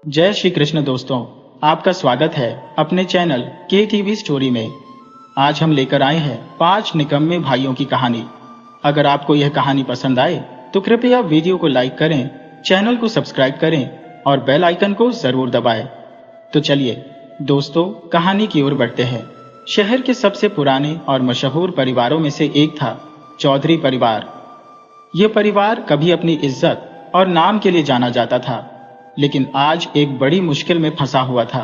जय श्री कृष्ण दोस्तों, आपका स्वागत है अपने चैनल के टीवी स्टोरी में। आज हम लेकर आए हैं 5 निकम्मे भाइयों की कहानी। अगर आपको यह कहानी पसंद आए तो कृपया वीडियो को लाइक करें, चैनल को सब्सक्राइब करें और बेल आइकन को जरूर दबाएं। तो चलिए दोस्तों, कहानी की ओर बढ़ते हैं। शहर के सबसे पुराने और मशहूर परिवारों में से एक था चौधरी परिवार। यह परिवार कभी अपनी इज्जत और नाम के लिए जाना जाता था, लेकिन आज एक बड़ी मुश्किल में फंसा हुआ था।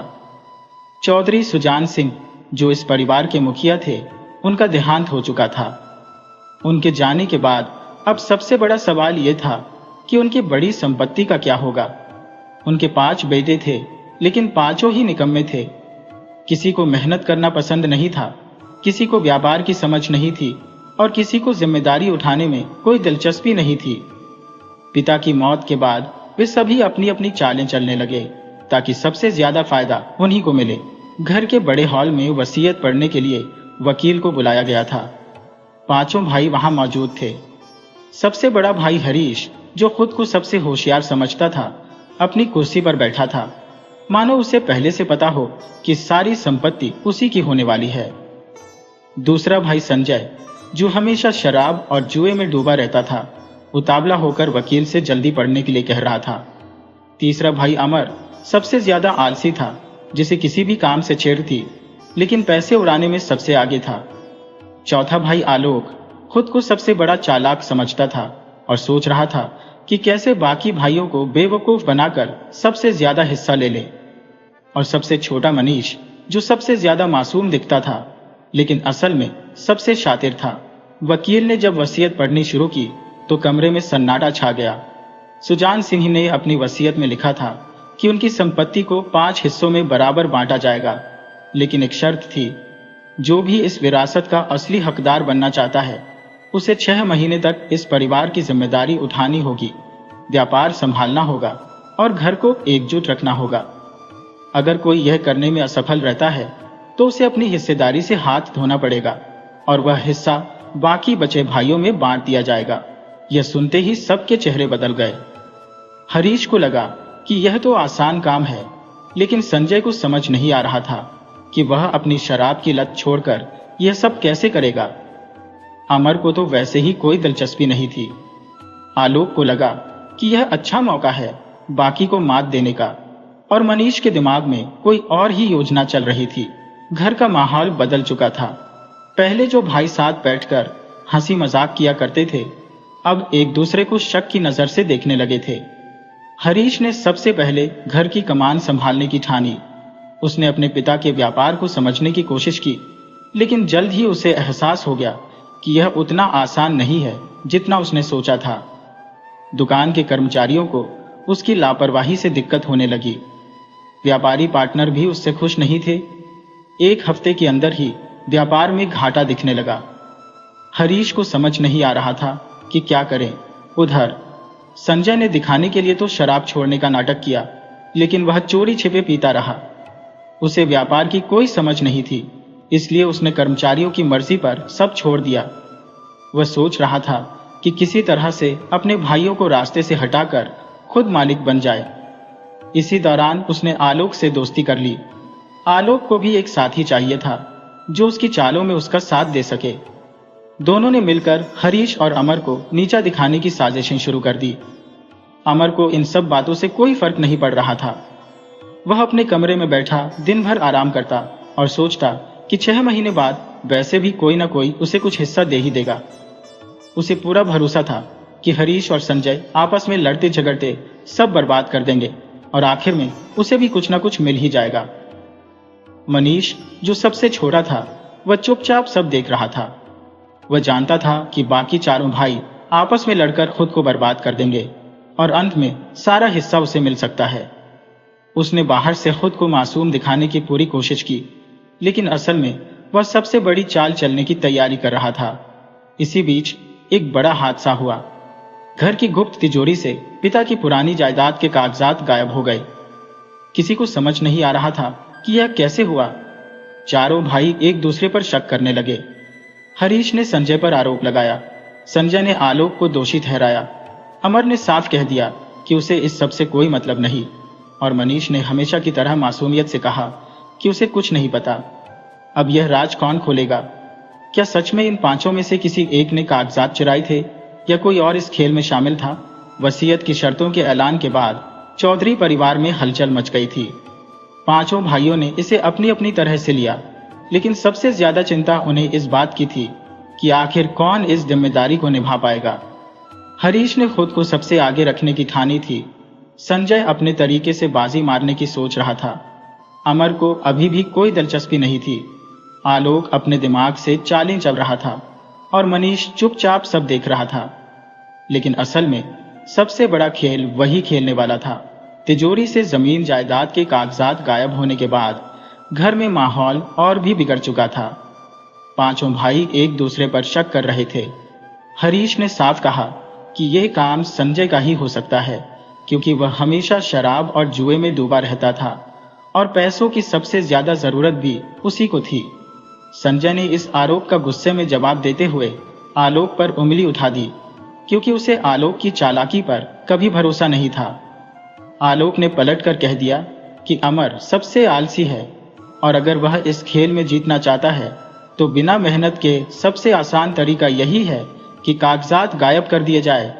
चौधरी सुजान सिंह, जो इस परिवार के मुखिया थे, उनका देहांत हो चुका था। उनके जाने के बाद अब सबसे बड़ा सवाल यह था कि उनकी बड़ी संपत्ति का क्या होगा। उनके 5 बेटे थे, लेकिन पांचों ही निकम्मे थे। किसी को मेहनत करना पसंद नहीं था, किसी को व्यापार की समझ नहीं थी और किसी को जिम्मेदारी उठाने में कोई दिलचस्पी नहीं थी। पिता की मौत के बाद वे सभी अपनी अपनी चालें चलने लगे ताकि सबसे ज्यादा फायदा उन्हीं को मिले। घर के बड़े हॉल में वसीयत पढ़ने के लिए वकील को बुलाया गया था। पांचों भाई वहां मौजूद थे। सबसे बड़ा भाई हरीश, जो खुद को सबसे होशियार समझता था, अपनी कुर्सी पर बैठा था, मानो उसे पहले से पता हो कि सारी संपत्ति उसी की होने वाली है। दूसरा भाई संजय, जो हमेशा शराब और जुए में डूबा रहता था, उतावला होकर वकील से जल्दी पढ़ने के लिए कह रहा था। तीसरा भाई अमर सबसे ज्यादा आलसी था, जिसे किसी भी काम से छेड़ थी, लेकिन पैसे उड़ाने में सबसे आगे था। चौथा भाई आलोक खुद को सबसे बड़ा चालाक समझता था और सोच रहा था कि कैसे बाकी भाइयों को बेवकूफ बनाकर सबसे ज्यादा हिस्सा ले ले। और सबसे छोटा मनीष, जो सबसे ज्यादा मासूम दिखता था, लेकिन असल में सबसे शातिर था। वकील ने जब वसीयत पढ़नी शुरू की तो कमरे में सन्नाटा छा गया। सुजान सिंह ने अपनी वसीयत में लिखा था कि उनकी संपत्ति को 5 हिस्सों में बराबर बांटा जाएगा, लेकिन एक शर्त थी। जो भी इस विरासत का असली हकदार बनना चाहता है, उसे 6 महीने तक इस परिवार की जिम्मेदारी उठानी होगी, व्यापार संभालना होगा और घर को एकजुट रखना होगा। अगर कोई यह करने में असफल रहता है तो उसे अपनी हिस्सेदारी से हाथ धोना पड़ेगा और वह हिस्सा बाकी बचे भाइयों में बांट दिया जाएगा। यह सुनते ही सबके चेहरे बदल गए। हरीश को लगा कि यह तो आसान काम है, लेकिन संजय को समझ नहीं आ रहा था कि वह अपनी शराब की लत छोड़कर यह सब कैसे करेगा। अमर को तो वैसे ही कोई दिलचस्पी नहीं थी। आलोक को लगा कि यह अच्छा मौका है बाकी को मात देने का, और मनीष के दिमाग में कोई और ही योजना चल रही थी। घर का माहौल बदल चुका था। पहले जो भाई साथ बैठकर हंसी मजाक किया करते थे, अब एक दूसरे को शक की नजर से देखने लगे थे। हरीश ने सबसे पहले घर की कमान संभालने की ठानी। उसने अपने पिता के व्यापार को समझने की कोशिश की, लेकिन जल्द ही उसे एहसास हो गया कि यह उतना आसान नहीं है जितना उसने सोचा था। दुकान के कर्मचारियों को उसकी लापरवाही से दिक्कत होने लगी। व्यापारी पार्टनर भी उससे खुश नहीं थे। 1 हफ्ते के अंदर ही व्यापार में घाटा दिखने लगा। हरीश को समझ नहीं आ रहा था कि क्या करें। उधर संजय ने दिखाने के लिए तो शराब छोड़ने का नाटक किया, लेकिन वह चोरी छिपे पीता रहा। उसे व्यापार की कोई समझ नहीं थी, इसलिए उसने कर्मचारियों की मर्जी पर सब छोड़ दिया। वह सोच रहा था कि किसी तरह से अपने भाइयों को रास्ते से हटाकर खुद मालिक बन जाए। इसी दौरान उसने आलोक से दोस्ती कर ली। आलोक को भी एक साथी चाहिए था जो उसकी चालों में उसका साथ दे सके। दोनों ने मिलकर हरीश और अमर को नीचा दिखाने की साजिशें शुरू कर दी। अमर को इन सब बातों से कोई फर्क नहीं पड़ रहा था। वह अपने कमरे में बैठा दिन भर आराम करता और सोचता कि 6 महीने बाद वैसे भी कोई ना कोई उसे कुछ हिस्सा दे ही देगा। उसे पूरा भरोसा था कि हरीश और संजय आपस में लड़ते झगड़ते सब बर्बाद कर देंगे और आखिर में उसे भी कुछ ना कुछ मिल ही जाएगा। मनीष, जो सबसे छोटा था, वह चुपचाप सब देख रहा था। वह जानता था कि बाकी चारों भाई आपस में लड़कर खुद को बर्बाद कर देंगे और अंत में सारा हिस्सा उसे मिल सकता है। उसने बाहर से खुद को मासूम दिखाने की पूरी कोशिश की, लेकिन असल में वह सबसे बड़ी चाल चलने की तैयारी कर रहा था। इसी बीच एक बड़ा हादसा हुआ। घर की गुप्त तिजोरी से पिता की पुरानी जायदाद के कागजात गायब हो गए। किसी को समझ नहीं आ रहा था कि यह कैसे हुआ। चारों भाई एक दूसरे पर शक करने लगे। हरीश ने संजय पर आरोप लगाया, संजय ने आलोक को दोषी ठहराया, अमर ने साफ कह दिया कि उसे इस सब से कोई मतलब नहीं। और मनीष ने हमेशा की तरह मासूमियत से कहा कि उसे कुछ नहीं पता। अब यह राज कौन खोलेगा? क्या सच में इन पांचों में से किसी एक ने कागजात चुराए थे या कोई और इस खेल में शामिल था? वसीयत की शर्तों के ऐलान के बाद चौधरी परिवार में हलचल मच गई थी। पांचों भाइयों ने इसे अपनी अपनी तरह से लिया, लेकिन सबसे ज्यादा चिंता उन्हें इस बात की थी कि आखिर कौन इस जिम्मेदारी को निभा पाएगा। हरीश ने खुद को सबसे आगे रखने की ठानी थी। संजय अपने तरीके से बाजी मारने की सोच रहा था। अमर को अभी भी कोई दिलचस्पी नहीं थी। आलोक अपने दिमाग से चालें चल रहा था और मनीष चुपचाप सब देख रहा था। लेकिन असल में सबसे बड़ा खेल वही खेलने वाला था। तिजोरी से जमीन जायदाद के कागजात गायब होने के बाद घर में माहौल और भी बिगड़ चुका था। पांचों भाई एक दूसरे पर शक कर रहे थे। हरीश ने साफ कहा कि यह काम संजय का ही हो सकता है, क्योंकि वह हमेशा शराब और जुए में डूबा रहता था और पैसों की सबसे ज्यादा जरूरत भी उसी को थी। संजय ने इस आरोप का गुस्से में जवाब देते हुए आलोक पर उंगली उठा दी, क्योंकि उसे आलोक की चालाकी पर कभी भरोसा नहीं था। आलोक ने पलटकर कह दिया कि अमर सबसे आलसी है और अगर वह इस खेल में जीतना चाहता है तो बिना मेहनत के सबसे आसान तरीका यही है कि कागजात गायब कर दिए जाए।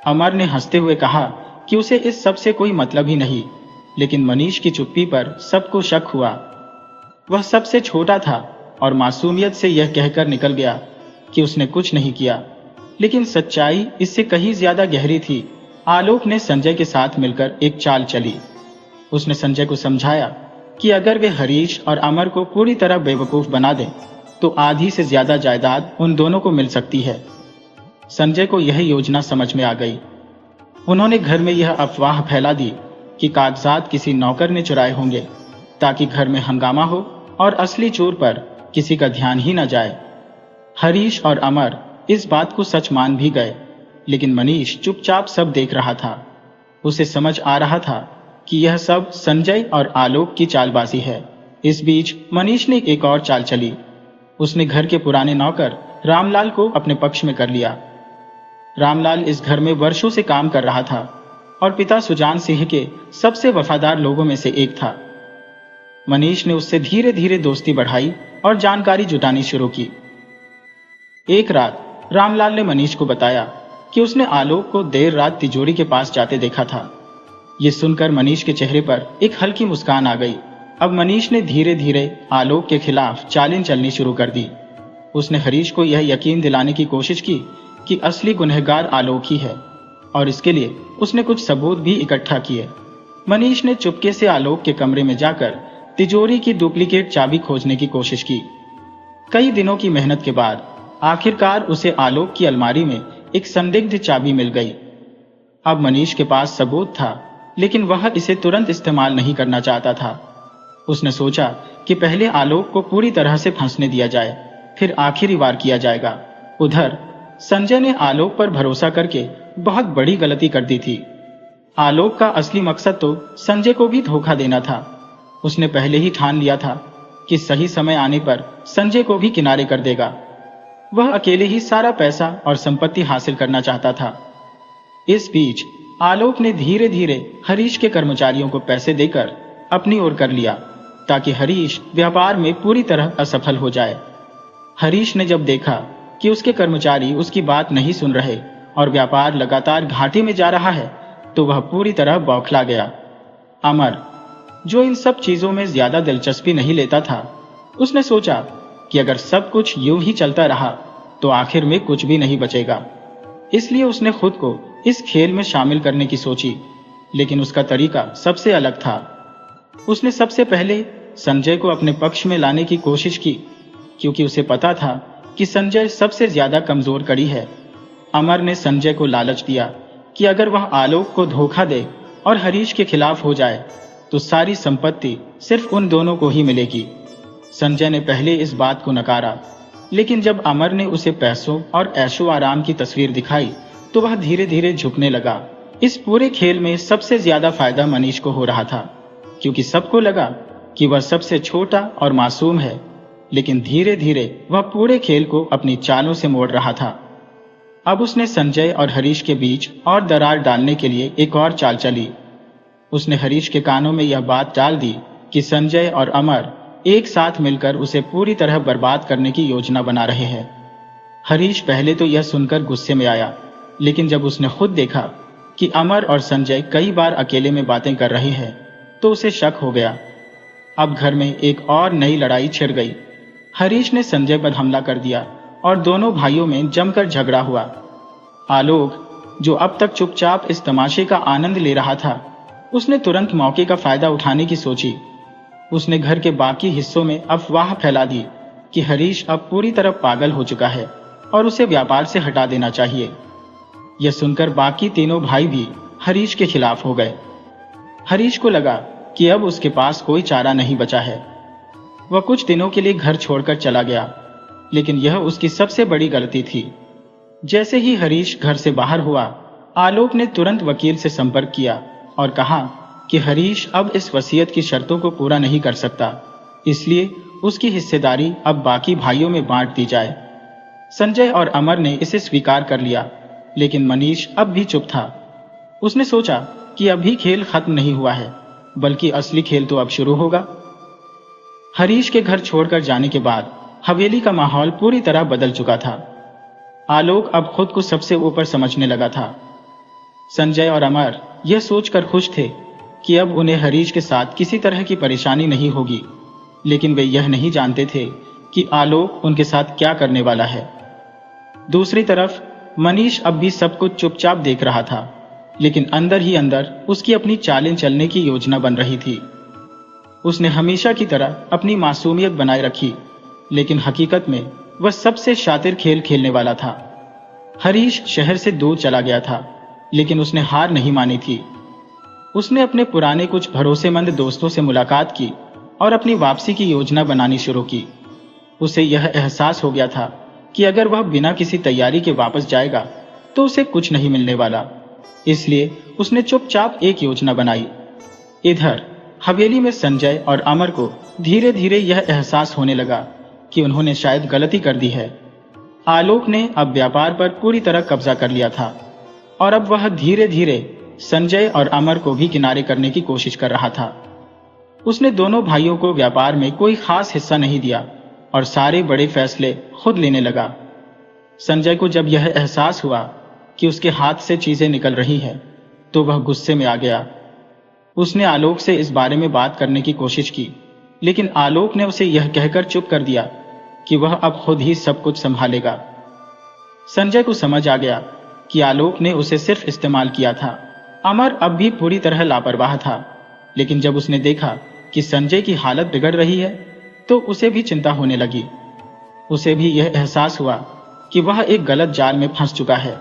अमर ने हंसते हुए कहा कि उसे इस सब से कोई मतलब ही नहीं, लेकिन मनीष की चुप्पी पर सबको शक हुआ। वह सबसे छोटा था और मासूमियत से यह कहकर निकल गया कि उसने कुछ नहीं किया, लेकिन सच्चाई इससे कहीं ज्यादा गहरी थी। आलोक ने संजय के साथ मिलकर एक चाल चली। उसने संजय को समझाया कि अगर वे हरीश और अमर को पूरी तरह बेवकूफ बना दें तो आधी से ज्यादा जायदाद उन दोनों को मिल सकती है। संजय को यह योजना समझ में आ गई। उन्होंने घर में यह अफवाह फैला दी कि कागजात किसी नौकर ने चुराए होंगे, ताकि घर में हंगामा हो और असली चोर पर किसी का ध्यान ही न जाए। हरीश और अमर इस बात को सच मान भी गए, लेकिन मनीष चुपचाप सब देख रहा था। उसे समझ आ रहा था कि यह सब संजय और आलोक की चालबाजी है। इस बीच मनीष ने एक और चाल चली। उसने घर के पुराने नौकर रामलाल को अपने पक्ष में कर लिया। रामलाल इस घर में वर्षों से काम कर रहा था और पिता सुजान सिंह के सबसे वफादार लोगों में से एक था। मनीष ने उससे धीरे धीरे दोस्ती बढ़ाई और जानकारी जुटानी शुरू की। एक रात रामलाल ने मनीष को बताया कि उसने आलोक को देर रात तिजोरी के पास जाते देखा था। ये सुनकर मनीष के चेहरे पर एक हल्की मुस्कान आ गई। अब मनीष ने धीरे धीरे आलोक के खिलाफ चालें चलनी शुरू कर दी। उसने हरीश को यह यकीन दिलाने की कोशिश की कि असली गुनहगार आलोक ही है, और इसके लिए उसने कुछ सबूत भी इकट्ठा किए। मनीष ने चुपके से आलोक के कमरे में जाकर तिजोरी की डुप्लीकेट चाबी खोजने की कोशिश की। कई दिनों की मेहनत के बाद आखिरकार उसे आलोक की अलमारी में एक संदिग्ध चाबी मिल गई। अब मनीष के पास सबूत था, लेकिन वह इसे तुरंत इस्तेमाल नहीं करना चाहता था। उसने सोचा कि पहले आलोक को पूरी तरह से फंसने दिया जाए, फिर आखिरी वार किया जाएगा। उधर संजय ने आलोक पर भरोसा करके बहुत बड़ी गलती कर दी थी। आलोक का असली मकसद तो संजय को भी धोखा देना था। उसने पहले ही ठान लिया था कि सही समय आने पर संजय को भी किनारे कर देगा। वह अकेले ही सारा पैसा और संपत्ति हासिल करना चाहता था। इस बीच आलोक ने धीरे धीरे हरीश के कर्मचारियों को पैसे देकर अपनी ओर कर लिया, ताकि हरीश व्यापार में पूरी तरह असफल हो जाए। हरीश ने जब देखा कि उसके कर्मचारी उसकी बात नहीं सुन रहे और व्यापार लगातार घाटे में जा रहा है, तो वह पूरी तरह बौखला गया। अमर, जो इन सब चीजों में ज्यादा दिलचस्पी नहीं लेता था, उसने सोचा कि अगर सब कुछ यूं ही चलता रहा तो आखिर में कुछ भी नहीं बचेगा। इसलिए उसने खुद को इस खेल में शामिल करने की सोची, लेकिन उसका तरीका सबसे अलग था। उसने सबसे पहले संजय को अपने पक्ष में लाने की कोशिश की, क्योंकि उसे पता था कि संजय सबसे ज्यादा कमजोर कड़ी है। अमर ने संजय को लालच दिया कि अगर वह आलोक को धोखा दे और हरीश के खिलाफ हो जाए तो सारी संपत्ति सिर्फ उन दोनों को ही मिलेगी। संजय ने पहले इस बात को नकारा, लेकिन जब अमर ने उसे पैसों और ऐशो आराम की तस्वीर दिखाई तो वह धीरे धीरे झुकने लगा। इस पूरे खेल में सबसे ज्यादा फायदा मनीष को हो रहा था, क्योंकि सबको लगा कि वह सबसे छोटा और मासूम है, लेकिन धीरे धीरे वह पूरे खेल को अपनी चालों से मोड़ रहा था। अब उसने संजय और हरीश के बीच और दरार डालने के लिए एक और चाल चली। उसने हरीश के कानों में यह बात डाल दी कि संजय और अमर एक साथ मिलकर उसे पूरी तरह बर्बाद करने की योजना बना रहे हैं। हरीश पहले तो यह सुनकर गुस्से में आया, लेकिन जब उसने खुद देखा कि अमर और संजय कई बार अकेले में बातें कर रहे हैं तो उसे शक हो गया। अब घर में एक और नई लड़ाई छिड़ गई। हरीश ने संजय पर हमला कर दिया और दोनों भाइयों में जमकर झगड़ा हुआ। आलोक, जो अब तक चुपचाप इस तमाशे का आनंद ले रहा था, उसने तुरंत मौके का फायदा उठाने की सोची। उसने घर के बाकी हिस्सों में अफवाह फैला दी कि हरीश अब पूरी तरह पागल हो चुका है और उसे व्यापार से हटा देना चाहिए। यह सुनकर बाकी तीनों भाई भी हरीश के खिलाफ हो गए। हरीश को लगा कि अब उसके पास कोई चारा नहीं बचा है। वह कुछ दिनों के लिए घर छोड़कर चला गया, लेकिन यह उसकी सबसे बड़ी गलती थी। जैसे ही हरीश घर से बाहर हुआ, आलोक ने तुरंत वकील से संपर्क किया और कहा कि हरीश अब इस वसीयत की शर्तों को पूरा नहीं कर सकता, इसलिए उसकी हिस्सेदारी अब बाकी भाइयों में बांट दी जाए। संजय और अमर ने इसे स्वीकार कर लिया, लेकिन मनीष अब भी चुप था। उसने सोचा कि अभी खेल खत्म नहीं हुआ है, बल्कि असली खेल तो अब शुरू होगा। हरीश के घर छोड़कर जाने के बाद हवेली का माहौल पूरी तरह बदल चुका था। आलोक अब खुद को सबसे ऊपर समझने लगा था। संजय और अमर यह सोचकर खुश थे कि अब उन्हें हरीश के साथ किसी तरह की परेशानी नहीं होगी, लेकिन वे यह नहीं जानते थे कि आलोक उनके साथ क्या करने वाला है। दूसरी तरफ मनीष अब भी सब कुछ चुपचाप देख रहा था, लेकिन अंदर ही अंदर उसकी अपनी चालें चलने की योजना बन रही थी। उसने हमेशा की तरह अपनी मासूमियत बनाए रखी, लेकिन हकीकत में वह सबसे शातिर खेल खेलने वाला था। हरीश शहर से दूर चला गया था, लेकिन उसने हार नहीं मानी थी। उसने अपने पुराने कुछ भरोसेमंद दोस्तों से मुलाकात की और अपनी वापसी की योजना बनानी शुरू की। उसे यह एहसास हो गया था कि अगर वह बिना किसी तैयारी के वापस जाएगा तो उसे कुछ नहीं मिलने वाला। इसलिए उसने चुपचाप एक योजना बनाई। इधर हवेली में संजय और अमर को धीरे धीरे यह एहसास होने लगा कि उन्होंने शायद गलती कर दी है। आलोक ने अब व्यापार पर पूरी तरह कब्जा कर लिया था और अब वह धीरे धीरे संजय और अमर को भी किनारे करने की कोशिश कर रहा था। उसने दोनों भाइयों को व्यापार में कोई खास हिस्सा नहीं दिया और सारे बड़े फैसले खुद लेने लगा। संजय को जब यह एहसास हुआ कि उसके हाथ से चीजें निकल रही हैं, तो वह गुस्से में आ गया। उसने आलोक से इस बारे में बात करने की कोशिश की, लेकिन आलोक ने उसे यह कहकर चुप कर दिया कि वह अब खुद ही सब कुछ संभालेगा। संजय को समझ आ गया कि आलोक ने उसे सिर्फ इस्तेमाल किया था। अमर अब भी पूरी तरह लापरवाह था, लेकिन जब उसने देखा कि संजय की हालत बिगड़ रही है तो उसे भी चिंता होने लगी। उसे भी यह एहसास हुआ कि वह एक गलत जाल में फंस चुका है।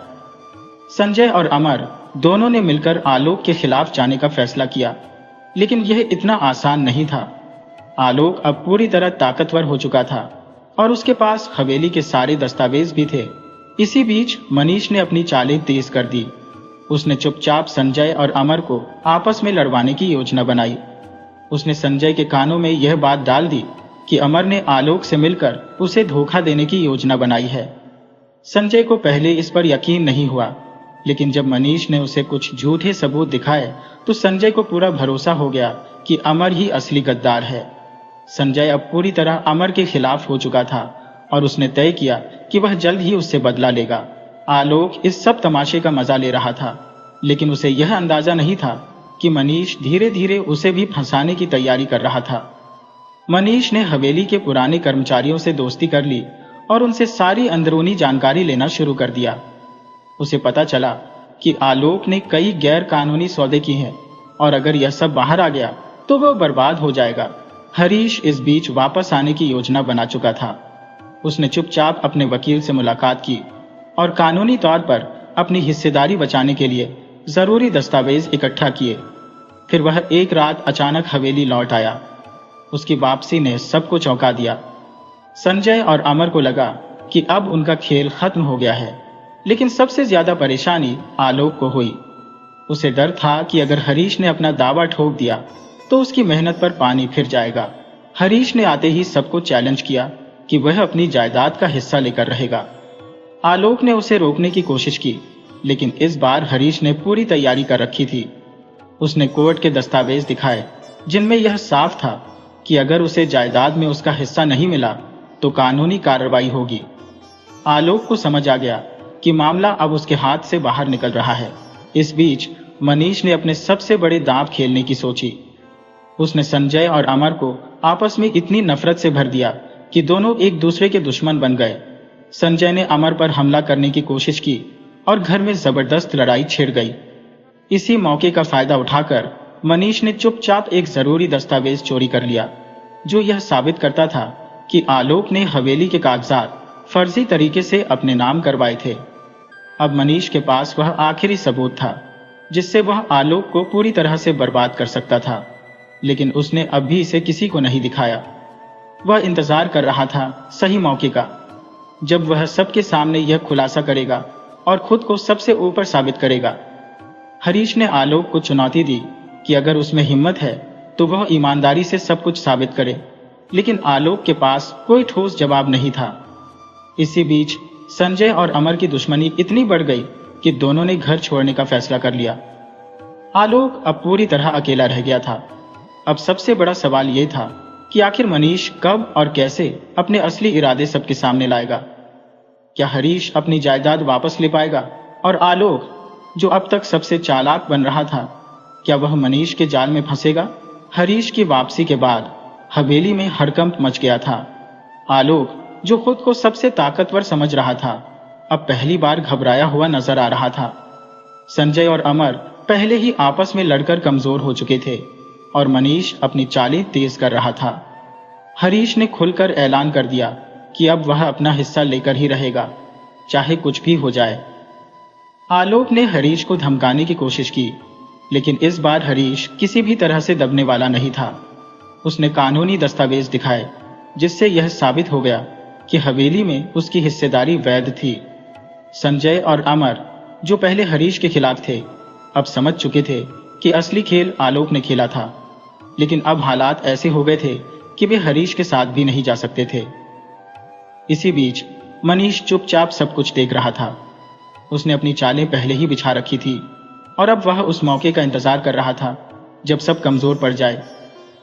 संजय और अमर दोनों ने मिलकर आलोक के खिलाफ जाने का फैसला किया, लेकिन यह इतना आसान नहीं था। आलोक अब पूरी तरह ताकतवर हो चुका था और उसके पास हवेली के सारे दस्तावेज भी थे। इसी बीच मनीष ने अपनी चालें तेज कर दी। उसने चुपचाप संजय और अमर को आपस में लड़वाने की योजना बनाई। उसने संजय के कानों में यह बात डाल दी कि अमर ने आलोक से मिलकर उसे धोखा देने की योजना बनाई है। संजय को पहले इस पर यकीन नहीं हुआ, लेकिन जब मनीष ने उसे कुछ झूठे सबूत दिखाए तो संजय को पूरा भरोसा हो गया कि अमर ही असली गद्दार है। संजय अब पूरी तरह अमर के खिलाफ हो चुका था और उसने तय किया कि वह जल्द ही उससे बदला लेगा। आलोक इस सब तमाशे का मजा ले रहा था, लेकिन उसे यह अंदाजा नहीं था कि मनीष धीरे धीरे उसे भी फंसाने की तैयारी कर रहा था। मनीष ने हवेली के पुराने कर्मचारियों से दोस्ती कर ली और उनसे सारी अंदरूनी जानकारी लेना शुरू कर दिया। उसे पता चला कि आलोक ने कई गैर कानूनी सौदे किए हैं और अगर यह सब बाहर आ गया तो वह बर्बाद हो जाएगा। हरीश इस बीच वापस आने की योजना बना चुका था। उसने चुपचाप अपने वकील से मुलाकात की और कानूनी तौर पर अपनी हिस्सेदारी बचाने के लिए जरूरी दस्तावेज इकट्ठा किए। फिर वह एक रात अचानक हवेली लौट आया। उसकी वापसी ने सबको चौंका दिया। संजय और अमर को लगा कि अब उनका खेल खत्म हो गया है, लेकिन सबसे ज्यादा परेशानी आलोक को हुई। उसे डर था कि अगर हरीश ने अपना दावा ठोक दिया तो उसकी मेहनत पर पानी फिर जाएगा। हरीश ने आते ही सबको चैलेंज किया कि वह अपनी जायदाद का हिस्सा लेकर रहेगा। आलोक ने उसे रोकने की कोशिश की, लेकिन इस बार हरीश ने पूरी तैयारी कर रखी थी। उसने कोर्ट के दस्तावेज दिखाए जिनमें यह साफ था कि अगर उसे जायदाद में उसका हिस्सा नहीं मिला तो कानूनी कार्रवाई होगी। आलोक को समझ आ गया कि मामला अब उसके हाथ से बाहर निकल रहा है। इस बीच मनीष ने अपने सबसे बड़े दांव खेलने की सोची। उसने संजय और अमर को आपस में इतनी नफरत से भर दिया कि दोनों एक दूसरे के दुश्मन बन गए। संजय ने अमर पर हमला करने की कोशिश की और घर में जबरदस्त लड़ाई छिड़ गई। इसी मौके का फायदा उठाकर मनीष ने चुपचाप एक जरूरी दस्तावेज चोरी कर लिया, जो यह साबित करता था कि आलोक ने हवेली के कागजात फर्जी तरीके से अपने नाम करवाए थे। अब मनीष के पास वह आखिरी सबूत था जिससे वह आलोक को पूरी तरह से बर्बाद कर सकता था, लेकिन उसने अब भी इसे किसी को नहीं दिखाया। वह इंतजार कर रहा था सही मौके का, जब वह सबके सामने यह खुलासा करेगा और खुद को सबसे ऊपर साबित करेगा। हरीश ने आलोक को चुनौती दी कि अगर उसमें हिम्मत है तो वह ईमानदारी से सब कुछ साबित करे, लेकिन आलोक के पास कोई ठोस जवाब नहीं था। इसी बीच संजय और अमर की दुश्मनी इतनी बढ़ गई कि दोनों ने घर छोड़ने का फैसला कर लिया। आलोक अब पूरी तरह अकेला रह गया था। अब सबसे बड़ा सवाल यह था कि आखिर मनीष कब और कैसे अपने असली इरादे सबके सामने लाएगा। क्या हरीश अपनी जायदाद वापस ले पाएगा और आलोक, जो अब तक सबसे चालाक बन रहा था, क्या वह मनीष के जाल में फंसेगा? हरीश की वापसी के बाद हवेली में हड़कंप मच गया था। आलोक, जो खुद को सबसे ताकतवर समझ रहा था, अब पहली बार घबराया हुआ नजर आ रहा था। संजय और अमर पहले ही आपस में लड़कर कमजोर हो चुके थे और मनीष अपनी चालें तेज कर रहा था। हरीश ने खुलकर ऐलान कर दिया कि अब वह अपना हिस्सा लेकर ही रहेगा, चाहे कुछ भी हो जाए। आलोक ने हरीश को धमकाने की कोशिश की, लेकिन इस बार हरीश किसी भी तरह से दबने वाला नहीं था। उसने कानूनी दस्तावेज दिखाए जिससे यह साबित हो गया कि हवेली में उसकी हिस्सेदारी वैध थी। संजय और अमर, जो पहले हरीश के खिलाफ थे, अब समझ चुके थे कि असली खेल आलोक ने खेला था, लेकिन अब हालात ऐसे हो गए थे कि वे हरीश के साथ भी नहीं जा सकते थे। इसी बीच मनीष चुपचाप सब कुछ देख रहा था। उसने अपनी चालें पहले ही बिछा रखी थी और अब वह उस मौके का इंतजार कर रहा था जब सब कमजोर पड़ जाए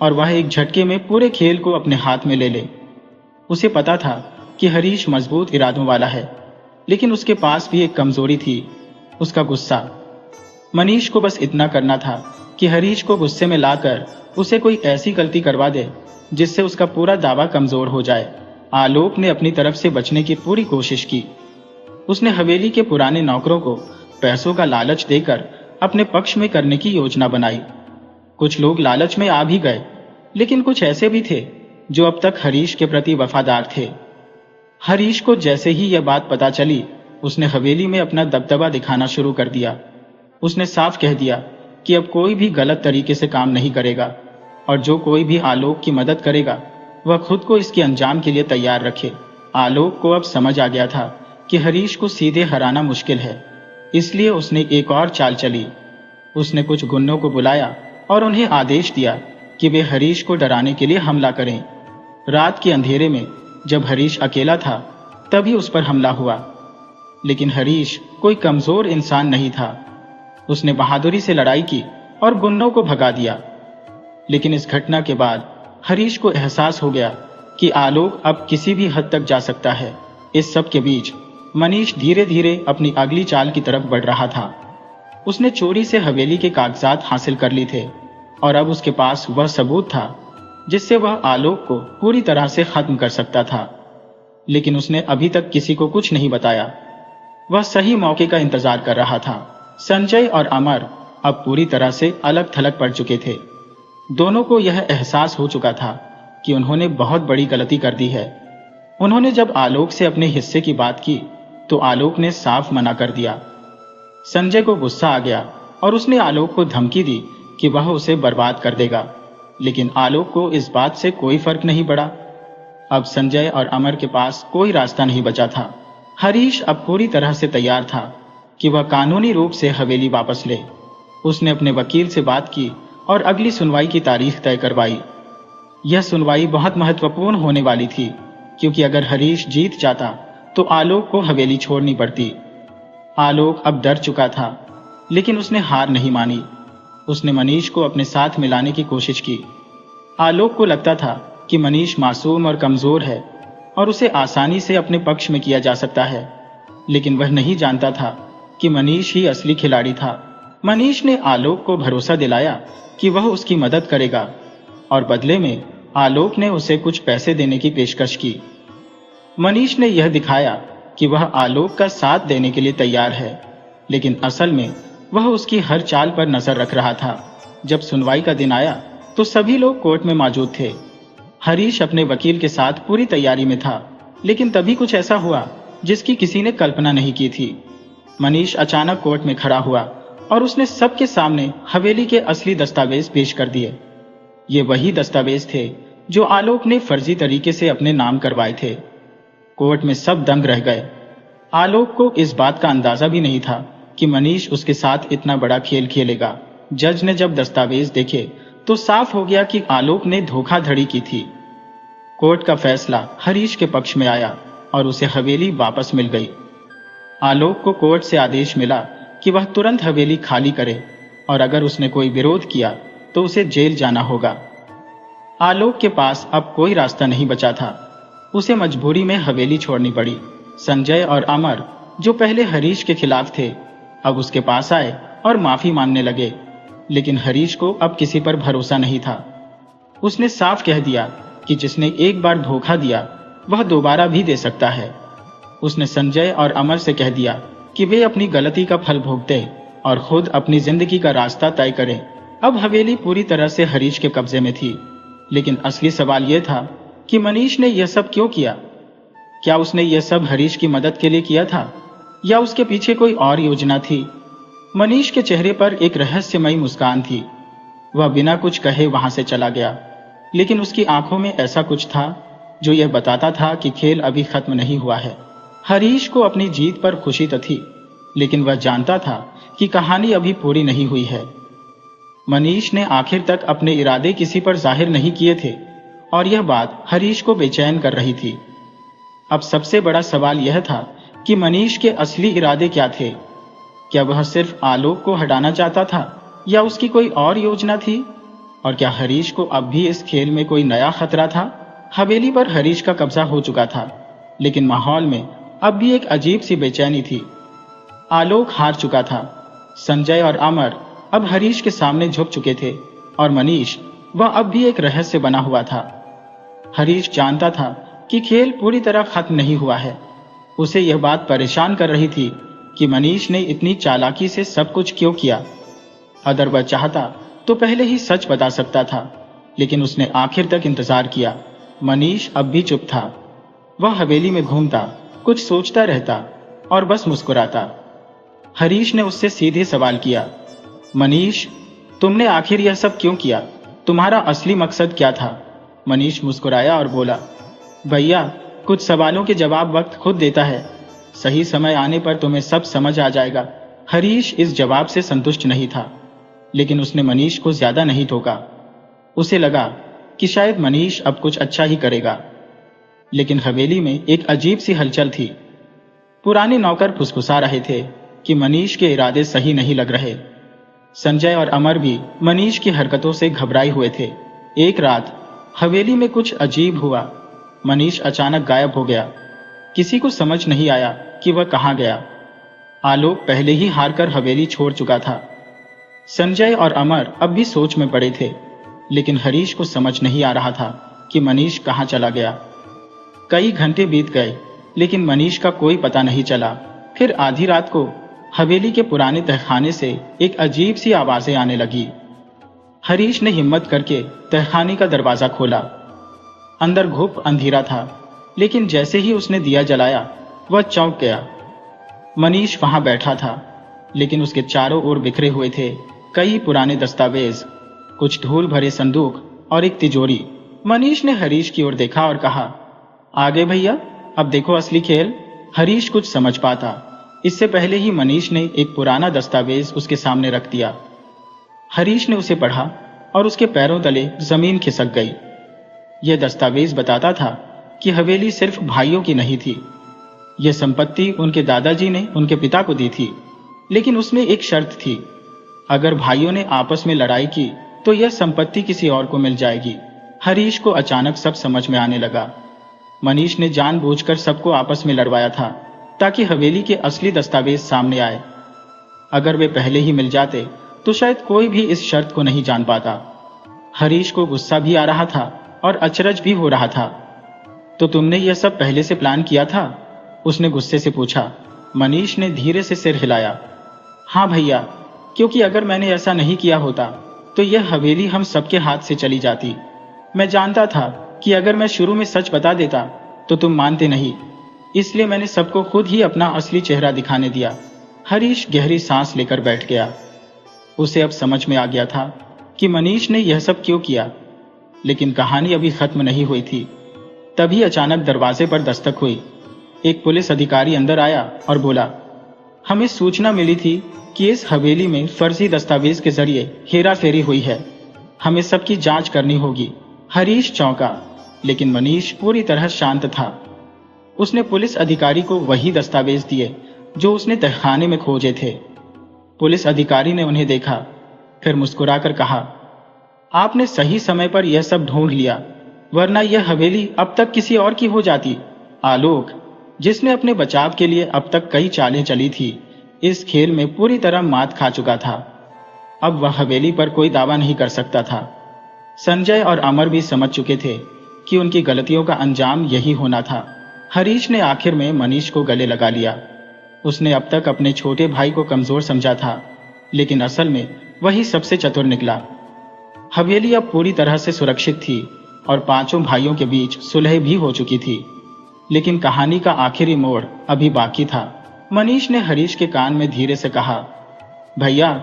और वह एक झटके में पूरे खेल को अपने हाथ में ले ले। उसे पता था कि हरीश मजबूत इरादों वाला है, लेकिन उसके पास भी एक कमजोरी थी, उसका गुस्सा। मनीष को बस इतना करना था कि हरीश को गुस्से में लाकर उसे कोई ऐसी गलती करवा दे जिससे उसका पूरा दावा कमजोर हो जाए। आलोक ने अपनी तरफ से बचने की पूरी कोशिश की। उसने हवेली के पुराने नौकरों को पैसों का लालच देकर अपने पक्ष में करने की योजना बनाई। कुछ लोग लालच में आ भी गए, लेकिन कुछ ऐसे भी थे जो अब तक हरीश के प्रति वफादार थे। हरीश को जैसे ही यह बात पता चली, उसने हवेली में अपना दबदबा दिखाना शुरू कर दिया। उसने साफ कह दिया कि अब कोई भी गलत तरीके से काम नहीं करेगा और जो कोई भी आलोक की मदद करेगा वह खुद को इसके अंजाम के लिए तैयार रखे। आलोक को अब समझ आ गया था कि हरीश को सीधे हराना मुश्किल है, इसलिए उसने एक और चाल चली। उसने कुछ गुंडों को बुलाया और उन्हें आदेश दिया कि वे हरीश को डराने के लिए हमला करें। रात के अंधेरे में जब हरीश अकेला था तभी उस पर हमला हुआ, लेकिन हरीश कोई कमजोर इंसान नहीं था। उसने बहादुरी से लड़ाई की और गुंडों को भगा दिया। लेकिन इस घटना के बाद हरीश को एहसास हो गया कि आलोक अब किसी भी हद तक जा सकता है। इस सब के बीच मनीष धीरे धीरे अपनी अगली चाल की तरफ बढ़ रहा था। उसने चोरी से हवेली के कागजात हासिल कर लिए थे और अब उसके पास वह सबूत था जिससे वह आलोक को पूरी तरह से खत्म कर सकता था। लेकिन उसने अभी तक किसी को कुछ नहीं बताया। वह सही मौके का इंतजार कर रहा था। संजय और अमर अब पूरी तरह से अलग थलग पड़ चुके थे। दोनों को यह एहसास हो चुका था कि उन्होंने बहुत बड़ी गलती कर दी है। उन्होंने जब आलोक से अपने हिस्से की बात की तो आलोक ने साफ मना कर दिया। संजय को गुस्सा आ गया और उसने आलोक को धमकी दी कि वह उसे बर्बाद कर देगा, लेकिन आलोक को इस बात से कोई फर्क नहीं पड़ा। अब संजय और अमर के पास कोई रास्ता नहीं बचा था। हरीश अब पूरी तरह से तैयार था कि वह कानूनी रूप से हवेली वापस ले। उसने अपने वकील से बात की और अगली सुनवाई की तारीख तय करवाई। यह सुनवाई बहुत महत्वपूर्ण होने वाली थी, क्योंकि अगर हरीश जीत जाता तो आलोक को हवेली छोड़नी पड़ती। आलोक अब डर चुका था, लेकिन उसने हार नहीं मानी। उसने मनीष को अपने साथ मिलाने की कोशिश की। आलोक को लगता था कि मनीष मासूम और कमजोर है और उसे आसानी से अपने पक्ष में किया जा सकता है, लेकिन वह नहीं जानता था कि मनीष ही असली खिलाड़ी था। मनीष ने आलोक को भरोसा दिलाया कि वह उसकी मदद करेगा और बदले में आलोक ने उसे कुछ पैसे देने की पेशकश की। मनीष ने यह दिखाया कि वह आलोक का साथ देने के लिए तैयार है, लेकिन असल में वह उसकी हर चाल पर नजर रख रहा था। जब सुनवाई का दिन आया तो सभी लोग कोर्ट में मौजूद थे। हरीश अपने वकील के साथ पूरी तैयारी में था, लेकिन तभी कुछ ऐसा हुआ जिसकी किसी ने कल्पना नहीं की थी। मनीष अचानक कोर्ट में खड़ा हुआ और उसने सबके सामने हवेली के असली दस्तावेज पेश कर दिए। ये वही दस्तावेज थे जो आलोक ने फर्जी तरीके से अपने नाम करवाए थे। कोर्ट में सब दंग रह गए। आलोक को इस बात का अंदाजा भी नहीं था कि मनीष उसके साथ इतना बड़ा खेल खेलेगा। जज ने जब दस्तावेज देखे तो साफ हो गया कि आलोक ने धोखाधड़ी की थी। कोर्ट का फैसला हरीश के पक्ष में आया और उसे हवेली वापस मिल गई। आलोक को कोर्ट से आदेश मिला कि वह तुरंत हवेली खाली करे और अगर उसने कोई विरोध किया तो उसे जेल जाना होगा। आलोक के पास अब कोई रास्ता नहीं बचा था। उसे मजबूरी में हवेली छोड़नी पड़ी। संजय और अमर, जो पहले हरीश के खिलाफ थे, अब उसके पास आए और माफी मांगने लगे, लेकिन हरीश को अब किसी पर भरोसा नहीं था। उसने साफ कह दिया कि जिसने एक बार धोखा दिया वह दोबारा भी दे सकता है। उसने संजय और अमर से कह दिया कि वे अपनी गलती का फल भोगते और खुद अपनी जिंदगी का रास्ता तय करें। अब हवेली पूरी तरह से हरीश के कब्जे में थी, लेकिन असली सवाल यह था कि मनीष ने यह सब क्यों किया। क्या उसने यह सब हरीश की मदद के लिए किया था या उसके पीछे कोई और योजना थी? मनीष के चेहरे पर एक रहस्यमयी मुस्कान थी। वह बिना कुछ कहे वहां से चला गया, लेकिन उसकी आंखों में ऐसा कुछ था जो यह बताता था कि खेल अभी खत्म नहीं हुआ है। हरीश को अपनी जीत पर खुशी तो थी, लेकिन वह जानता था कि कहानी अभी पूरी नहीं हुई है। मनीष ने आखिर तक अपने इरादे किसी पर जाहिर नहीं किए थे और यह बात हरीश को बेचैन कर रही थी। अब सबसे बड़ा सवाल यह था कि मनीष के असली इरादे क्या थे। क्या वह सिर्फ आलोक को हटाना चाहता था या उसकी कोई और योजना थी? और क्या हरीश को अब भी इस खेल में कोई नया खतरा था? हवेली पर हरीश का कब्जा हो चुका था, लेकिन माहौल में अब भी एक अजीब सी बेचैनी थी। आलोक हार चुका था। संजय और अमर अब हरीश के सामने झुक चुके थे और मनीष, वह अब भी एक रहस्य बना हुआ था। हरीश जानता था कि खेल पूरी तरह खत्म नहीं हुआ है। उसे यह बात परेशान कर रही थी कि मनीष ने इतनी चालाकी से सब कुछ क्यों किया। अगर वह चाहता तो पहले ही सच बता सकता था, लेकिन उसने आखिर तक इंतजार किया। मनीष अब भी चुप था। वह हवेली में घूमता, कुछ सोचता रहता और बस मुस्कुराता। हरीश ने उससे सीधे सवाल किया, मनीष, तुमने आखिर यह सब क्यों किया? तुम्हारा असली मकसद क्या था? मनीष मुस्कुराया और बोला, भैया, कुछ सवालों के जवाब वक्त खुद देता है। सही समय आने पर तुम्हें सब समझ आ जाएगा। हरीश इस जवाब से संतुष्ट नहीं था, लेकिन उसने मनीष को ज्यादा नहीं टोका। उसे लगा कि शायद मनीष अब कुछ अच्छा ही करेगा। लेकिन हवेली में एक अजीब सी हलचल थी। पुराने नौकर फुसफुसा रहे थे कि मनीष के इरादे सही नहीं लग रहे। संजय और अमर भी मनीष की हरकतों से घबराए हुए थे। एक रात हवेली में कुछ अजीब हुआ। मनीष अचानक गायब हो गया। किसी को समझ नहीं आया कि वह कहाँ गया। आलोक पहले ही हारकर हवेली छोड़ चुका था। संजय और अमर अब भी सोच में पड़े थे, लेकिन हरीश को समझ नहीं आ रहा था कि मनीष कहाँ चला गया। कई घंटे बीत गए, लेकिन मनीष का कोई पता नहीं चला। फिर आधी रात को हवेली के पुराने तहखाने से एक अजीब सी आवाजें आने लगी। हरीश ने हिम्मत करके तहखाने का दरवाजा खोला। अंदर घुप अंधेरा था, लेकिन जैसे ही उसने दिया जलाया, वह चौंक गया। मनीष वहां बैठा था, लेकिन उसके चारों ओर बिखरे हुए थे कई पुराने दस्तावेज, कुछ धूल भरे संदूक और एक तिजोरी। मनीष ने हरीश की ओर देखा और कहा, आगे भैया, अब देखो असली खेल। हरीश कुछ समझ पाता इससे पहले ही मनीष ने एक पुराना दस्तावेज उसके सामने रख दिया। हरीश ने उसे पढ़ा और उसके पैरों तले जमीन खिसक गई। यह दस्तावेज बताता था कि हवेली सिर्फ भाइयों की नहीं थी। यह संपत्ति उनके दादाजी ने उनके पिता को दी थी, लेकिन उसमें एक शर्त थी अगर भाइयों ने आपस में लड़ाई की तो यह संपत्ति किसी और को मिल जाएगी। हरीश को अचानक सब समझ में आने लगा। मनीष ने जानबूझकर सबको आपस में लड़वाया था ताकि हवेली के असली दस्तावेज सामने आए। अगर वे पहले ही मिल जाते तो शायद कोई भी इस शर्त को नहीं जान पाता। हरीश को गुस्सा भी आ रहा था और अचरज भी हो रहा था। तो तुमने यह सब पहले से प्लान किया था? उसने गुस्से से पूछा। मनीष ने धीरे से सिर हिलाया। हाँ भैया, क्योंकि अगर मैंने ऐसा नहीं किया होता तो यह हवेली हम सबके हाथ से चली जाती। मैं जानता था कि अगर मैं शुरू में सच बता देता तो तुम मानते नहीं, इसलिए मैंने सबको खुद ही अपना असली चेहरा दिखाने दिया। हरीश गहरी सांस लेकर बैठ गया। उसे अब समझ में आ गया था कि मनीष ने यह सब क्यों किया, लेकिन कहानी अभी खत्म नहीं हुई थी। तभी अचानक दरवाजे पर दस्तक हुई। एक पुलिस अधिकारी अंदर आया और बोला, हमें सूचना मिली थी कि इस हवेली में फर्जी दस्तावेज के जरिए हेराफेरी हुई है। हमें सबकी जांच करनी होगी। हरीश चौंका, लेकिन मनीष पूरी तरह शांत था। उसने पुलिस अधिकारी को वही दस्तावेज दिए जो उसने तहखाने में खोजे थे। पुलिस अधिकारी ने उन्हें देखा, फिर मुस्कुराकर कहा, आपने सही समय पर यह सब ढूंढ लिया, वरना यह हवेली अब तक किसी और की हो जाती। आलोक, जिसने अपने बचाव के लिए अब तक कई चालें चली थी, इस खेल में पूरी तरह मात खा चुका था। अब वह हवेली पर कोई दावा नहीं कर सकता था। संजय और अमर भी समझ चुके थे कि उनकी गलतियों का अंजाम यही होना था। हरीश ने आखिर में मनीष को गले लगा लिया। उसने अब तक अपने छोटे भाई को कमजोर समझा था, लेकिन असल में वही सबसे चतुर निकला। हवेली अब पूरी तरह से सुरक्षित थी और पांचों भाइयों के बीच सुलह भी हो चुकी थी। लेकिन कहानी का आखिरी मोड़ अभी बाकी था। मनीष ने हरीश के कान में धीरे से कहा, भैया,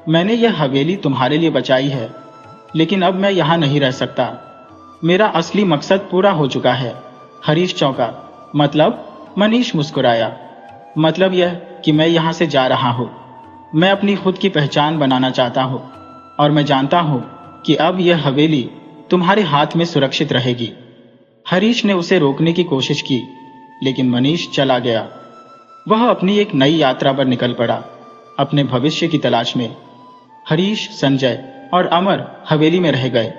मैंने यह हवेली तुम्हारे लिए बचाई है, लेकिन अब मैं यहां नहीं रह सकता। मेरा असली मकसद पूरा हो चुका है। हरीश चौंका। मतलब? मनीष मुस्कुराया। मतलब यह कि मैं यहां से जा रहा हूं। मैं अपनी खुद की पहचान बनाना चाहता हूं और मैं जानता हूं कि अब यह हवेली तुम्हारे हाथ में सुरक्षित रहेगी। हरीश ने उसे रोकने की कोशिश की, लेकिन मनीष चला गया। वह अपनी एक नई यात्रा पर निकल पड़ा, अपने भविष्य की तलाश में। हरीश, संजय और अमर हवेली में रह गए,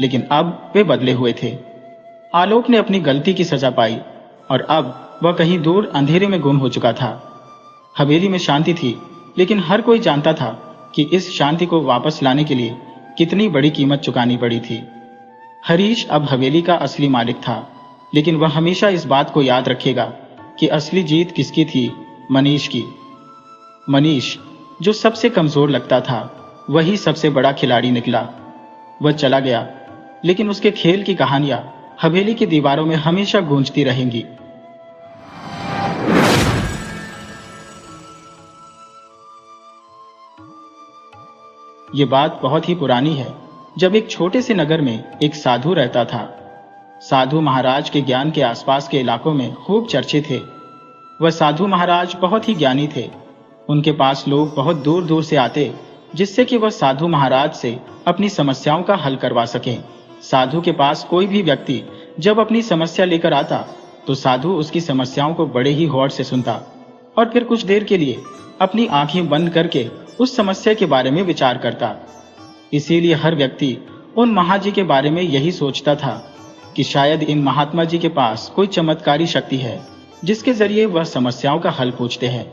लेकिन अब वे बदले हुए थे। आलोक ने अपनी गलती की सजा पाई और अब वह कहीं दूर अंधेरे में गुम हो चुका था। हवेली में शांति थी, लेकिन हर कोई जानता था कि इस शांति को वापस लाने के लिए कितनी बड़ी कीमत चुकानी पड़ी थी। हरीश अब हवेली का असली मालिक था, लेकिन वह हमेशा इस बात को याद रखेगा कि असली जीत किसकी थी? मनीष की। मनीष, जो सबसे कमजोर लगता था, वही सबसे बड़ा खिलाड़ी निकला। वह चला गया, लेकिन उसके खेल की कहानियां हवेली की दीवारों में हमेशा गूंजती रहेंगी। ये बात बहुत ही पुरानी है, जब एक छोटे से नगर में एक साधु रहता था। साधु महाराज के ज्ञान के आसपास के इलाकों में खूब चर्चे थे। वह साधु महाराज बहुत ही ज्ञानी थे। उनके पास लोग बहुत दूर दूर से आते, जिससे कि वह साधु महाराज से अपनी समस्याओं का हल करवा सकें। साधु के पास कोई भी व्यक्ति जब अपनी समस्या लेकर आता तो साधु उसकी समस्याओं को बड़े ही गौर से सुनता और फिर कुछ देर के लिए अपनी आंखें बंद करके उस समस्या के बारे में विचार करता। इसीलिए हर व्यक्ति उन महाजी के बारे में यही सोचता था कि शायद इन महात्मा जी के पास कोई चमत्कारी शक्ति है, जिसके जरिए वह समस्याओं का हल पूछते हैं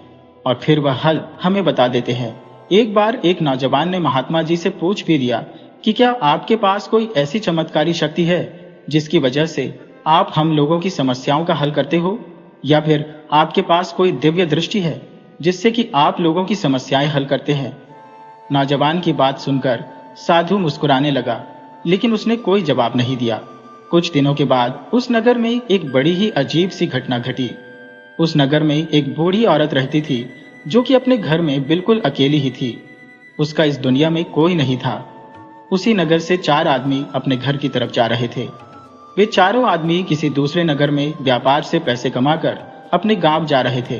और फिर वह हल हमें बता देते हैं। एक बार एक नौजवान ने महात्मा जी से पूछ भी लिया कि क्या आपके पास कोई ऐसी चमत्कारी शक्ति है जिसकी वजह से आप हम लोगों की समस्याओं का हल करते हो, या फिर आपके पास कोई दिव्य दृष्टि है जिससे कि आप लोगों की समस्याएं हल करते हैं। नौजवान की बात सुनकर साधु मुस्कुराने लगा, लेकिन उसने कोई जवाब नहीं दिया। कुछ दिनों के बाद उस नगर में एक बड़ी ही अजीब सी घटना घटी। उस नगर में एक बूढ़ी औरत रहती थी जो कि अपने घर में बिल्कुल अकेली ही थी। उसका इस दुनिया में कोई नहीं था। उसी नगर से 4 आदमी अपने घर की तरफ जा रहे थे। वे चारों आदमी किसी दूसरे नगर में व्यापार से पैसे कमाकर अपने गांव जा रहे थे।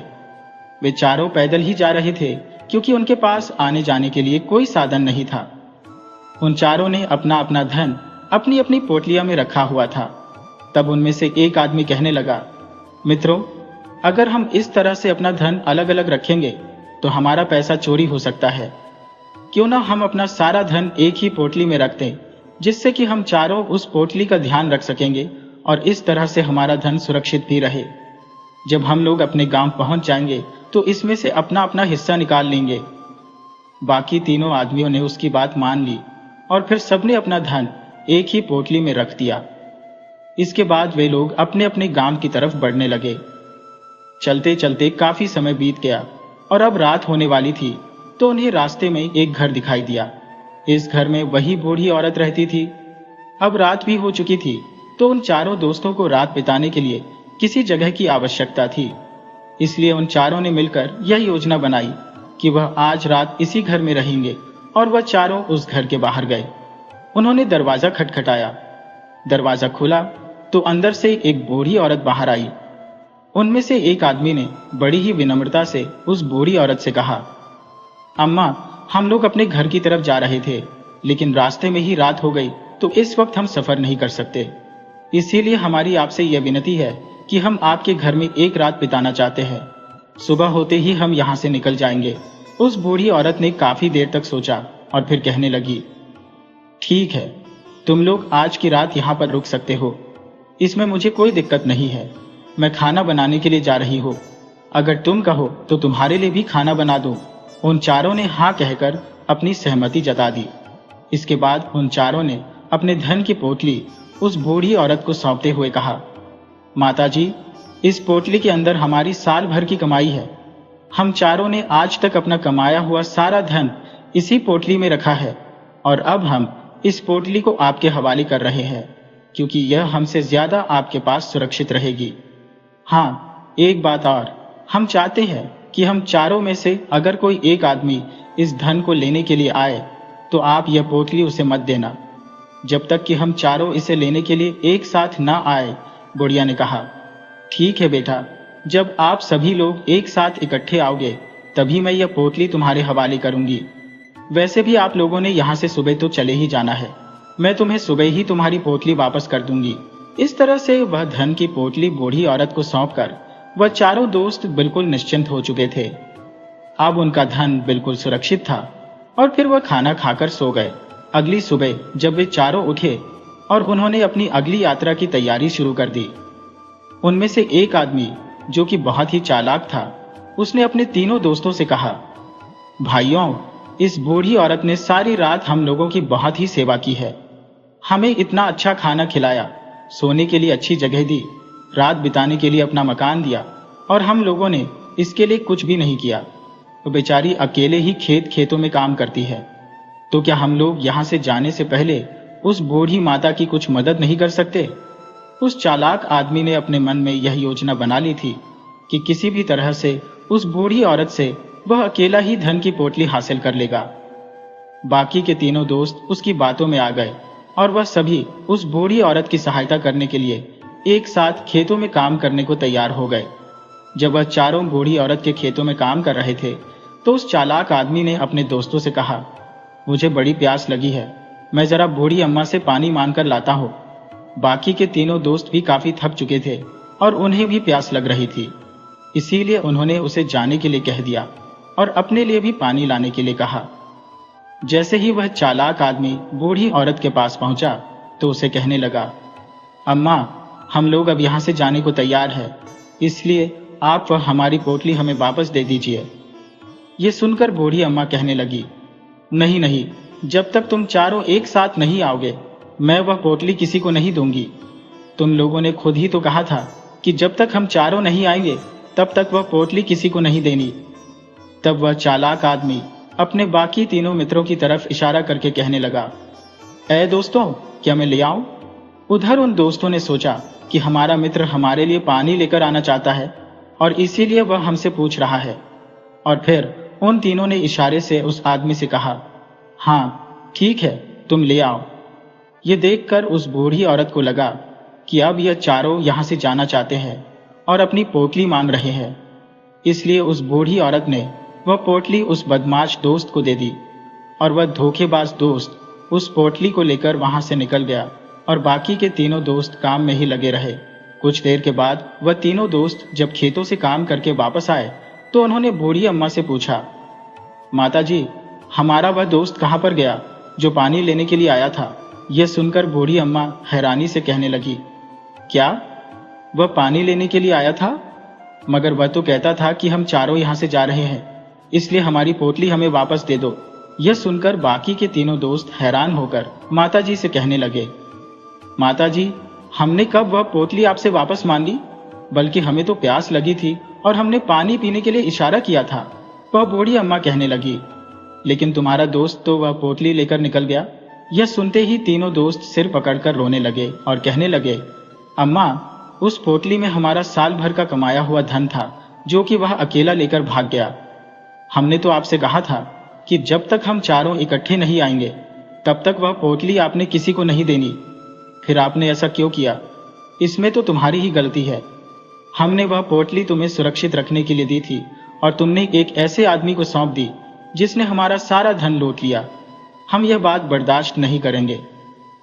वे चारों पैदल ही जा रहे थे, क्योंकि उनके पास आने जाने के लिए कोई साधन नहीं था। उन चारों ने अपना अपना धन अपनी अपनी पोटलियां में रखा हुआ था। तब उनमें से एक आदमी कहने लगा, मित्रों, अगर हम इस तरह से अपना धन अलग अलग रखेंगे तो हमारा पैसा चोरी हो सकता है। क्यों ना हम अपना सारा धन एक ही पोटली में रख दें, जिससे कि हम चारों उस पोटली का ध्यान रख सकेंगे और इस तरह से हमारा धन सुरक्षित भी रहे। जब हम लोग अपने गांव पहुंच जाएंगे तो इसमें से अपना अपना हिस्सा निकाल लेंगे। बाकी तीनों आदमियों ने उसकी बात मान ली और फिर सबने अपना धन एक ही पोटली में रख दिया। इसके बाद वे लोग अपने अपने गांव की तरफ बढ़ने लगे। चलते चलते काफी समय बीत गया और अब रात होने वाली थी, तो उन्हें रास्ते में एक घर दिखाई दिया। इस घर में वही बूढ़ी औरत रहती थी। अब रात भी हो चुकी थी, तो उन चारों दोस्तों को रात बिताने के लिए किसी जगह की आवश्यकता थी। इसलिए उन चारों ने मिलकर यह योजना बनाई कि वह आज रात इसी घर में रहेंगे और वह चारों उस घर के बाहर गए। उन्होंने दरवाजा खटखटाया। दरवाजा खुला तो अंदर से एक बूढ़ी औरत बाहर आई। उनमें से एक आदमी ने बड़ी ही विनम्रता से उस बूढ़ी औरत से कहा, अम्मा, हम लोग अपने घर की तरफ जा रहे थे, लेकिन रास्ते में ही रात हो गई, तो इस वक्त हम सफर नहीं कर सकते। इसीलिए हमारी आपसे यह विनती है कि हम आपके घर में एक रात बिताना चाहते हैं। सुबह होते ही हम यहाँ से निकल जाएंगे। उस बूढ़ी औरत ने काफी देर तक सोचा और फिर कहने लगी, ठीक है, तुम लोग आज की रात यहाँ पर रुक सकते हो। इसमें मुझे कोई दिक्कत नहीं है। मैं खाना बनाने के लिए जा रही हूँ। अगर तुम कहो तो तुम्हारे लिए भी खाना बना दूं। उन चारों ने हाँ कहकर अपनी सहमति जता दी। इसके बाद उन चारों ने अपने धन की पोटली उस बूढ़ी औरत को सौंपते हुए कहा, माताजी, इस पोटली के अंदर हमारी साल भर की कमाई है। हम चारों ने आज तक अपना कमाया हुआ सारा धन इसी पोटली में रखा है और अब हम इस पोटली को आपके हवाले कर रहे हैं, क्योंकि यह हमसे ज्यादा आपके पास सुरक्षित रहेगी। हाँ, एक बात और, हम चाहते हैं कि हम चारों में से अगर कोई एक आदमी इस धन को लेने के लिए आए तो आप यह पोटली उसे मत देना, जब तक कि हम चारों इसे लेने के लिए एक साथ ना आए। बुढ़िया ने कहा, ठीक है बेटा, जब आप सभी लोग एक साथ इकट्ठे आओगे तभी मैं यह पोटली तुम्हारे हवाले करूंगी। वैसे भी आप लोगों ने यहाँ से सुबह तो चले ही जाना है। मैं तुम्हें सुबह ही तुम्हारी पोटली वापस कर दूंगी। इस तरह से वह धन की पोटली बूढ़ी औरत को सौंपकर वह चारों दोस्त बिल्कुल निश्चिंत हो चुके थे। अब उनका धन बिल्कुल सुरक्षित था और फिर वह खाना खाकर सो गए। अगली सुबह जब वे चारों उठे और उन्होंने अपनी अगली यात्रा की तैयारी शुरू कर दी। उनमें से एक आदमी, जो कि बहुत ही चालाक था, उसने अपने तीनों दोस्तों से कहा, भाइयों, इस बूढ़ी औरत ने सारी रात हम लोगों की बहुत ही सेवा की है। हमें इतना अच्छा खाना खिलाया, सोने के लिए अच्छी जगह दी, रात बिताने के लिए अपना मकान दिया और हम लोगों ने इसके लिए कुछ भी नहीं किया। वो बेचारी अकेले ही खेतों में काम करती है। तो क्या हम लोग यहाँ से जाने से पहले उस बूढ़ी माता की कुछ मदद नहीं कर सकते? उस चालाक आदमी ने अपने मन में यह योजना बना ली थी कि किसी भी तरह से उस बूढ़ी औरत से वह अकेला ही धन की पोटली हासिल कर लेगा। बाकी के तीनों दोस्त उसकी बातों में आ गए और वह सभी उस बूढ़ी औरत की सहायता करने के लिए एक साथ खेतों में काम करने को तैयार हो गए। जब वह चारों बूढ़ी औरत के खेतों में काम कर रहे थे तो उस चालाक आदमी ने अपने दोस्तों से कहा, मुझे बड़ी प्यास लगी है, मैं जरा बूढ़ी अम्मा से पानी मांग कर लाता हूँ। बाकी के तीनों दोस्त भी काफी थक चुके थे और उन्हें भी प्यास लग रही थी, इसीलिए उन्होंने उसे जाने के लिए कह दिया और अपने लिए भी पानी लाने के लिए कहा। जैसे ही वह चालाक आदमी बूढ़ी औरत के पास पहुंचा तो उसे कहने लगा, अम्मा, हम लोग अब यहाँ से जाने को तैयार है, इसलिए आप वह हमारी पोटली हमें वापस दे दीजिए। ये सुनकर बूढ़ी अम्मा कहने लगी, नहीं नहीं, जब तक तुम चारों एक साथ नहीं आओगे मैं वह पोटली किसी को नहीं दूंगी। तुम लोगों ने खुद ही तो कहा था कि जब तक हम चारों नहीं आएंगे तब तक वह पोटली किसी को नहीं देनी। तब वह चालाक आदमी अपने बाकी तीनों मित्रों की तरफ इशारा करके कहने लगा, ऐ दोस्तों, क्या मैं ले आऊं? उधर उन दोस्तों ने सोचा कि हमारा मित्र हमारे लिए पानी लेकर आना चाहता है और इसीलिए वह हमसे पूछ रहा है। और फिर उन तीनों ने इशारे से उस आदमी से कहा, हाँ ठीक है, तुम ले आओ। ये देखकर उस बूढ़ी औरत को लगा कि अब यह चारों यहाँ से जाना चाहते हैं और अपनी पोटली मांग रहे हैं। इसलिए उस बूढ़ी औरत ने वह पोटली उस बदमाश दोस्त को दे दी और वह धोखेबाज दोस्त उस पोटली को लेकर वहां से निकल गया और बाकी के तीनों दोस्त काम में ही लगे रहे। कुछ देर के बाद वह तीनों दोस्त जब खेतों से काम करके वापस आए तो उन्होंने बूढ़ी अम्मा से पूछा, माताजी, हमारा वह दोस्त कहाँ पर गया जो पानी लेने के लिए आया था? यह सुनकर बूढ़ी अम्मा हैरानी से कहने लगी, क्या वह पानी लेने के लिए आया था? मगर वह तो कहता था कि हम चारों यहाँ से जा रहे हैं, इसलिए हमारी पोटली हमें वापस दे दो। यह सुनकर बाकी के तीनों दोस्त हैरान होकर माताजी से कहने लगे, माताजी, हमने कब वह पोटली आपसे वापस मान ली? बल्कि हमें तो प्यास लगी थी और हमने पानी पीने के लिए इशारा किया था। वह बूढ़ी अम्मा कहने लगी, लेकिन तुम्हारा दोस्त तो वह पोटली लेकर निकल गया। यह सुनते ही तीनों दोस्त सिर पकड़कर रोने लगे और कहने लगे, अम्मा, उस पोटली में हमारा साल भर का कमाया हुआ धन था जो कि वह अकेला लेकर भाग गया। हमने तो आपसे कहा था कि जब तक हम चारों इकट्ठे नहीं आएंगे तब तक वह पोटली आपने किसी को नहीं देनी। फिर आपने ऐसा क्यों किया? इसमें तो तुम्हारी ही गलती है। हमने वह पोटली तुम्हें सुरक्षित रखने के लिए दी थी और तुमने एक ऐसे आदमी को सौंप दी जिसने हमारा सारा धन लूट लिया। हम यह बात बर्दाश्त नहीं करेंगे।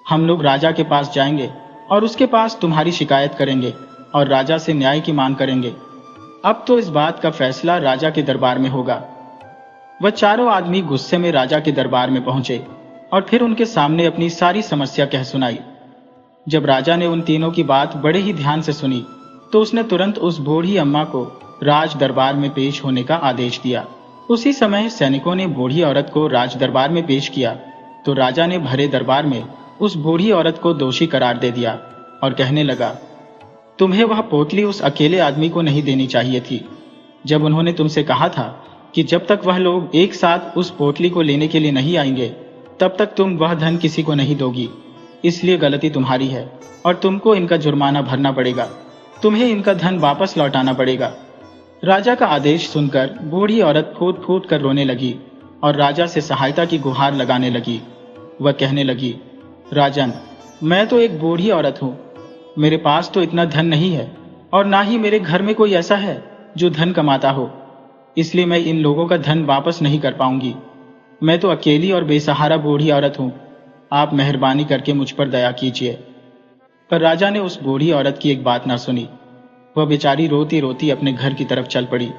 हम लोग राजा के पास जाएंगे और उसके पास तुम्हारी शिकायत करेंगे और राजा से न्याय की मांग करेंगे। अब तो इस बात का फैसला राजा के दरबार में होगा। वह चारों आदमी गुस्से में राजा के दरबार में पहुंचे और फिर उनके सामने अपनी सारी समस्या कह सुनाई। जब राजा ने उन तीनों की बात बड़े ही ध्यान से सुनी तो उसने तुरंत उस बूढ़ी अम्मा को राज दरबार में पेश होने का आदेश दिया। उसी समय सैनिकों ने बूढ़ी औरत को राज दरबार में पेश किया तो राजा ने भरे दरबार में उस बूढ़ी औरत को दोषी करार दे दिया और कहने लगा, तुम्हें वह पोटली उस अकेले आदमी को नहीं देनी चाहिए थी। जब उन्होंने तुमसे कहा था कि जब तक वह लोग एक साथ उस पोटली को लेने के लिए नहीं आएंगे तब तक तुम वह धन किसी को नहीं दोगी। इसलिए गलती तुम्हारी है और तुमको इनका जुर्माना भरना पड़ेगा। तुम्हें इनका धन वापस लौटाना पड़ेगा। राजा का आदेश सुनकर बूढ़ी औरत फूट फूट कर रोने लगी और राजा से सहायता की गुहार लगाने लगी। वह कहने लगी, राजन, मैं तो एक बूढ़ी औरत हूँ। मेरे पास तो इतना धन नहीं है और ना ही मेरे घर में कोई ऐसा है जो धन कमाता हो। इसलिए मैं इन लोगों का धन वापस नहीं कर पाऊंगी। मैं तो अकेली और बेसहारा बूढ़ी औरत हूँ। आप मेहरबानी करके मुझ पर दया कीजिए। पर राजा ने उस बूढ़ी औरत की एक बात ना सुनी। वह बेचारी रोती रोती अपने घर की तरफ चल पड़ी।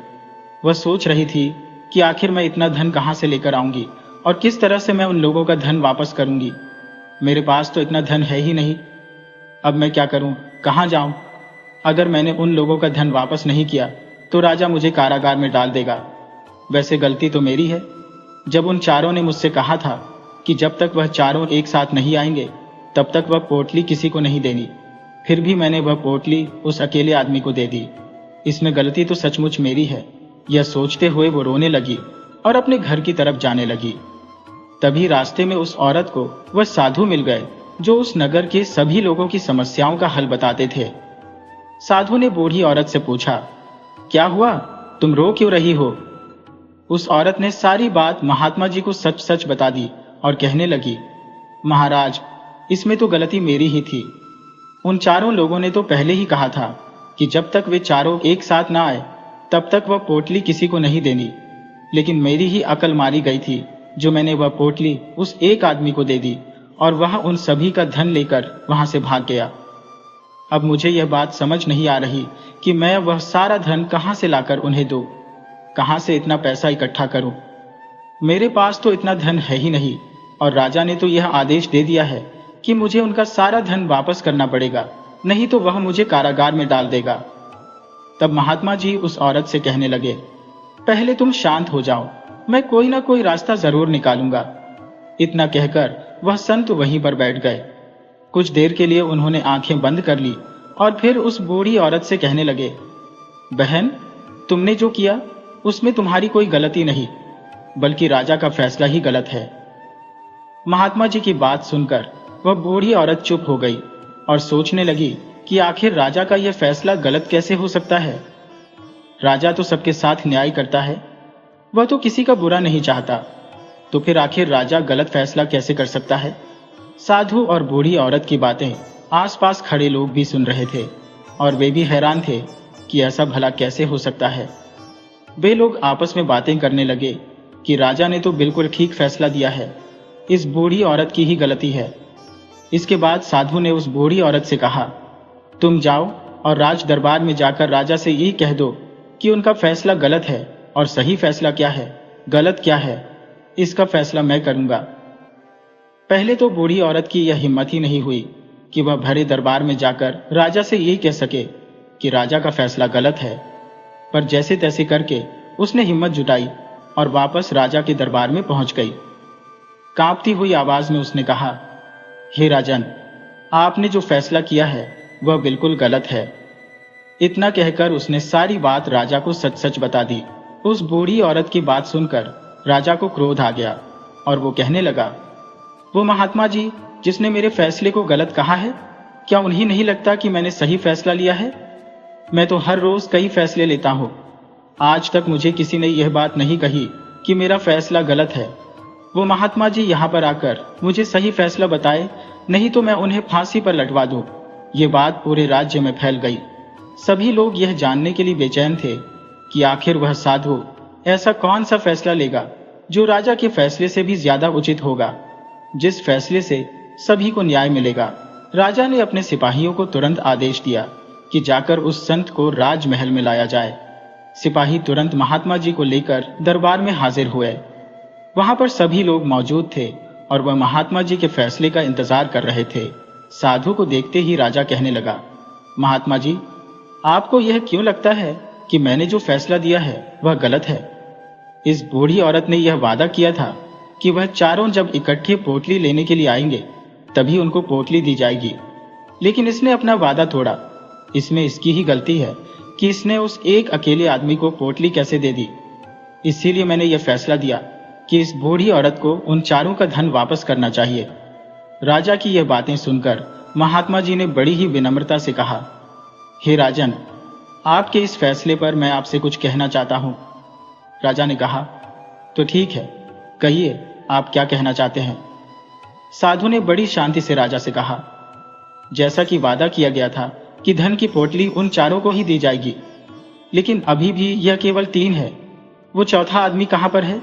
वह सोच रही थी कि आखिर मैं इतना धन कहाँ से लेकर आऊंगी और किस तरह से मैं उन लोगों का धन वापस करूंगी। मेरे पास तो इतना धन है ही नहीं। अब मैं क्या करूं, कहाँ जाऊं? अगर मैंने उन लोगों का धन वापस नहीं किया तो राजा मुझे कारागार में डाल देगा। वैसे गलती तो मेरी है। जब उन चारों ने मुझसे कहा था कि जब तक वह चारों एक साथ नहीं आएंगे तब तक वह पोटली किसी को नहीं देनी, फिर भी मैंने वह पोटली उस अकेले आदमी को दे दी। इसमें गलती तो सचमुच मेरी है। यह सोचते हुए वो रोने लगी और अपने घर की तरफ जाने लगी। तभी रास्ते में उस औरत को वह साधु मिल गए जो उस नगर के सभी लोगों की समस्याओं का हल बताते थे। साधु ने बूढ़ी औरत से पूछा, क्या हुआ, तुम रो क्यों रही हो? उस औरत ने सारी बात महात्मा जी को सच सच बता दी और कहने लगी, महाराज, इसमें तो गलती मेरी ही थी। उन चारों लोगों ने तो पहले ही कहा था कि जब तक वे चारों एक साथ ना आए तब तक वह पोटली किसी को नहीं देनी। लेकिन मेरी ही अकल मारी गई थी जो मैंने वह पोटली उस एक आदमी को दे दी और वह उन सभी का धन लेकर वहां से भाग गया। अब मुझे यह बात समझ नहीं आ रही कि मैं वह सारा धन कहां से लाकर उन्हें दूं, कहां से इतना पैसा इकट्ठा करूं। मेरे पास तो इतना धन है ही नहीं और राजा ने तो यह आदेश दे दिया है कि मुझे उनका सारा धन वापस करना पड़ेगा, नहीं तो वह मुझे कारागार में डाल देगा। तब महात्मा जी उस औरत से कहने लगे, पहले तुम शांत हो जाओ, मैं कोई ना कोई रास्ता जरूर निकालूंगा। इतना कहकर वह संत वहीं पर बैठ गए। कुछ देर के लिए उन्होंने आंखें बंद कर ली और फिर उस बूढ़ी औरत से कहने लगे, बहन, तुमने जो किया उसमें तुम्हारी कोई गलती नहीं, बल्कि राजा का फैसला ही गलत है। महात्मा जी की बात सुनकर वह बूढ़ी औरत चुप हो गई और सोचने लगी कि आखिर राजा का यह फैसला गलत कैसे हो सकता है। राजा तो सबके साथ न्याय करता है, वह तो किसी का बुरा नहीं चाहता, तो फिर आखिर राजा गलत फैसला कैसे कर सकता है। साधु और बूढ़ी औरत की बातें आसपास खड़े लोग भी सुन रहे थे और वे भी हैरान थे कि ऐसा भला कैसे हो सकता है। वे लोग आपस में बातें करने लगे कि राजा ने तो बिल्कुल ठीक फैसला दिया है, इस बूढ़ी औरत की ही गलती है। इसके बाद साधु ने उस बूढ़ी औरत से कहा, तुम जाओ और राज दरबार में जाकर राजा से यही कह दो कि उनका फैसला गलत है और सही फैसला क्या है, गलत क्या है। इसका फैसला मैं करूंगा। पहले तो बूढ़ी औरत की यह हिम्मत ही नहीं हुई कि वह भरे दरबार में जाकर राजा से यही कह सके कि राजा का फैसला गलत है, पर जैसे तैसे करके उसने हिम्मत जुटाई और वापस राजा के दरबार में पहुंच गई। कांपती हुई आवाज में उसने कहा, हे राजन, आपने जो फैसला किया है वह बिल्कुल गलत है। इतना कहकर उसने सारी बात राजा को सच सच बता दी। उस बूढ़ी औरत की बात सुनकर राजा को क्रोध आ गया और वो कहने लगा, वो महात्मा जी जिसने मेरे फैसले को गलत कहा है, क्या उन्हें नहीं लगता कि मैंने सही फैसला लिया है? मैं तो हर रोज कई फैसले लेता हूं। आज तक मुझे किसी ने यह बात नहीं कही कि मेरा फैसला गलत है। वो महात्मा जी यहाँ पर आकर मुझे सही फैसला बताए, नहीं तो मैं उन्हें फांसी पर लटवा दूं। ये बात पूरे राज्य में फैल गई। सभी लोग यह जानने के लिए बेचैन थे कि आखिर वह साधु ऐसा कौन सा फैसला लेगा जो राजा के फैसले से भी ज्यादा उचित होगा, जिस फैसले से सभी को न्याय मिलेगा। राजा ने अपने सिपाहियों को तुरंत आदेश दिया कि जाकर उस संत को राजमहल में लाया जाए। सिपाही तुरंत महात्मा जी को लेकर दरबार में हाजिर हुए। वहां पर सभी लोग मौजूद थे और वह महात्मा जी के फैसले का इंतजार कर रहे थे। साधु को देखते ही राजा कहने लगा, महात्मा जी, आपको यह क्यों लगता है कि मैंने जो फैसला दिया है वह गलत है? इस बूढ़ी औरत ने यह वादा किया था कि वह चारों जब इकट्ठे पोटली लेने के लिए आएंगे तभी उनको पोटली दी जाएगी, लेकिन इसने अपना वादा तोड़ा। इसमें इसकी ही गलती है कि इसने उस एक अकेले आदमी को पोटली कैसे दे दी। इसीलिए मैंने यह फैसला दिया कि इस बूढ़ी औरत को उन चारों का धन वापस करना चाहिए। राजा की यह बातें सुनकर महात्मा जी ने बड़ी ही विनम्रता से कहा, हे राजन, आपके इस फैसले पर मैं आपसे कुछ कहना चाहता हूं। राजा ने कहा, तो ठीक है, कहिए आप क्या कहना चाहते हैं। साधु ने बड़ी शांति से राजा से कहा, जैसा कि वादा किया गया था कि धन की पोटली उन चारों को ही दी जाएगी, लेकिन अभी भी यह केवल 3 है। वो चौथा आदमी कहां पर है?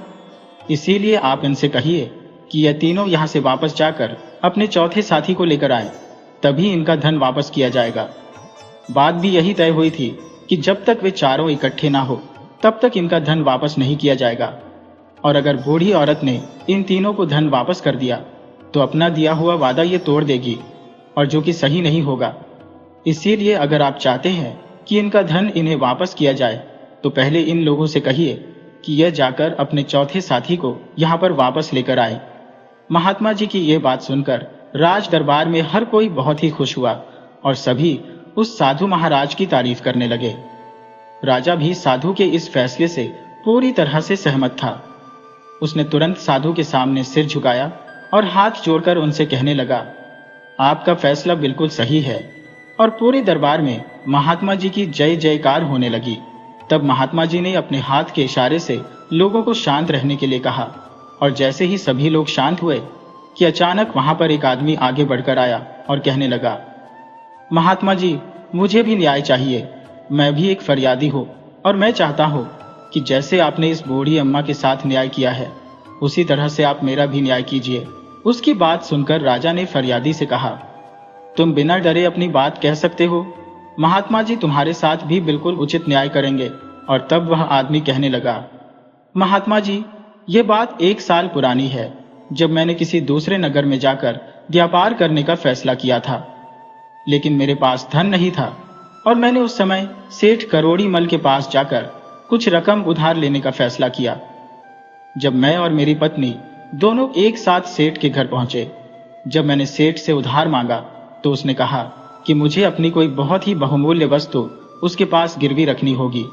इसीलिए आप इनसे कहिए कि यह तीनों यहां से वापस जाकर अपने चौथे साथी को लेकर आए, तभी इनका धन वापस किया जाएगा। बात भी यही तय हुई थी कि जब तक वे चारों इकट्ठे ना हो तब तक इनका धन वापस नहीं किया जाएगा, और अगर बूढ़ी औरत ने इन तीनों को धन वापस कर दिया तो अपना दिया हुआ वादा ये तोड़ देगी, और जो कि सही नहीं होगा। इसीलिए अगर आप चाहते हैं कि इनका धन इन्हें वापस किया जाए तो पहले इन लोगों से कहिए कि यह जाकर अपने चौथे साथी को यहाँ पर वापस लेकर आए। महात्मा जी की यह बात सुनकर राज दरबार में हर कोई बहुत ही खुश हुआ और सभी उस साधु महाराज की तारीफ करने लगे। राजा भी साधु के इस फैसले से पूरी तरह से सहमत था। उसने तुरंत साधु के सामने सिर झुकाया और हाथ जोड़कर उनसे कहने लगा, आपका फैसला बिल्कुल सही है। और पूरे दरबार में महात्मा जी की जय जयकार होने लगी। तब महात्मा जी ने अपने हाथ के इशारे से लोगों को शांत रहने के लिए कहा, और जैसे ही सभी लोग शांत हुए कि अचानक वहां पर एक आदमी आगे बढ़कर आया और कहने लगा, महात्मा जी, मुझे भी न्याय चाहिए। मैं भी एक फरियादी हूँ और मैं चाहता हूँ कि जैसे आपने इस बूढ़ी अम्मा के साथ न्याय किया है उसी तरह से आप मेरा भी न्याय कीजिए। उसकी बात सुनकर राजा ने फरियादी से कहा, तुम बिना डरे अपनी बात कह सकते हो। महात्मा जी तुम्हारे साथ भी बिल्कुल उचित न्याय करेंगे। और तब वह आदमी कहने लगा, महात्मा जी, ये बात 1 साल पुरानी है, जब मैंने किसी दूसरे नगर में जाकर व्यापार करने का फैसला किया था, लेकिन मेरे पास धन नहीं था और मैंने उस समय सेठ करोड़ी मल के पास जाकर कुछ रकम उधार लेने का फैसला किया। जब मैं और मेरी पत्नी दोनों एक साथ सेठ के घर पहुंचे, जब मैंने सेठ से उधार मांगा तो उसने कहा कि मुझे अपनी कोई बहुत ही बहुमूल्य वस्तु उसके पास गिरवी रखनी होगी,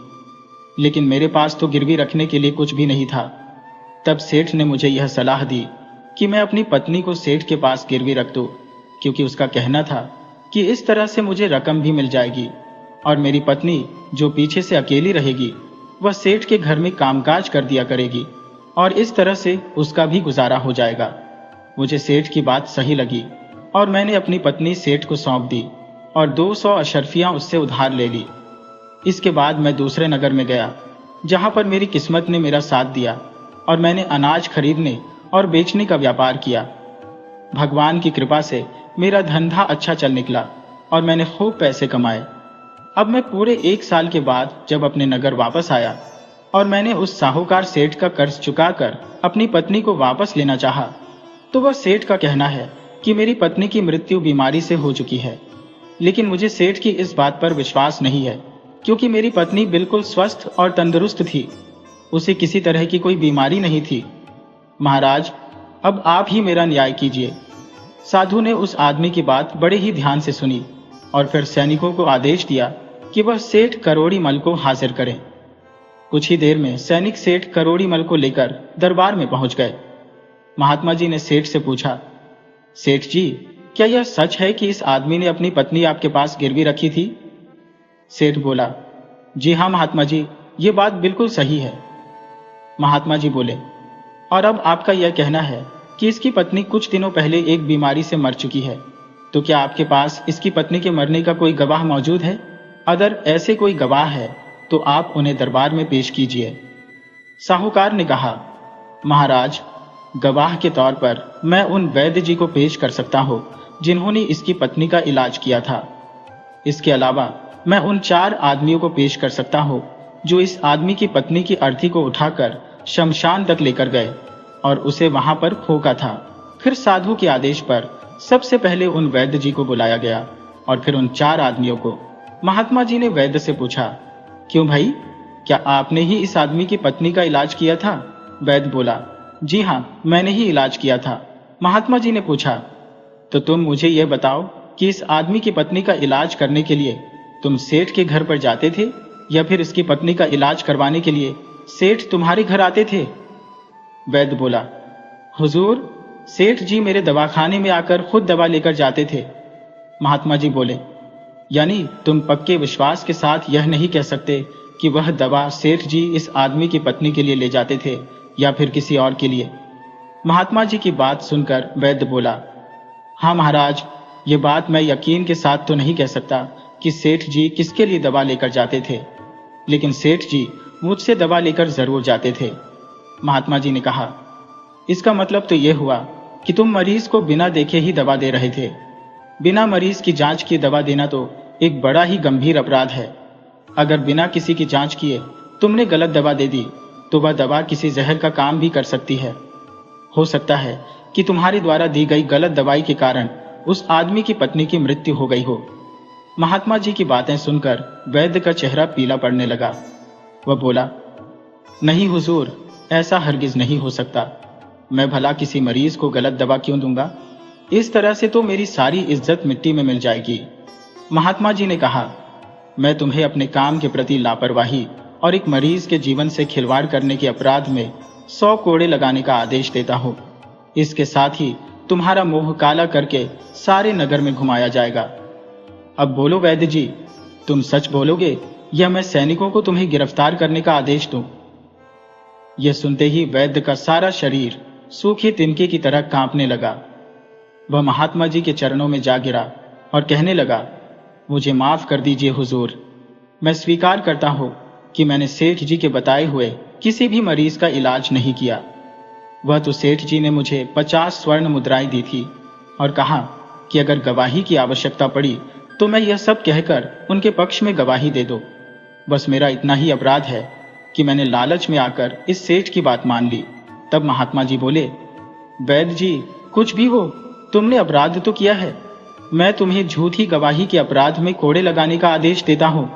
लेकिन मेरे पास तो गिरवी रखने के लिए कुछ भी नहीं था। तब सेठ ने मुझे यह सलाह दी कि मैं अपनी पत्नी को सेठ के पास गिरवी रख दूं, क्योंकि उसका कहना था कि इस तरह से मुझे रकम भी मिल जाएगी और मेरी पत्नी जो पीछे से अकेली रहेगी वह सेठ के घर में कामकाज कर दिया करेगी और इस तरह से उसका भी गुजारा हो जाएगा। मुझे सेठ की बात सही लगी और मैंने अपनी पत्नी सेठ को सौंप दी और 200 अशर्फियां उससे उधार ले ली। इसके बाद मैं दूसरे नगर में गया, जहां पर मेरी किस्मत ने मेरा साथ दिया और मैंने अनाज खरीदने और बेचने का व्यापार किया। भगवान की कृपा से मेरा धंधा अच्छा चल निकला और मैंने खूब पैसे कमाए। अब मैं पूरे 1 साल के बाद जब अपने नगर वापस आया और मैंने उस साहूकार सेठ का कर्ज चुकाकर अपनी पत्नी को वापस लेना चाहा, तो वह सेठ का कहना है कि मेरी पत्नी की मृत्यु बीमारी से हो चुकी है। लेकिन मुझे सेठ की इस बात पर विश्वास नहीं है, क्योंकि मेरी पत्नी बिल्कुल स्वस्थ और तंदुरुस्त थी, उसे किसी तरह की कोई बीमारी नहीं थी। महाराज, अब आप ही मेरा न्याय कीजिए। साधु ने उस आदमी की बात बड़े ही ध्यान से सुनी और फिर सैनिकों को आदेश दिया कि वह सेठ करोड़ीमल को हाजिर करें। कुछ ही देर में सैनिक सेठ करोड़ीमल को लेकर दरबार में पहुंच गए। महात्मा जी ने सेठ से पूछा, सेठ जी, क्या यह सच है कि इस आदमी ने अपनी पत्नी आपके पास गिरवी रखी थी? सेठ बोला, जी हाँ महात्मा जी, ये बात बिल्कुल सही है। महात्मा जी बोले, और अब आपका यह कहना है कि इसकी पत्नी कुछ दिनों पहले एक बीमारी से मर चुकी है, तो क्या आपके पास इसकी पत्नी के मरने का कोई गवाह मौजूद है? अगर ऐसे कोई गवाह है तो आप उन्हें दरबार में पेश कीजिए। साहूकार ने कहा, महाराज, गवाह के तौर पर मैं उन वैद्य जी को पेश कर सकता हूं जिन्होंने इसकी पत्नी का इलाज किया था। इसके अलावा मैं उन 4 आदमियों को पेश कर सकता हूं जो इस आदमी की पत्नी की अर्थी को उठाकर शमशान तक लेकर गए और उसे वहां पर फूंका था। फिर साधु के आदेश पर सबसे पहले उन वैद्य जी को बुलाया गया और फिर उन 4 आदमियों को। महात्मा जी ने वैद्य से पूछा, क्यों भाई, क्या आपने ही इस आदमी की पत्नी का इलाज किया था? वैद्य बोला, जी हाँ, मैंने ही इलाज किया था। महात्मा जी ने पूछा, तो तुम मुझे यह बताओ कि इस आदमी की पत्नी का इलाज करने के लिए तुम सेठ के घर पर जाते थे या फिर इसकी पत्नी का इलाज करवाने के लिए सेठ तुम्हारे घर आते थे? वैद्य बोला, हुजूर, सेठ जी मेरे दवाखाने में आकर खुद दवा लेकर जाते थे। महात्मा जी बोले, यानी तुम पक्के विश्वास के साथ यह नहीं कह सकते कि वह दवा सेठ जी इस आदमी की पत्नी के लिए ले जाते थे या फिर किसी और के लिए? महात्मा जी की बात सुनकर वैद्य बोला, हाँ महाराज, ये बात मैं यकीन के साथ तो नहीं कह सकता कि सेठ जी किसके लिए दवा लेकर जाते थे, लेकिन सेठ जी मुझसे दवा लेकर जरूर जाते थे। महात्मा जी ने कहा, इसका मतलब तो यह हुआ कि तुम मरीज को बिना देखे ही दवा दे रहे थे। बिना मरीज की जांच किए दवा देना तो एक बड़ा ही गंभीर अपराध है। अगर बिना किसी की जांच किए तुमने गलत दवा दे दी तो वह दवा किसी जहर का काम भी कर सकती है। हो सकता है कि तुम्हारे द्वारा दी गई गलत दवाई के कारण उस आदमी की पत्नी की मृत्यु हो गई हो। महात्मा जी की बातें सुनकर वैद्य का चेहरा पीला पड़ने लगा। वह बोला, नहीं हुजूर, ऐसा हरगिज नहीं हो सकता। मैं भला किसी मरीज को गलत दवा क्यों दूंगा? इस तरह से तो मेरी सारी इज्जत मिट्टी में मिल जाएगी। महात्मा जी ने कहा, मैं तुम्हें अपने काम के प्रति लापरवाही और एक मरीज के जीवन से खिलवाड़ करने के अपराध में 100 कोड़े लगाने का आदेश देता हूं। इसके साथ ही तुम्हारा मोह काला करके सारे नगर में घुमाया जाएगा। अब बोलो वैद्य जी, तुम सच बोलोगे या मैं सैनिकों को तुम्हें गिरफ्तार करने का आदेश दूं? यह सुनते ही वैद्य का सारा शरीर सूखे तिनके की तरह कांपने लगा। वह महात्मा जी के चरणों में जा गिरा और कहने लगा, मुझे माफ कर दीजिए हुजूर। मैं स्वीकार करता हूं कि मैंने सेठ जी के बताए हुए किसी भी मरीज का इलाज नहीं किया। वह तो सेठ जी ने मुझे 50 स्वर्ण मुद्राएं दी थी और कहा कि अगर गवाही की आवश्यकता पड़ी तो मैं यह सब कहकर उनके पक्ष में गवाही दे दो। बस मेरा इतना ही अपराध है कि मैंने लालच में आकर इस सेठ की बात मान ली। तब महात्मा जी बोले, वैद्य जी, कुछ भी हो, तुमने अपराध तो किया है। मैं तुम्हें झूठी गवाही के अपराध में कोड़े लगाने का आदेश देता हूं।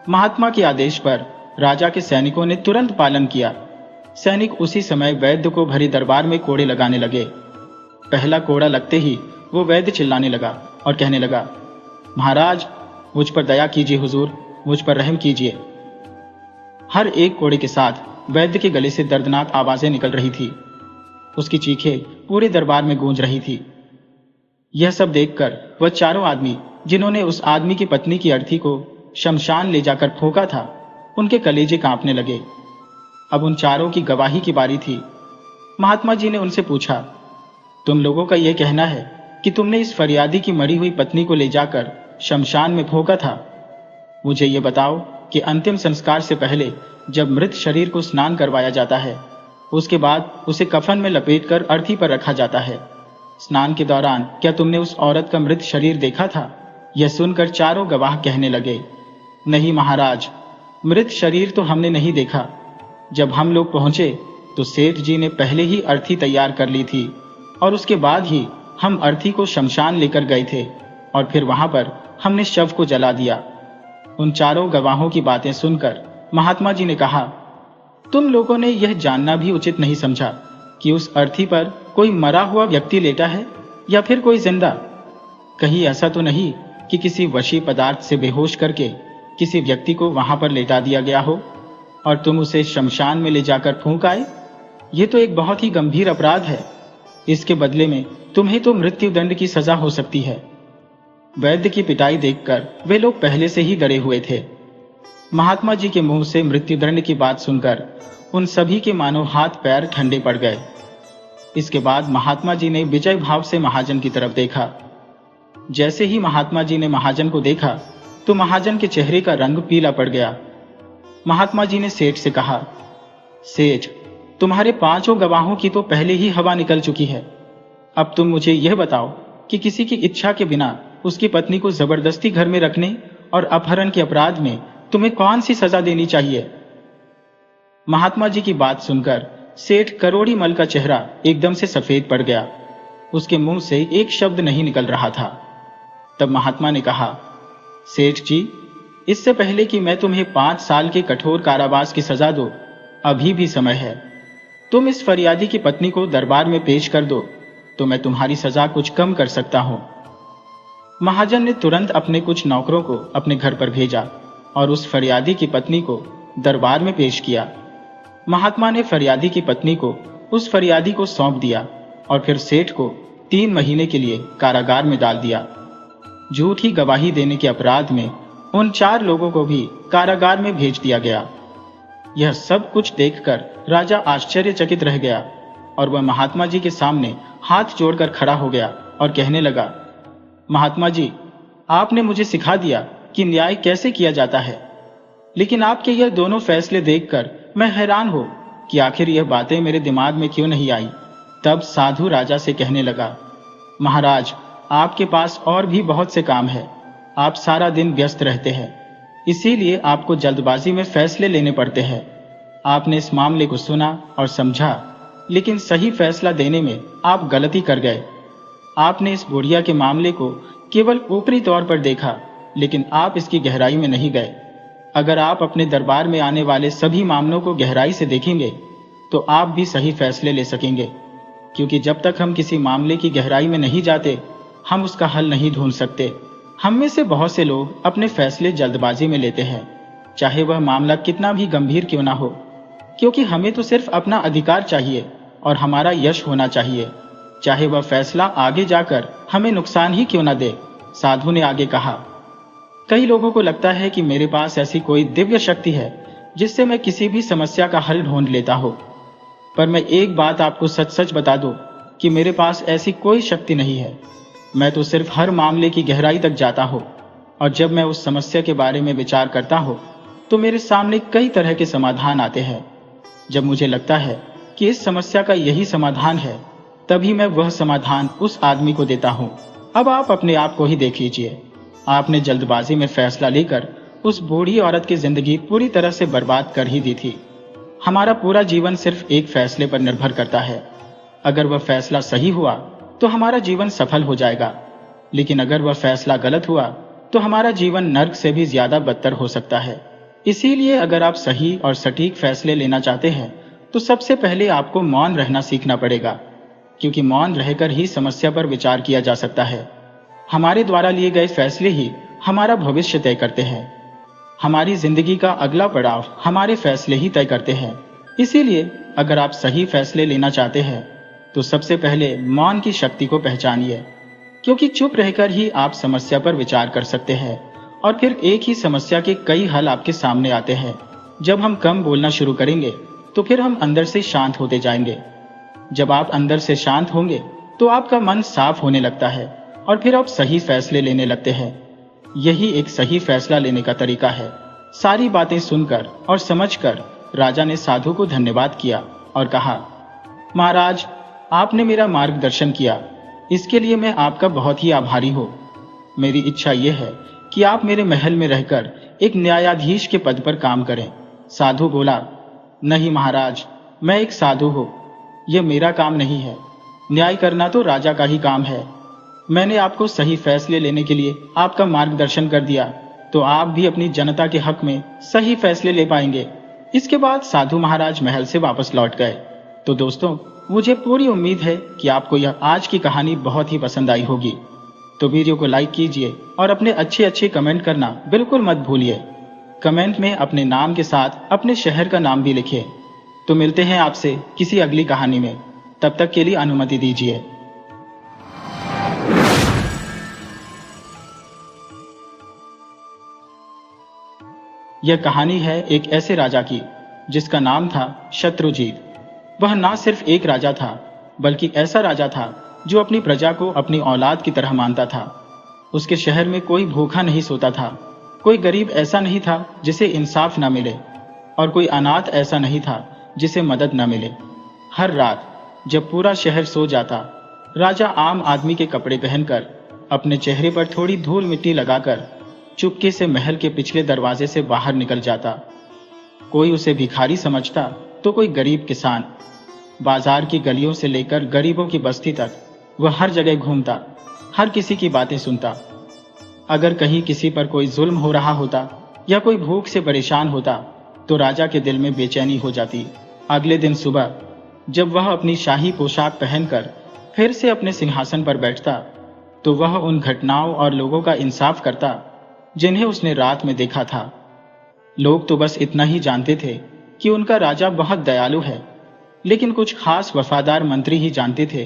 महात्मा के आदेश पर राजा के सैनिकों ने तुरंत पालन किया। सैनिक उसी समय वैद्य को भरे दरबार में कोड़े लगाने लगे। पहला कोड़ा लगते ही वो वैद्य चिल्लाने लगा और कहने लगा, महाराज, मुझ पर दया कीजिए हुजूर, मुझ पर रहम कीजिए। हर एक कोड़े के साथ वैद्य के गले से दर्दनाक आवाजें निकल रही थी। उसकी चीखें पूरे दरबार में गूंज रही थी। यह सब देखकर वह 4 आदमी जिन्होंने उस आदमी की पत्नी की अर्थी को शमशान ले जाकर फूंका था, उनके कलेजे कांपने लगे। अब उन 4 की गवाही की बारी थी। महात्मा जी ने उनसे पूछा, तुम लोगों का यह कहना है कि तुमने इस फरियादी की मरी हुई पत्नी को ले जाकर शमशान में फूंका था? मुझे यह बताओ कि अंतिम संस्कार से पहले जब मृत शरीर को स्नान करवाया जाता है, उसके बाद उसे कफन में लपेटकर अर्थी पर रखा जाता है। स्नान के दौरान क्या तुमने उस औरत का मृत शरीर देखा था? यह सुनकर 4 गवाह कहने लगे, नहीं महाराज, मृत शरीर तो हमने नहीं देखा, जब हम लोग पहुंचे तो सेठ जी ने पहले ही अर्थी तैयार कर ली थी और उसके बाद ही हम अर्थी को शमशान लेकर गए थे और फिर वहां पर हमने शव को जला दिया। उन चारों गवाहों की बातें सुनकर महात्मा जी ने कहा, तुम लोगों ने यह जानना भी उचित नहीं समझा कि उस अर्थी पर कोई मरा हुआ व्यक्ति लेटा है या फिर कोई जिंदा। कहीं ऐसा तो नहीं कि किसी वशी पदार्थ से बेहोश करके किसी व्यक्ति को वहां पर लेटा दिया गया हो और तुम उसे शमशान में ले जाकर फूंक आए। ये तो एक बहुत ही गंभीर अपराध है। इसके बदले में तुम्हें तो मृत्यु दंड की सजा हो सकती है। वैद्य की पिटाई देखकर वे लोग पहले से ही डरे हुए थे। महात्मा जी के मुंह से मृत्युदंड की बात सुनकर उन सभी के मानो हाथ पैर ठंडे पड़ गए। इसके बाद महात्मा जी ने विजय भाव से महाजन की तरफ देखा। जैसे ही महात्मा जी ने महाजन को देखा तो महाजन के चेहरे का रंग पीला पड़ गया। महात्मा जी ने सेठ से कहा, सेठ, तुम्हारे 5 गवाहों की तो पहले ही हवा निकल चुकी है। अब तुम मुझे यह बताओ कि किसी की इच्छा के बिना उसकी पत्नी को जबरदस्ती घर में रखने और अपहरण के अपराध में तुम्हें कौन सी सजा देनी चाहिए। महात्मा जी की बात सुनकर सेठ करोड़ी मल का चेहरा एकदम से सफेद पड़ गया। उसके मुंह से एक शब्द नहीं निकल रहा था। तब महात्मा ने कहा, सेठ जी, इससे पहले कि मैं तुम्हें 5 साल के कठोर कारावास की सजा दो, अभी भी समय है। तुम इस फरियादी की पत्नी को दरबार में पेश कर दो तो मैं तुम्हारी सजा कुछ कम कर सकता हूं। महाजन ने तुरंत अपने कुछ नौकरों को अपने घर पर भेजा और उस फरियादी की पत्नी को दरबार में पेश किया। महात्मा ने फरियादी की पत्नी को उस फरियादी को सौंप दिया और फिर सेठ को 3 महीने के लिए कारागार में डाल दिया। झूठी गवाही देने के अपराध में उन 4 लोगों को भी कारागार में भेज दिया गया। यह सब कुछ देखकर राजा आश्चर्यचकित रह गया और वह महात्मा जी के सामने हाथ जोड़कर खड़ा हो गया और कहने लगा, महात्मा जी, आपने मुझे सिखा दिया कि न्याय कैसे किया जाता है, लेकिन आपके यह दोनों फैसले देखकर मैं हैरान हूं कि आखिर यह बातें मेरे दिमाग में क्यों नहीं आई। तब साधु राजा से कहने लगा, महाराज, आपके पास और भी बहुत से काम है। आप सारा दिन व्यस्त रहते हैं, इसीलिए आपको जल्दबाजी में फैसले लेने पड़ते हैं। आपने इस मामले को सुना और समझा, लेकिन सही फैसला देने में आप गलती कर गए। आपने इस बुढ़िया के मामले को केवल ऊपरी तौर पर देखा, लेकिन आप इसकी गहराई में नहीं गए। अगर आप अपने दरबार में आने वाले सभी मामलों को गहराई से देखेंगे तो आप भी सही फैसले ले सकेंगे, क्योंकि जब तक हम किसी मामले की गहराई में नहीं जाते हम उसका हल नहीं ढूंढ सकते। हम में से बहुत से लोग अपने फैसले जल्दबाजी में लेते हैं, चाहे वह मामला कितना भी गंभीर क्यों ना हो, क्योंकि हमें तो सिर्फ अपना अधिकार चाहिए और हमारा यश होना चाहिए, चाहे वह फैसला आगे जाकर हमें नुकसान ही क्यों ना दे। साधु ने आगे कहा, कई लोगों को लगता है कि मेरे पास ऐसी कोई दिव्य शक्ति है जिससे मैं किसी भी समस्या का हल ढूंढ लेता हूं, पर मैं एक बात आपको सच सच बता दूं कि मेरे पास ऐसी कोई शक्ति नहीं है। मैं तो सिर्फ हर मामले की गहराई तक जाता हूं और जब मैं उस समस्या के बारे में विचार करता हूं तो मेरे सामने कई तरह के समाधान आते हैं। जब मुझे लगता है कि इस समस्या का यही समाधान है, तभी मैं वह समाधान उस आदमी को देता हूं। अब आप अपने आप को ही देख लीजिए। आपने जल्दबाजी में फैसला लेकर उस बूढ़ी औरत की जिंदगी पूरी तरह से बर्बाद कर ही दी थी। हमारा पूरा जीवन सिर्फ एक फैसले पर निर्भर करता है। अगर वह फैसला सही हुआ तो हमारा जीवन सफल हो जाएगा, लेकिन अगर वह फैसला गलत हुआ तो हमारा जीवन नर्क से भी ज्यादा बदतर हो सकता है। इसीलिए अगर आप सही और सटीक फैसले लेना चाहते हैं तो सबसे पहले आपको मौन रहना सीखना पड़ेगा, क्योंकि मौन रहकर ही समस्या पर विचार किया जा सकता है। हमारे द्वारा लिए गए फैसले ही हमारा भविष्य तय करते हैं। हमारी जिंदगी का अगला पड़ाव हमारे फैसले ही तय करते हैं। इसीलिए अगर आप सही फैसले लेना चाहते हैं तो सबसे पहले मौन की शक्ति को पहचानिए, क्योंकि चुप रहकर ही आप समस्या पर विचार कर सकते हैं और फिर एक ही समस्या के कई हल आपके सामने आते हैं। जब हम कम बोलना शुरू करेंगे तो फिर हम अंदर से शांत होते जाएंगे। जब आप अंदर से शांत होंगे तो आपका मन साफ होने लगता है और फिर आप सही फैसले लेने लगते हैं। यही एक सही फैसला लेने का तरीका है। सारी बातें सुनकर और समझकर राजा ने साधु को धन्यवाद किया और कहा, महाराज, आपने मेरा मार्गदर्शन किया, इसके लिए मैं आपका बहुत ही आभारी हूँ। मेरी इच्छा यह है कि आप मेरे महल में रहकर एक न्यायाधीश के पद पर काम करें। साधु बोला, नहीं महाराज, मैं एक साधु हूँ, यह मेरा काम नहीं है। न्याय करना तो राजा का ही काम है। मैंने आपको सही फैसले लेने के लिए आपका मार्गदर्शन कर दिया, तो आप भी अपनी जनता के हक में सही फैसले ले पाएंगे। इसके बाद साधु महाराज महल से वापस लौट गए। तो दोस्तों, मुझे पूरी उम्मीद है कि आपको यह आज की कहानी बहुत ही पसंद आई होगी। तो वीडियो को लाइक कीजिए और अपने अच्छे कमेंट करना बिल्कुल मत भूलिए। कमेंट में अपने नाम के साथ अपने शहर का नाम भी लिखिए। तो मिलते हैं आपसे किसी अगली कहानी में, तब तक के लिए अनुमति दीजिए। यह कहानी है एक ऐसे राजा की जिसका नाम था शत्रुजीत। वह ना सिर्फ एक राजा था, बल्कि ऐसा राजा था जो अपनी प्रजा को अपनी औलाद की तरह मानता था। उसके शहर में कोई भूखा नहीं सोता था, कोई गरीब ऐसा नहीं था जिसे इंसाफ न मिले, और कोई अनाथ ऐसा नहीं था जिसे मदद न मिले। हर रात जब पूरा शहर सो जाता, राजा आम आदमी के कपड़े पहनकर, अपने चेहरे पर थोड़ी धूल मिट्टी लगाकर चुपके से महल के पिछले दरवाजे से बाहर निकल जाता। कोई उसे भिखारी समझता तो कोई गरीब किसान। बाजार की गलियों से लेकर गरीबों की बस्ती तक वह हर जगह घूमता, हर किसी की बातें सुनता। अगर कहीं किसी पर कोई जुल्म हो रहा होता या कोई भूख से परेशान होता तो राजा के दिल में बेचैनी हो जाती। अगले दिन सुबह जब वह अपनी शाही पोशाक पहनकर फिर से अपने सिंहासन पर बैठता, तो वह उन घटनाओं और लोगों का इंसाफ करता जिन्हें उसने रात में देखा था। लोग तो बस इतना ही जानते थे कि उनका राजा बहुत दयालु है, लेकिन कुछ खास वफादार मंत्री ही जानते थे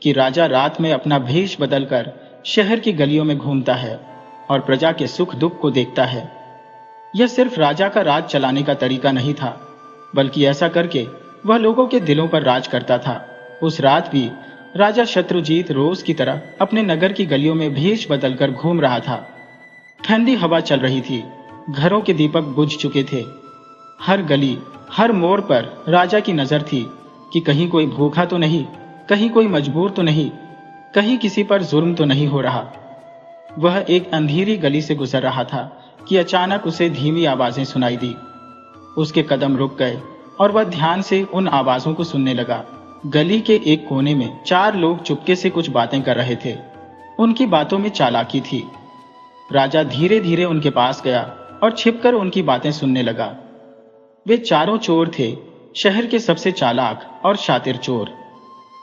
कि राजा रात में अपना भेष बदलकर शहर की गलियों में घूमता है और प्रजा के सुख दुख को देखता है। यह सिर्फ राजा का राज चलाने का तरीका नहीं था, बल्कि ऐसा करके वह लोगों के दिलों पर राज करता था। उस रात भी राजा शत्रुजीत रोज की तरह अपने नगर की गलियों में भेष बदलकर घूम रहा था। ठंडी हवा चल रही थी, घरों के दीपक बुझ चुके थे। हर गली, हर मोड़ पर राजा की नजर थी कि कहीं कोई भूखा तो नहीं, कहीं कोई मजबूर तो नहीं, कहीं किसी पर जुर्म तो नहीं हो रहा। वह एक अंधेरी गली से गुजर रहा था कि अचानक उसे धीमी आवाजें सुनाई दी। उसके कदम रुक गए और वह ध्यान से उन आवाजों को सुनने लगा। गली के एक कोने में 4 लोग चुपके से कुछ बातें कर रहे थे। उनकी बातों में चालाकी थी। राजा धीरे धीरे उनके पास गया और छिपकर उनकी बातें सुनने लगा। वे चारों चोर थे, शहर के सबसे चालाक और शातिर चोर।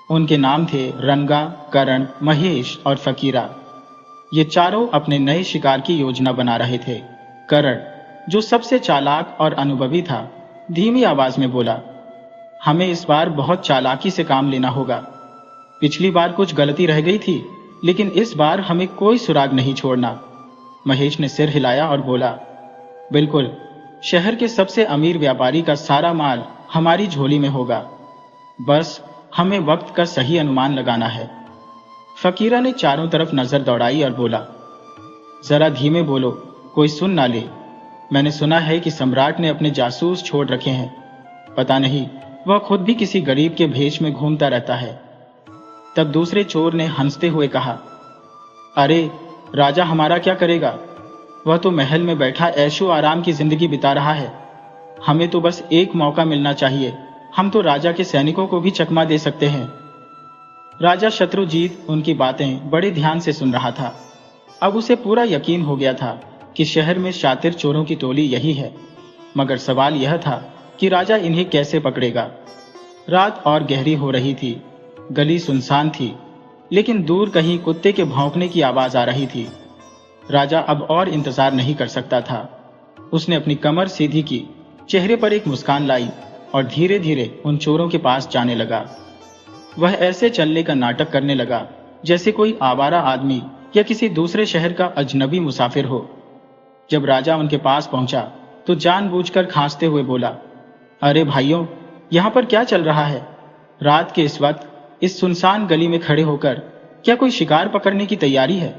उनके नाम थे रंगा, करण, महेश और फकीरा। ये चारों अपने नए शिकार की योजना बना रहे थे। करण, जो सबसे चालाक और अनुभवी था, धीमी आवाज में बोला, हमें इस बार बहुत चालाकी से काम लेना होगा। पिछली बार कुछ गलती रह गई थी, लेकिन इस बार हमें कोई सुराग नहीं छोड़ना। महेश ने सिर हिलाया और बोला, बिल्कुल, शहर के सबसे अमीर व्यापारी का सारा माल हमारी झोली में होगा। बस हमें वक्त का सही अनुमान लगाना है। फकीरा ने चारों तरफ नजर दौड़ाई और बोला, जरा धीमे बोलो, कोई सुन ना ले। मैंने सुना है कि सम्राट ने अपने जासूस छोड़ रखे हैं। पता नहीं वह खुद भी किसी गरीब के भेष में घूमता रहता है। तब दूसरे चोर ने हंसते हुए कहा, अरे राजा हमारा क्या करेगा? वह तो महल में बैठा ऐशो आराम की जिंदगी बिता रहा है। हमें तो बस एक मौका मिलना चाहिए। हम तो राजा के सैनिकों को भी चकमा दे सकते हैं। राजा शत्रुजीत उनकी बातें बड़े ध्यान से सुन रहा था। अब उसे पूरा यकीन हो गया था कि शहर में शातिर चोरों की टोली यही है, मगर सवाल यह था कि राजा इन्हें कैसे पकड़ेगा। रात और गहरी हो रही थी, गली सुनसान थी, लेकिन दूर कहीं कुत्ते के भौंकने की आवाज आ रही थी। राजा अब और इंतजार नहीं कर सकता था। उसने अपनी कमर सीधी की, चेहरे पर एक मुस्कान लाई और धीरे धीरे उन चोरों के पास जाने लगा। वह ऐसे चलने का नाटक करने लगा जैसे कोई आवारा आदमी या किसी दूसरे शहर का अजनबी मुसाफिर हो। जब राजा उनके पास पहुंचा तो जानबूझकर खांसते हुए बोला, अरे भाइयों, यहां पर क्या चल रहा है? रात के इस वक्त इस सुनसान गली में खड़े होकर क्या कोई शिकार पकड़ने की तैयारी है?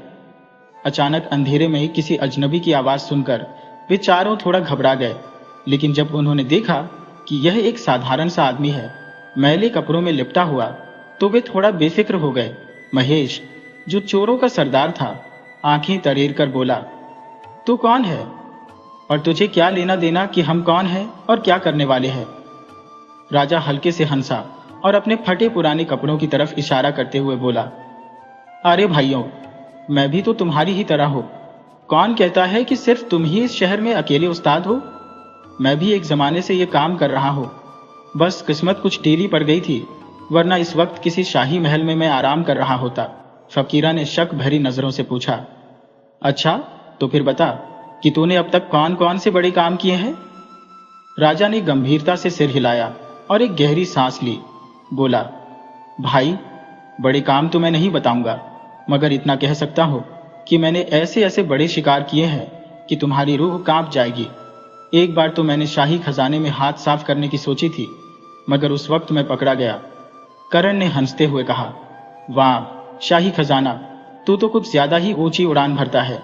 अचानक अंधेरे में ही किसी अजनबी की आवाज सुनकर वे चारों थोड़ा घबरा गए, लेकिन जब उन्होंने देखा कि यह एक साधारण सा आदमी है, मैले कपड़ों में लिपटा हुआ, तो वे थोड़ा बेफिक्र हो गए। महेश, जो चोरों का सरदार था, आंखें तरेर कर बोला, तू कौन है और तुझे क्या लेना देना कि हम कौन हैं और क्या करने वाले हैं? राजा हल्के से हंसा और अपने फटे पुराने कपड़ों की तरफ इशारा करते हुए बोला, अरे भाइयों, मैं भी तो तुम्हारी ही तरह हूं। कौन कहता है कि सिर्फ तुम ही इस शहर में अकेले उस्ताद हो? मैं भी एक जमाने से ये काम कर रहा हूं। बस किस्मत कुछ ढीली पड़ गई थी, वरना इस वक्त किसी शाही महल में मैं आराम कर रहा होता। फकीरा ने शक भरी नजरों से पूछा, अच्छा, तो फिर बता कि तूने अब तक कौन कौन से बड़े काम किए हैं? राजा ने गंभीरता से सिर हिलाया और एक गहरी सांस ली। बोला, भाई, बड़े काम तो मैं नहीं बताऊंगा, मगर इतना कह सकता हूं कि मैंने ऐसे ऐसे बड़े शिकार किए हैं कि तुम्हारी रूह कांप जाएगी। एक बार तो मैंने शाही खजाने में हाथ साफ करने की सोची थी, मगर उस वक्त मैं पकड़ा गया। करण ने हंसते हुए कहा, वाह, शाही खजाना, तू तो कुछ ज्यादा ही ऊंची उड़ान भरता है।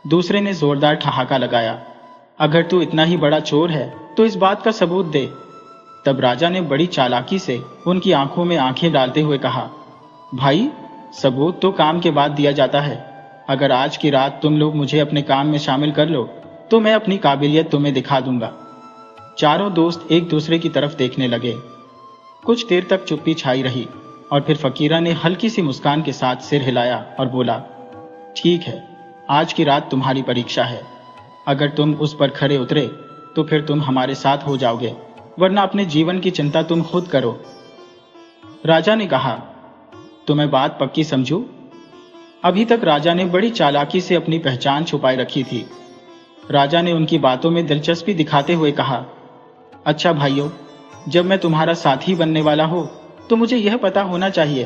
दूसरे ने जोरदार ठहाका लगाया, अगर तू इतना ही बड़ा चोर है तो इस बात का सबूत दे। तब राजा ने बड़ी चालाकी से उनकी आंखों में आंखें डालते हुए कहा, भाई, सबूत तो काम के बाद दिया जाता है। अगर आज की रात तुम लोग मुझे अपने काम में शामिल कर लो तो मैं अपनी काबिलियत तुम्हें दिखा दूंगा। चारों दोस्त एक दूसरे की तरफ देखने लगे। कुछ देर तक चुप्पी छाई रही और फिर फकीरा ने हल्की सी मुस्कान के साथ सिर हिलाया और बोला, ठीक है, आज की रात तुम्हारी परीक्षा है। अगर तुम उस पर खरे उतरे तो फिर तुम हमारे साथ हो जाओगे, वरना अपने जीवन की चिंता तुम खुद करो। राजा ने कहा, तो मैं बात पक्की समझूं? अभी तक राजा ने बड़ी चालाकी से अपनी पहचान छुपाए रखी थी। राजा ने उनकी बातों में दिलचस्पी दिखाते हुए कहा, अच्छा भाइयों, जब मैं तुम्हारा साथी बनने वाला हो तो मुझे यह पता होना चाहिए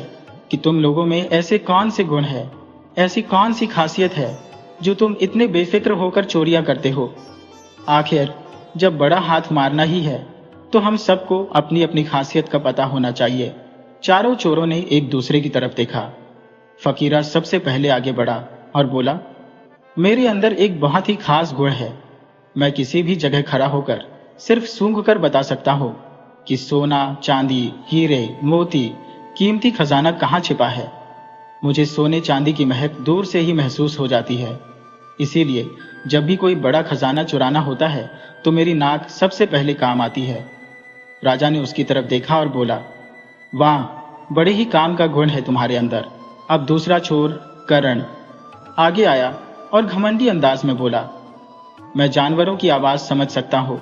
कि तुम लोगों में ऐसे कौन से गुण हैं, ऐसी कौन सी खासियत है जो तुम इतने बेफिक्र होकर चोरियां करते हो। आखिर जब बड़ा हाथ मारना ही है तो हम सबको अपनी अपनी खासियत का पता होना चाहिए। चारों चोरों ने एक दूसरे की तरफ देखा। फकीरा सबसे पहले आगे बढ़ा और बोला, मेरे अंदर एक बहुत ही खास गुण है। मैं किसी भी जगह खड़ा होकर सिर्फ सूंघ कर बता सकता हूं कि सोना, चांदी, हीरे, मोती, कीमती खजाना कहाँ छिपा है। मुझे सोने चांदी की महक दूर से ही महसूस हो जाती है। इसीलिए जब भी कोई बड़ा खजाना चुराना होता है तो मेरी नाक सबसे पहले काम आती है। राजा ने उसकी तरफ देखा और बोला, वाह, बड़े ही काम का गुण है तुम्हारे अंदर। अब दूसरा चोर करण आगे आया और घमंडी अंदाज में बोला, मैं जानवरों की आवाज समझ सकता हूं।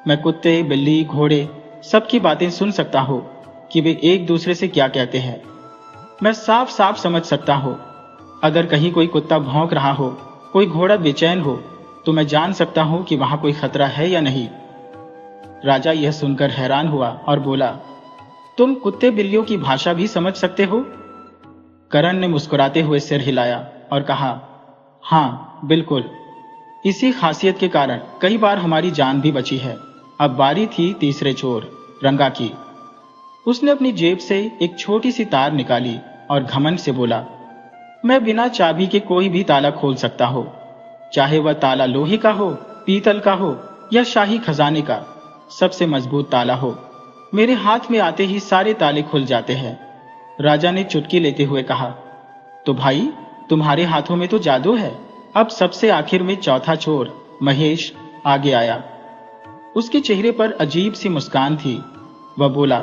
मैं कुत्ते, बिल्ली, घोड़े सबकी बातें सुन सकता हूं कि वे एक दूसरे से क्या कहते हैं। मैं साफ साफ समझ सकता हूं। अगर कहीं कोई कुत्ता भौंक रहा हो, कोई घोड़ा बेचैन हो, तो मैं जान सकता हूं कि वहां कोई खतरा है या नहीं। राजा यह सुनकर हैरान हुआ और बोला, तुम कुत्ते बिल्लियों की भाषा भी समझ सकते हो? करण ने मुस्कुराते हुए सिर हिलाया और कहा, हाँ, बिल्कुल। इसी खासियत के कारण कई बार हमारी जान भी बची है। अब बारी थी तीसरे चोर रंगा की। उसने अपनी जेब से एक छोटी सी तार निकाली और घमंड से बोला, मैं बिना चाबी के कोई भी ताला खोल सकता हूं, चाहे वह ताला लोहे का हो, पीतल का हो या शाही खजाने का सबसे मजबूत ताला हो। मेरे हाथ में आते ही सारे ताले खुल जाते हैं। राजा ने चुटकी लेते हुए कहा, तो भाई, तुम्हारे हाथों में तो जादू है। अब सबसे आखिर में चौथा चोर महेश आगे आया। उसके चेहरे पर अजीब सी मुस्कान थी। वह बोला,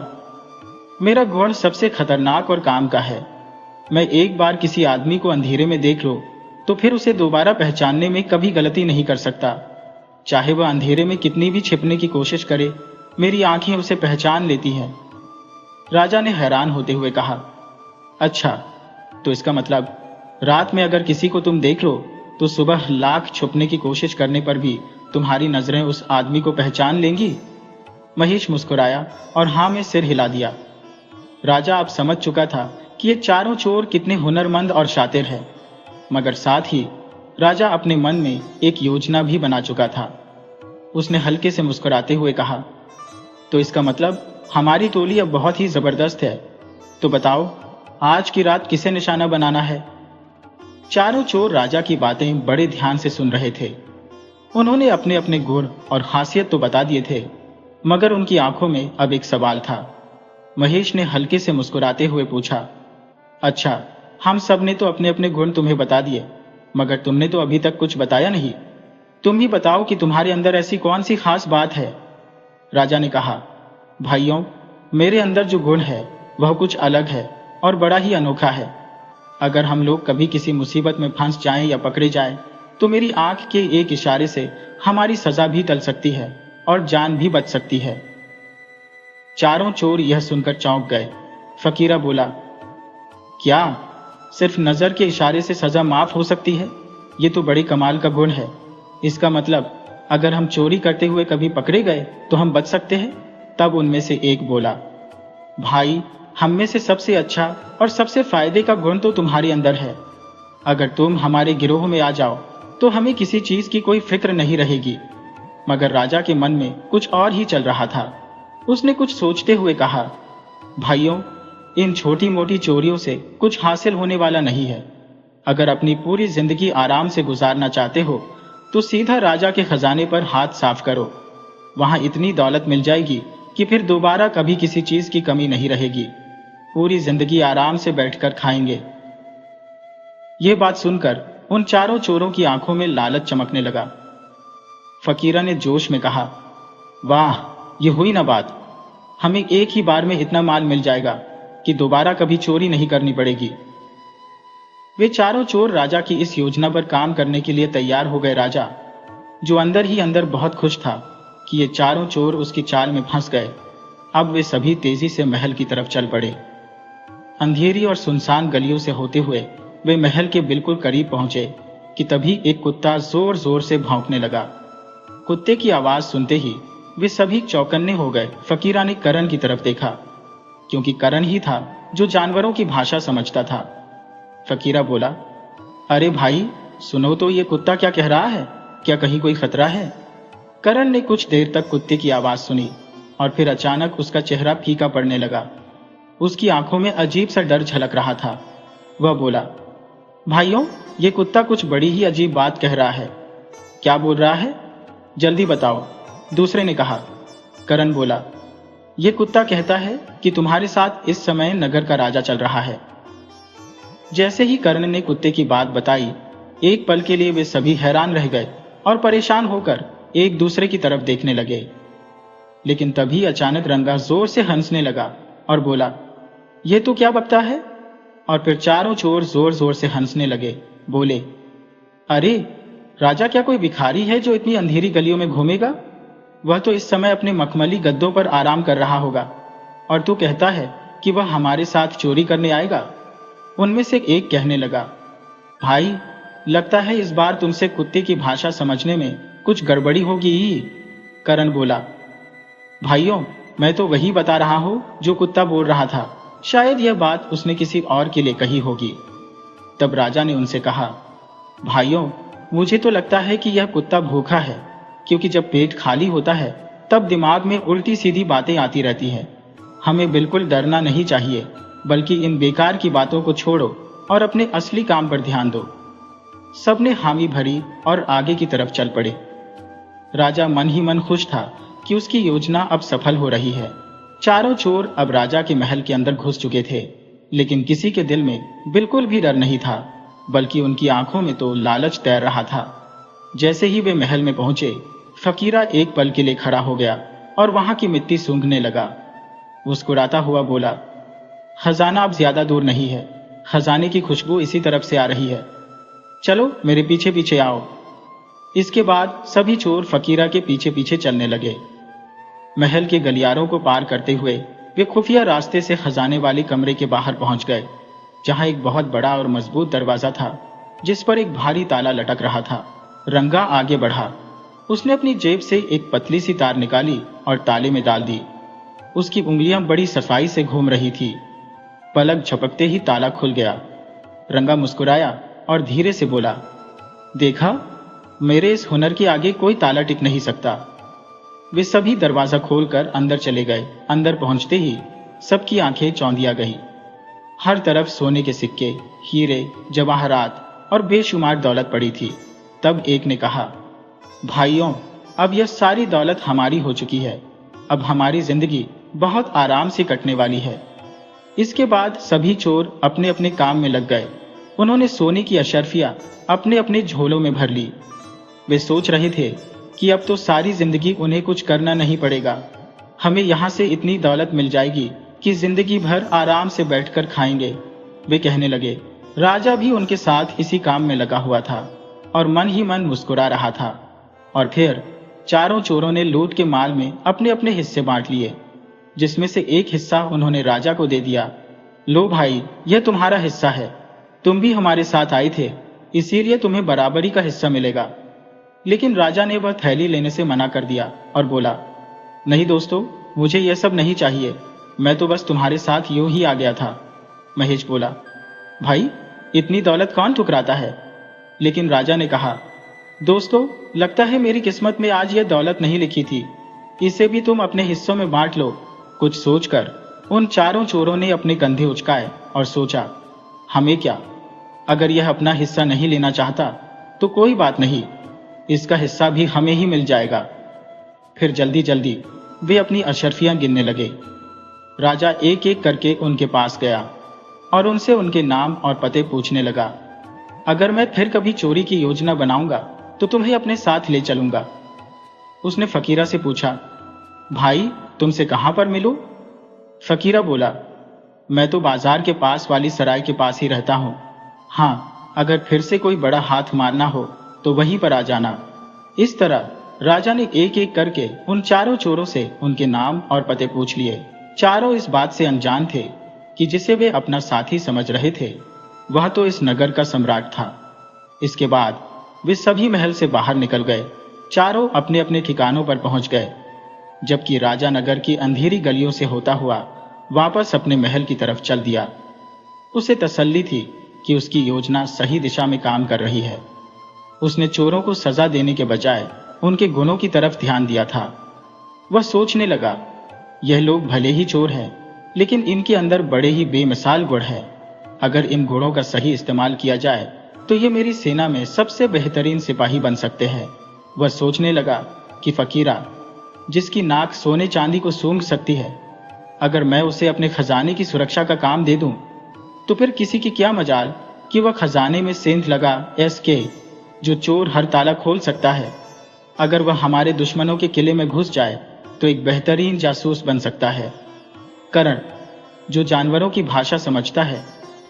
मेरा गुण सबसे खतरनाक और काम का है। मैं एक बार किसी आदमी को अंधेरे में देख लूं तो फिर उसे दोबारा पहचानने में कभी गलती नहीं कर सकता। चाहे वह अंधेरे में कितनी भी छिपने की कोशिश करे, मेरी आंखें उसे पहचान लेती हैं। राजा ने हैरान होते हुए कहा, अच्छा, तो इसका मतलब रात में अगर किसी को तुम देख लो तो सुबह लाख छुपने की कोशिश करने पर भी तुम्हारी नजरें उस आदमी को पहचान लेंगी? महेश मुस्कुराया और हां में सिर हिला दिया। राजा अब समझ चुका था कि ये चारों चोर कितने हुनरमंद और शातिर हैं, मगर साथ ही राजा अपने मन में एक योजना भी बना चुका था। उसने हल्के से मुस्कुराते हुए कहा, तो इसका मतलब हमारी टोली अब बहुत ही जबरदस्त है। तो बताओ, आज की रात किसे निशाना बनाना है? चारों चोर राजा की बातें बड़े ध्यान से सुन रहे थे। उन्होंने अपने अपने गुण और खासियत तो बता दिए थे, मगर उनकी आंखों में अब एक सवाल था। महेश ने हल्के से मुस्कुराते हुए पूछा, अच्छा, हम सब ने तो अपने अपने गुण तुम्हें बता दिए, मगर तुमने तो अभी तक कुछ बताया नहीं। तुम ही बताओ कि तुम्हारे अंदर ऐसी कौन सी खास बात है। राजा ने कहा, भाइयों, मेरे अंदर जो गुण है वह कुछ अलग है और बड़ा ही अनोखा है। अगर हम लोग कभी किसी मुसीबत में फंस जाएं या पकड़े जाएं, तो मेरी आंख के एक इशारे से हमारी सजा भी टल सकती है और जान भी बच सकती है। चारों चोर यह सुनकर चौंक गए। फकीरा बोला, क्या सिर्फ नजर के इशारे से सजा माफ हो सकती है? ये तो बड़ी कमाल का गुण है। इसका मतलब अगर हम चोरी करते हुए कभी पकड़े गए तो हम बच सकते हैं? तब उनमें से एक बोला, भाई, हम में से सबसे अच्छा और सबसे फायदे का गुण तो तुम्हारे अंदर है। अगर तुम हमारे गिरोह में आ जाओ तो हमें किसी चीज की कोई फिक्र नहीं रहेगी। मगर राजा के मन में कुछ और ही चल रहा था। उसने कुछ सोचते हुए कहा, भाइयों, इन छोटी मोटी चोरियों से कुछ हासिल होने वाला नहीं है। अगर अपनी पूरी जिंदगी आराम से गुजारना चाहते हो तो सीधा राजा के खजाने पर हाथ साफ करो। वहां इतनी दौलत मिल जाएगी कि फिर दोबारा कभी किसी चीज की कमी नहीं रहेगी। पूरी जिंदगी आराम से बैठकर खाएंगे। यह बात सुनकर उन चारों चोरों की आंखों में लालच चमकने लगा। फकीरा ने जोश में कहा, वाह, ये हुई ना बात। हमें एक ही बार में इतना माल मिल जाएगा कि दोबारा कभी चोरी नहीं करनी पड़ेगी। वे चारों चोर राजा की इस योजना पर काम करने के लिए तैयार हो गए। राजा, जो अंदर ही अंदर बहुत खुश था कि ये चारों चोर उसकी चाल में फंस गए, अब वे सभी तेजी से महल की तरफ चल पड़े। अंधेरी और सुनसान गलियों से होते हुए वे महल के बिल्कुल करीब पहुंचे कि तभी एक कुत्ता जोर जोर से भौंकने लगा। कुत्ते की आवाज सुनते ही वे सभी चौकन्ने हो गए। फकीरा ने करण की तरफ देखा, क्योंकि करण ही था जो जानवरों की भाषा समझता था। फकीरा बोला, अरे भाई, सुनो तो ये कुत्ता क्या कह रहा है? क्या कहीं कोई खतरा है? करण ने कुछ देर तक कुत्ते की आवाज सुनी और फिर अचानक उसका चेहरा फीका पड़ने लगा। उसकी आंखों में अजीब सा डर झलक रहा था। वह बोला, भाइयों, ये कुत्ता कुछ बड़ी ही अजीब बात कह रहा है। क्या बोल रहा है? जल्दी बताओ, दूसरे ने कहा। करण बोला, यह कुत्ता कहता है कि तुम्हारे साथ इस समय नगर का राजा चल रहा है। जैसे ही करण ने कुत्ते की बात बताई, एक पल के लिए वे सभी हैरान रह गए और परेशान होकर एक दूसरे की तरफ देखने लगे। लेकिन तभी अचानक रंगा जोर से हंसने लगा और बोला, यह तो क्या बकता है? और फिर चारों चोर जोर जोर से हंसने लगे। बोले, अरे राजा क्या कोई भिखारी है जो इतनी अंधेरी गलियों में घूमेगा? वह तो इस समय अपने मखमली गद्दों पर आराम कर रहा होगा और तू कहता है कि वह हमारे साथ चोरी करने आएगा। उनमें से एक कहने लगा, भाई, लगता है इस बार तुमसे कुत्ते की भाषा समझने में कुछ गड़बड़ी होगी ही। करण बोला, भाइयों, मैं तो वही बता रहा हूं जो कुत्ता बोल रहा था। शायद यह बात उसने किसी और के लिए कही होगी। तब राजा ने उनसे कहा, भाइयों, मुझे तो लगता है कि यह कुत्ता भूखा है, क्योंकि जब पेट खाली होता है तब दिमाग में उल्टी सीधी बातें आती रहती हैं। हमें बिल्कुल डरना नहीं चाहिए, बल्कि इन बेकार की बातों को छोड़ो और अपने असली काम पर ध्यान दो। सबने हामी भरी और आगे की तरफ चल पड़े। राजा मन ही मन खुश था कि उसकी योजना अब सफल हो रही है। चारों चोर अब राजा के महल के अंदर घुस चुके थे, लेकिन किसी के दिल में बिल्कुल भी डर नहीं था, बल्कि उनकी आंखों में तो लालच तैर रहा था। जैसे ही वे महल में पहुंचे, फकीरा एक पल के लिए खड़ा हो गया और वहां की मिट्टी सूंघने लगा। मुस्कुराता हुआ बोला, खजाना अब ज्यादा दूर नहीं है। खजाने की खुशबू इसी तरफ से आ रही है। चलो मेरे पीछे पीछे आओ। इसके बाद सभी चोर फकीरा के पीछे पीछे चलने लगे। महल के गलियारों को पार करते हुए वे खुफिया रास्ते से खजाने वाले कमरे के बाहर पहुंच गए, जहां एक बहुत बड़ा और मजबूत दरवाजा था, जिस पर एक भारी ताला लटक रहा था। रंगा आगे बढ़ा। उसने अपनी जेब से एक पतली सी तार निकाली और ताले में डाल दी। उसकी उंगलियां बड़ी सफाई से घूम रही थी। पलक झपकते ही ताला खुल गया। रंगा मुस्कुराया और धीरे से बोला, देखा, मेरे इस हुनर के आगे कोई ताला टिक नहीं सकता। वे सभी दरवाजा खोलकर अंदर चले गए। अंदर पहुंचते ही सबकी आंखें चौंधिया गई। हर तरफ सोने के सिक्के, हीरे, जवाहरात और बेशुमार दौलत पड़ी थी। तब एक ने कहा, भाइयों, अब यह सारी दौलत हमारी हो चुकी है। अब हमारी जिंदगी बहुत आराम से कटने वाली है। इसके बाद सभी चोर अपने अपने काम में लग गए। उन्होंने सोने की अशर्फियां अपने अपने झोलों में भर ली। वे सोच रहे थे कि अब तो सारी जिंदगी उन्हें कुछ करना नहीं पड़ेगा। हमें यहाँ से इतनी दौलत मिल जाएगी कि जिंदगी भर आराम से बैठकर खाएंगे। वे कहने लगे। राजा भी उनके साथ इसी काम में लगा हुआ था और मन ही मन मुस्कुरा रहा था। और फिर चारों चोरों ने लूट के माल में अपने अपने हिस्से बांट लिए, जिसमें से एक हिस्सा उन्होंने राजा को दे दिया। लो भाई, यह तुम्हारा हिस्सा है, तुम भी हमारे साथ आए थे, इसीलिए तुम्हें बराबरी का हिस्सा मिलेगा। लेकिन राजा ने वह थैली लेने से मना कर दिया और बोला, नहीं दोस्तों, मुझे यह सब नहीं चाहिए, मैं तो बस तुम्हारे साथ यूं ही आ गया था। महेश बोला, भाई इतनी दौलत कौन ठुकराता है? लेकिन राजा ने कहा, दोस्तों, लगता है मेरी किस्मत में आज यह दौलत नहीं लिखी थी, इसे भी तुम अपने हिस्सों में बांट लो। कुछ सोचकर उन चारों चोरों ने अपने कंधे उचकाए और सोचा, हमें क्या, अगर यह अपना हिस्सा नहीं लेना चाहता तो कोई बात नहीं, इसका हिस्सा भी हमें ही मिल जाएगा। फिर जल्दी जल्दी वे अपनी अशर्फियां गिनने लगे। राजा एक एक करके उनके पास गया और उनसे उनके नाम और पते पूछने लगा। अगर मैं फिर कभी चोरी की योजना बनाऊंगा तो तुम्हें अपने साथ ले चलूंगा। उसने फकीरा से पूछा, भाई तुमसे कहां पर मिलूं? फकीरा बोला, मैं तो बाजार के पास वाली सराय के पास ही रहता हूं। हाँ, अगर फिर से कोई बड़ा हाथ मारना हो तो वहीं पर आ जाना। इस तरह राजा ने एक एक करके उन चारों चोरों से उनके नाम और पते पूछ लिए। चारों इस बात से अनजान थे कि जिसे वे अपना साथी समझ रहे थे वह तो इस नगर का सम्राट था। इसके बाद वे सभी महल से बाहर निकल गए। चारों अपने अपने ठिकानों पर पहुंच गए, जबकि राजा नगर की अंधेरी गलियों से होता हुआ वापस अपने महल की तरफ चल दिया। उसे तसल्ली थी कि उसकी योजना सही दिशा में काम कर रही है। उसने चोरों को सजा देने के बजाय उनके गुणों की तरफ ध्यान दिया था। वह सोचने लगा, यह लोग भले ही चोर हैं, लेकिन इनके अंदर बड़े ही बेमिसाल गुण हैं। अगर इन गुणों का सही इस्तेमाल किया जाए तो ये मेरी सेना में सबसे बेहतरीन सिपाही बन सकते हैं। वह सोचने लगा कि फकीरा, जिसकी नाक सोने चांदी को सूंघ सकती है, अगर मैं उसे अपने खजाने की सुरक्षा का काम दे दूं, तो फिर किसी की क्या मजाल कि वह खजाने में सेंध लगा एसके, जो चोर हर ताला खोल सकता है। अगर वह हमारे दुश्मनों के किले में घुस जाए तो एक बेहतरीन जासूस बन सकता है। करण, जो जानवरों की भाषा समझता है,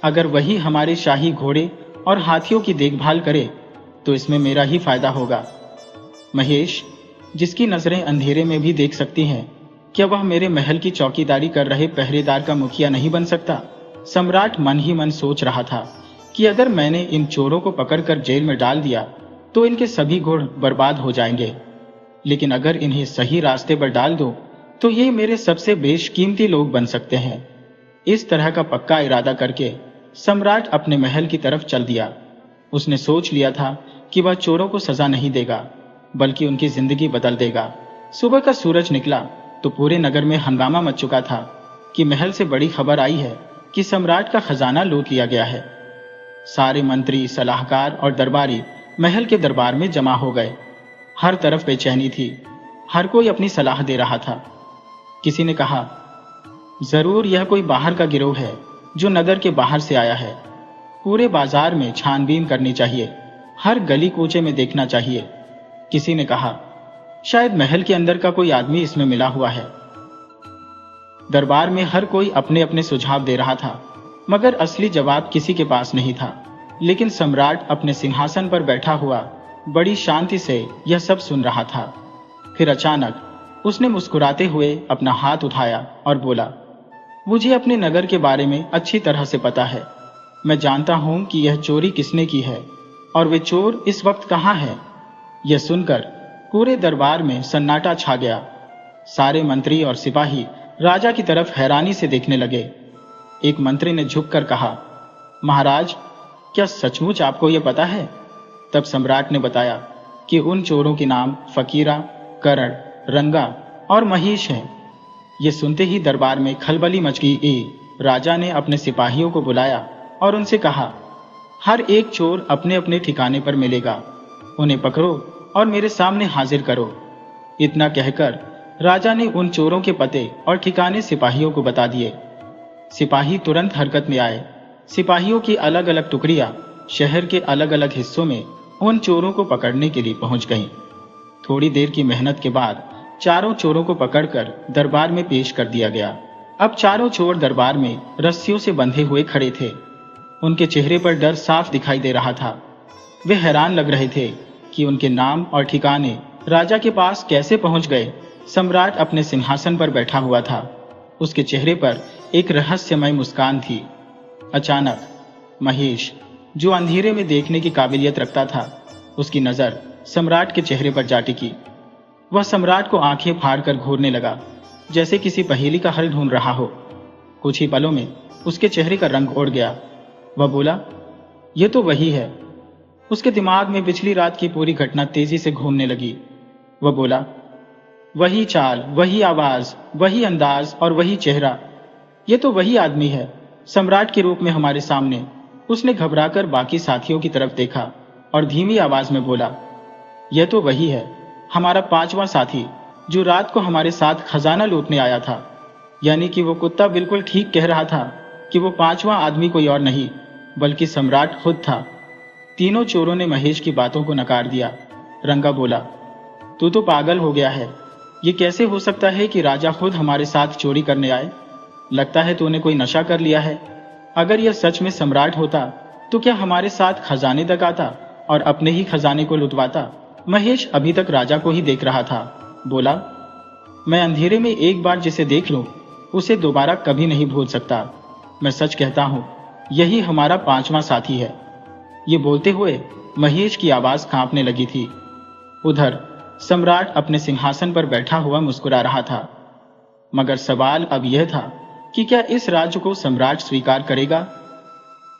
अगर वही हमारे शाही घोड़े और हाथियों की देखभाल करे तो इसमें मेरा ही फायदा होगा। महेश, जिसकी नजरें अंधेरे में भी देख सकती हैं, क्या वह मेरे महल की चौकीदारी कर रहे पहरेदार का मुखिया नहीं बन सकता? सम्राट मन ही मन सोच रहा था कि अगर मैंने इन चोरों को पकड़कर जेल में डाल दिया तो इनके सभी गुण बर्बाद हो जाएंगे, लेकिन अगर इन्हें सही रास्ते पर डाल दो तो ये मेरे सबसे बेशकीमती लोग बन सकते हैं। इस तरह का पक्का इरादा करके सम्राट अपने महल की तरफ चल दिया। उसने सोच लिया था कि वह चोरों को सजा नहीं देगा, बल्कि उनकी जिंदगी बदल देगा। सुबह का सूरज निकला तो पूरे नगर में हंगामा मच चुका था कि महल से बड़ी खबर आई है कि सम्राट का खजाना लूट लिया गया है। सारे मंत्री, सलाहकार और दरबारी महल के दरबार में जमा हो गए। हर तरफ बेचैनी थी, हर कोई अपनी सलाह दे रहा था। किसी ने कहा, जरूर यह कोई बाहर का गिरोह है जो नगर के बाहर से आया है। पूरे बाजार में छानबीन करनी चाहिए, हर गली कूचे में देखना चाहिए। किसी ने कहा, शायद महल के अंदर का कोई आदमी इसमें मिला हुआ है। दरबार में हर कोई अपने अपने सुझाव दे रहा था, मगर असली जवाब किसी के पास नहीं था। लेकिन सम्राट अपने सिंहासन पर बैठा हुआ बड़ी शांति से यह सब सुन रहा था। फिर अचानक उसने मुस्कुराते हुए अपना हाथ उठाया और बोला, मुझे अपने नगर के बारे में अच्छी तरह से पता है। मैं जानता हूं कि यह चोरी किसने की है और वे चोर इस वक्त कहां हैं। यह सुनकर पूरे दरबार में सन्नाटा छा गया। सारे मंत्री और सिपाही राजा की तरफ हैरानी से देखने लगे। एक मंत्री ने झुककर कहा, महाराज, क्या सचमुच आपको यह पता है? तब सम्राट ने बताया कि उन चोरों के नाम फकीरा, करण, रंगा और महेश हैं। ये सुनते ही दरबार में खलबली मच गई। राजा ने अपने सिपाहियों को बुलाया और उनसे कहा, हर एक चोर अपने अपने ठिकाने पर मिलेगा, उन्हें पकड़ो और मेरे सामने हाजिर करो। इतना कहकर राजा ने उन चोरों के पते और ठिकाने सिपाहियों को बता दिए। सिपाही तुरंत हरकत में आए। सिपाहियों की अलग अलग टुकड़ियां शहर के अलग अलग हिस्सों में उन चोरों को पकड़ने के लिए पहुंच गईं। थोड़ी देर की मेहनत के बाद चारों चोरों को पकड़कर दरबार में पेश कर दिया गया। अब चारों चोर दरबार में रस्सियों से बंधे हुए खड़े थे। उनके चेहरे पर डर साफ दिखाई दे रहा था। वे हैरान लग रहे थे कि उनके नाम और ठिकाने राजा के पास कैसे पहुंच गए। सम्राट अपने सिंहासन पर बैठा हुआ था। उसके चेहरे पर एक रहस्यमय मुस्कान थी। अचानक महेश, जो अंधेरे में देखने की काबिलियत रखता था, उसकी नजर सम्राट के चेहरे पर जा टिकी। वह सम्राट को आंखें फाड़कर घूरने लगा, जैसे किसी पहेली का हल ढूंढ रहा हो। कुछ ही पलों में उसके चेहरे का रंग उड़ गया। वह बोला, यह तो वही है। उसके दिमाग में पिछली रात की पूरी घटना तेजी से घूमने लगी। वह बोला, वही चाल, वही आवाज, वही अंदाज और वही चेहरा। यह तो वही आदमी है, सम्राट के रूप में हमारे सामने। उसने घबराकर बाकी साथियों की तरफ देखा और धीमी आवाज में बोला, यह तो वही है, हमारा 5वां साथी, जो रात को हमारे साथ खजाना लूटने आया था। यानी कि वो कुत्ता बिल्कुल ठीक कह रहा था कि वो 5वां आदमी कोई और नहीं बल्कि सम्राट खुद था। तीनों चोरों ने महेश की बातों को नकार दिया। रंगा बोला, तू तो पागल हो गया है। ये कैसे हो सकता है कि राजा खुद हमारे साथ चोरी करने आए? लगता है तूने कोई नशा कर लिया है। अगर यह सच में सम्राट होता तो क्या हमारे साथ खजाने तक आता और अपने ही खजाने को लुटवाता? महेश अभी तक राजा को ही देख रहा था। बोला, मैं अंधेरे में एक बार जिसे देख लूं, उसे दोबारा कभी नहीं भूल सकता। मैं सच कहता हूं, यही हमारा 5वां साथी है। ये बोलते हुए महेश की आवाज कांपने लगी थी। उधर सम्राट अपने सिंहासन पर बैठा हुआ मुस्कुरा रहा था। मगर सवाल अब यह था कि क्या इस राज्य को सम्राट स्वीकार करेगा?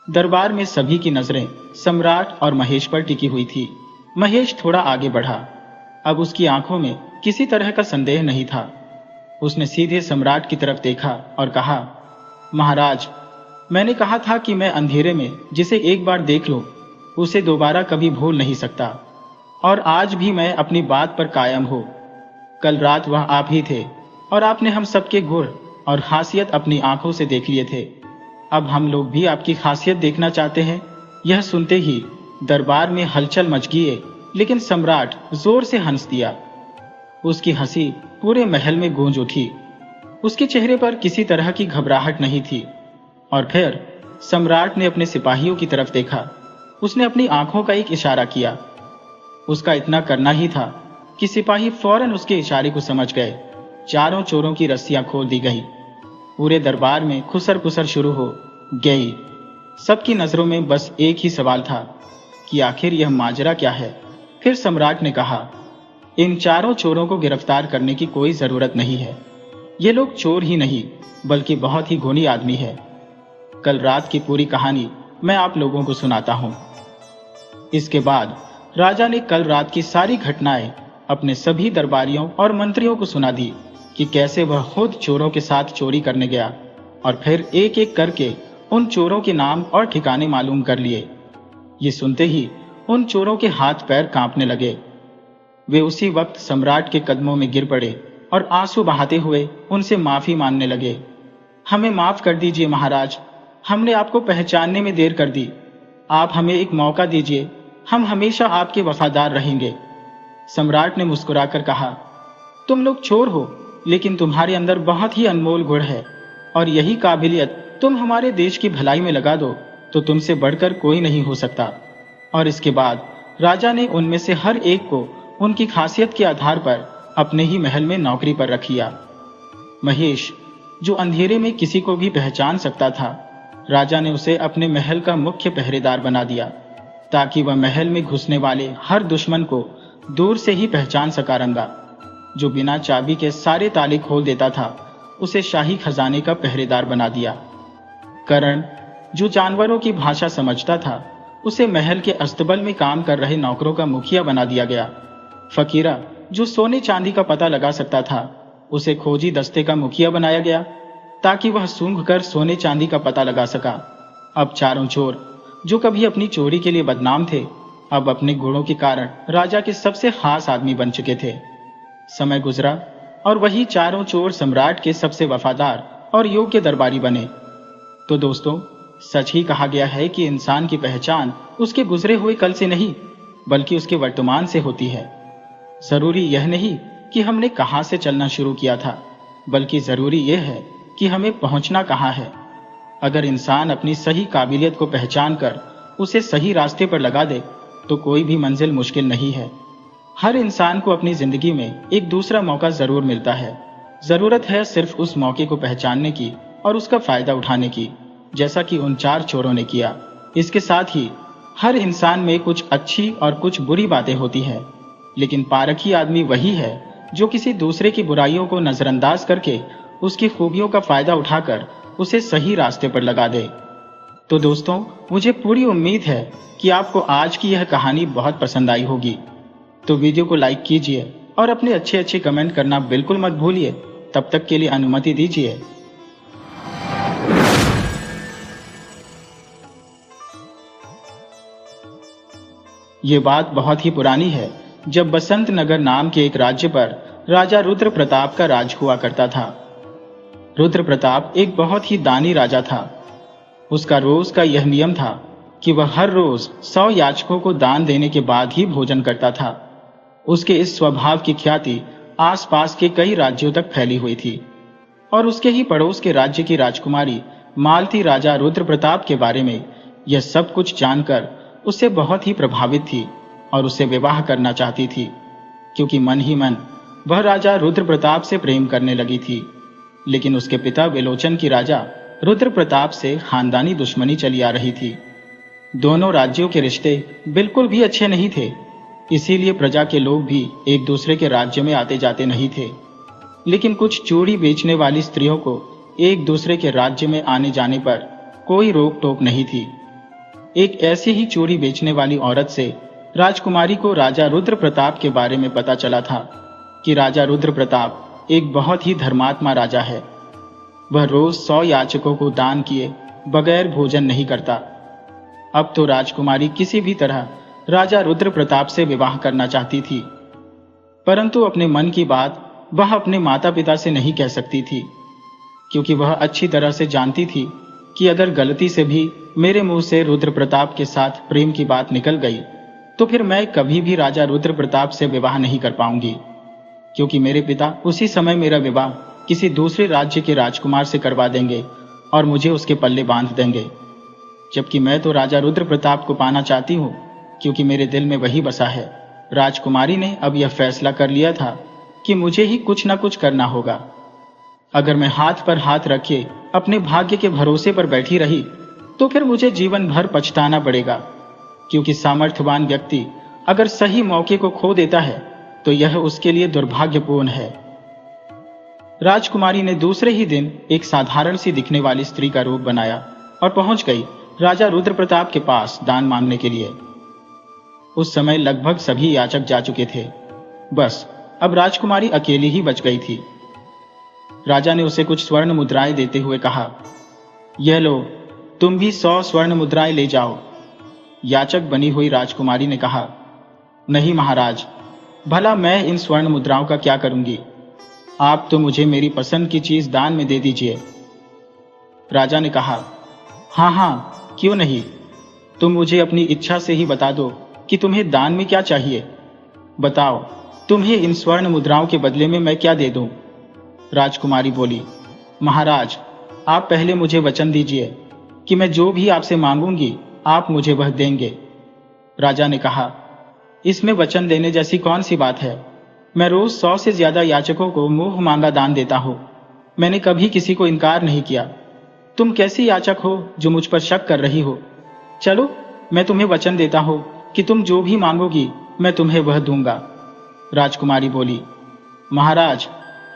दरबार में सभी की नजरें सम्राट और महेश पर टिकी हुई थी। महेश थोड़ा आगे बढ़ा। अब उसकी आंखों में किसी तरह का संदेह नहीं था। उसने सीधे सम्राट की तरफ देखा और कहा, महाराज, मैंने कहा था कि मैं अंधेरे में जिसे एक बार देख लूं, उसे दोबारा कभी भूल नहीं सकता। और आज भी मैं अपनी बात पर कायम हूं। कल रात वह आप ही थे और आपने हम सबके गुण और खासियत अपनी आंखों से देख लिए थे। अब हम लोग भी आपकी खासियत देखना चाहते हैं। यह सुनते ही दरबार में हलचल मच गई, लेकिन सम्राट जोर से हंस दिया। उसकी हंसी पूरे महल में गूंज उठी। उसके चेहरे पर किसी तरह की घबराहट नहीं थी। और फिर सम्राट ने अपने सिपाहियों की तरफ देखा। उसने अपनी आंखों का एक इशारा किया। उसका इतना करना ही था कि सिपाही फौरन उसके इशारे को समझ गए। चारों चोरों की रस्सियां खोल दी गई। पूरे दरबार में खुसर पुसर शुरू हो गई। सबकी नजरों में बस एक ही सवाल था कि आखिर यह माजरा क्या है। फिर सम्राट ने कहा, इन चारों चोरों को गिरफ्तार करने की कोई जरूरत नहीं है। ये लोग चोर ही नहीं बल्कि बहुत ही गुणी आदमी है। कल रात की पूरी कहानी मैं आप लोगों को सुनाता हूं। इसके बाद राजा ने कल रात की सारी घटनाएं अपने सभी दरबारियों और मंत्रियों को सुना दी कि कैसे वह खुद चोरों के साथ चोरी करने गया और फिर एक एक करके उन चोरों के नाम और ठिकाने मालूम कर लिए। ये सुनते ही उन चोरों के हाथ पैर कांपने लगे। वे उसी वक्त सम्राट के कदमों में गिर पड़े और आंसू बहाते हुए उनसे माफी मांगने लगे। हमें माफ कर दीजिए महाराज, हमने आपको पहचानने में देर कर दी। आप हमें एक मौका दीजिए, हम हमेशा आपके वफादार रहेंगे। सम्राट ने मुस्कुराकर कहा, तुम लोग चोर हो, लेकिन तुम्हारे अंदर बहुत ही अनमोल गुण है और यही काबिलियत तुम हमारे देश की भलाई में लगा दो तो तुमसे बढ़कर कोई नहीं हो सकता। और इसके बाद राजा ने उनमें से हर एक को उनकी खासियत के आधार पर अपने ही महल में नौकरी पर रख लिया। महेश, जो अंधेरे में किसी को भी पहचान सकता था, राजा ने उसे अपने महल का मुख्य पहरेदार बना दिया ताकि वह महल में घुसने वाले हर दुश्मन को दूर से ही पहचान सका। रंगा, जो बिना चाबी के सारे ताले खोल देता था, उसे शाही खजाने का पहरेदार बना दिया। करण, जो जानवरों की भाषा समझता था, उसे महल के अस्तबल में काम कर रहे नौकरों का मुखिया बना दिया गया। फकीरा, जो सोने चांदी का पता लगा सकता था, उसे खोजी दस्ते का मुखिया बनाया गया ताकि वह सूंघकर सोने चांदी का पता लगा सका। अब चारों चोर, जो कभी अपनी चोरी के लिए बदनाम थे, अब अपने गुणों के कारण राजा के सबसे खास आदमी बन चुके थे। समय गुजरा और वही चारों चोर सम्राट के सबसे वफादार और योग्य दरबारी बने। तो दोस्तों, सच ही कहा गया है कि इंसान की पहचान उसके गुजरे हुए कल से नहीं बल्कि उसके वर्तमान से होती है। जरूरी यह नहीं कि हमने कहां से चलना शुरू किया था, बल्कि जरूरी यह है कि हमें पहुंचना कहां है। अगर इंसान अपनी सही काबिलियत को पहचान कर उसे सही रास्ते पर लगा दे तो कोई भी मंजिल मुश्किल नहीं है। हर इंसान को अपनी जिंदगी में एक दूसरा मौका जरूर मिलता है। जरूरत है सिर्फ उस मौके को पहचानने की और उसका फायदा उठाने की, जैसा कि उन 4 चोरों ने किया। इसके साथ ही हर इंसान में कुछ अच्छी और कुछ बुरी बातें होती है, लेकिन पारखी आदमी वही है जो किसी दूसरे की बुराइयों को नजरअंदाज करके उसकी खूबियों का फायदा उठाकर उसे सही रास्ते पर लगा दे। तो दोस्तों, मुझे पूरी उम्मीद है कि आपको आज की यह कहानी बहुत पसंद आई होगी। तो वीडियो को लाइक कीजिए और अपने अच्छे अच्छे कमेंट करना बिल्कुल मत भूलिए। तब तक के लिए अनुमति दीजिए। ये बात बहुत ही पुरानी है, जब बसंत नगर नाम के एक राज्य पर राजा रुद्र प्रताप का राज हुआ करता था। रुद्र प्रताप एक बहुत ही दानी राजा था। उसका रोज का यह नियम था कि वह हर रोज 100 याचकों को दान देने के बाद ही भोजन करता था। उसके इस स्वभाव की ख्याति आसपास के कई राज्यों तक फैली हुई थी और उसके ही पड़ोस के राज्य की राजकुमारी मालती राजा रुद्र प्रताप के बारे में यह सब कुछ जानकर उससे बहुत ही प्रभावित थी और उससे विवाह करना चाहती थी, क्योंकि मन ही मन वह राजा रुद्र प्रताप से प्रेम करने लगी थी। लेकिन उसके पिता विलोचन की राजा रुद्र प्रताप से खानदानी दुश्मनी चली आ रही थी। दोनों राज्यों के रिश्ते बिल्कुल भी अच्छे नहीं थे, इसीलिए प्रजा के लोग भी एक दूसरे के राज्य में आते जाते नहीं थे। लेकिन कुछ चूड़ी बेचने वाली स्त्रियों को एक दूसरे के राज्य में आने जाने पर कोई रोक टोक नहीं थी। एक ऐसी ही चूड़ी बेचने वाली औरत से राजकुमारी को राजा रुद्र प्रताप के बारे में पता चला था कि राजा रुद्र प्रताप एक बहुत ही धर्मात्मा राजा है। वह रोज 100 याचकों को दान किए बगैर भोजन नहीं करता। अब तो राजकुमारी किसी भी तरह राजा रुद्र प्रताप से विवाह करना चाहती थी, परंतु अपने मन की बात वह अपने माता पिता से नहीं कह सकती थी, क्योंकि वह अच्छी तरह से जानती थी कि अगर गलती से भी मेरे मुंह से रुद्र प्रताप के साथ प्रेम की बात निकल गई तो फिर मैं कभी भी राजा रुद्र प्रताप से विवाह नहीं कर पाऊंगी, क्योंकि मेरे पिता उसी समय मेरा विवाह किसी दूसरे राज्य के राजकुमार से करवा देंगे और मुझे उसके पल्ले बांध देंगे। जबकि मैं तो राजा रुद्र प्रताप को पाना चाहती हूँ, क्योंकि मेरे दिल में वही बसा है। राजकुमारी ने अब यह फैसला कर लिया था कि मुझे ही कुछ न कुछ करना होगा। अगर मैं हाथ पर हाथ रखे अपने भाग्य के भरोसे पर बैठी रही तो फिर मुझे जीवन भर पछताना पड़ेगा, क्योंकि सामर्थ्यवान व्यक्ति अगर सही मौके को खो देता है तो यह उसके लिए दुर्भाग्यपूर्ण है। राजकुमारी ने दूसरे ही दिन एक साधारण सी दिखने वाली स्त्री का रूप बनाया और पहुंच गई राजा रुद्र प्रताप के पास दान मांगने के लिए। उस समय लगभग सभी याचक जा चुके थे, बस अब राजकुमारी अकेली ही बच गई थी। राजा ने उसे कुछ स्वर्ण मुद्राएं देते हुए कहा, यह लो, तुम भी 100 स्वर्ण मुद्राएं ले जाओ। याचक बनी हुई राजकुमारी ने कहा, नहीं महाराज, भला मैं इन स्वर्ण मुद्राओं का क्या करूंगी? आप तो मुझे मेरी पसंद की चीज दान में दे दीजिए। राजा ने कहा, हाँ हाँ, क्यों नहीं, तुम मुझे अपनी इच्छा से ही बता दो कि तुम्हें दान में क्या चाहिए। बताओ, तुम्हें इन स्वर्ण मुद्राओं के बदले में मैं क्या दे दूं? राजकुमारी बोली, महाराज, आप पहले मुझे वचन दीजिए कि मैं जो भी आपसे मांगूंगी आप मुझे वह देंगे। राजा ने कहा, इसमें वचन देने जैसी कौन सी बात है? मैं रोज 100 से ज्यादा याचकों को मुंह मांगा दान देता हूं। मैंने कभी किसी को इनकार नहीं किया। तुम कैसी याचक हो जो मुझ पर शक कर रही हो? चलो, मैं तुम्हें वचन देता हूं कि तुम जो भी मांगोगी मैं तुम्हें वह दूंगा। राजकुमारी बोली, महाराज,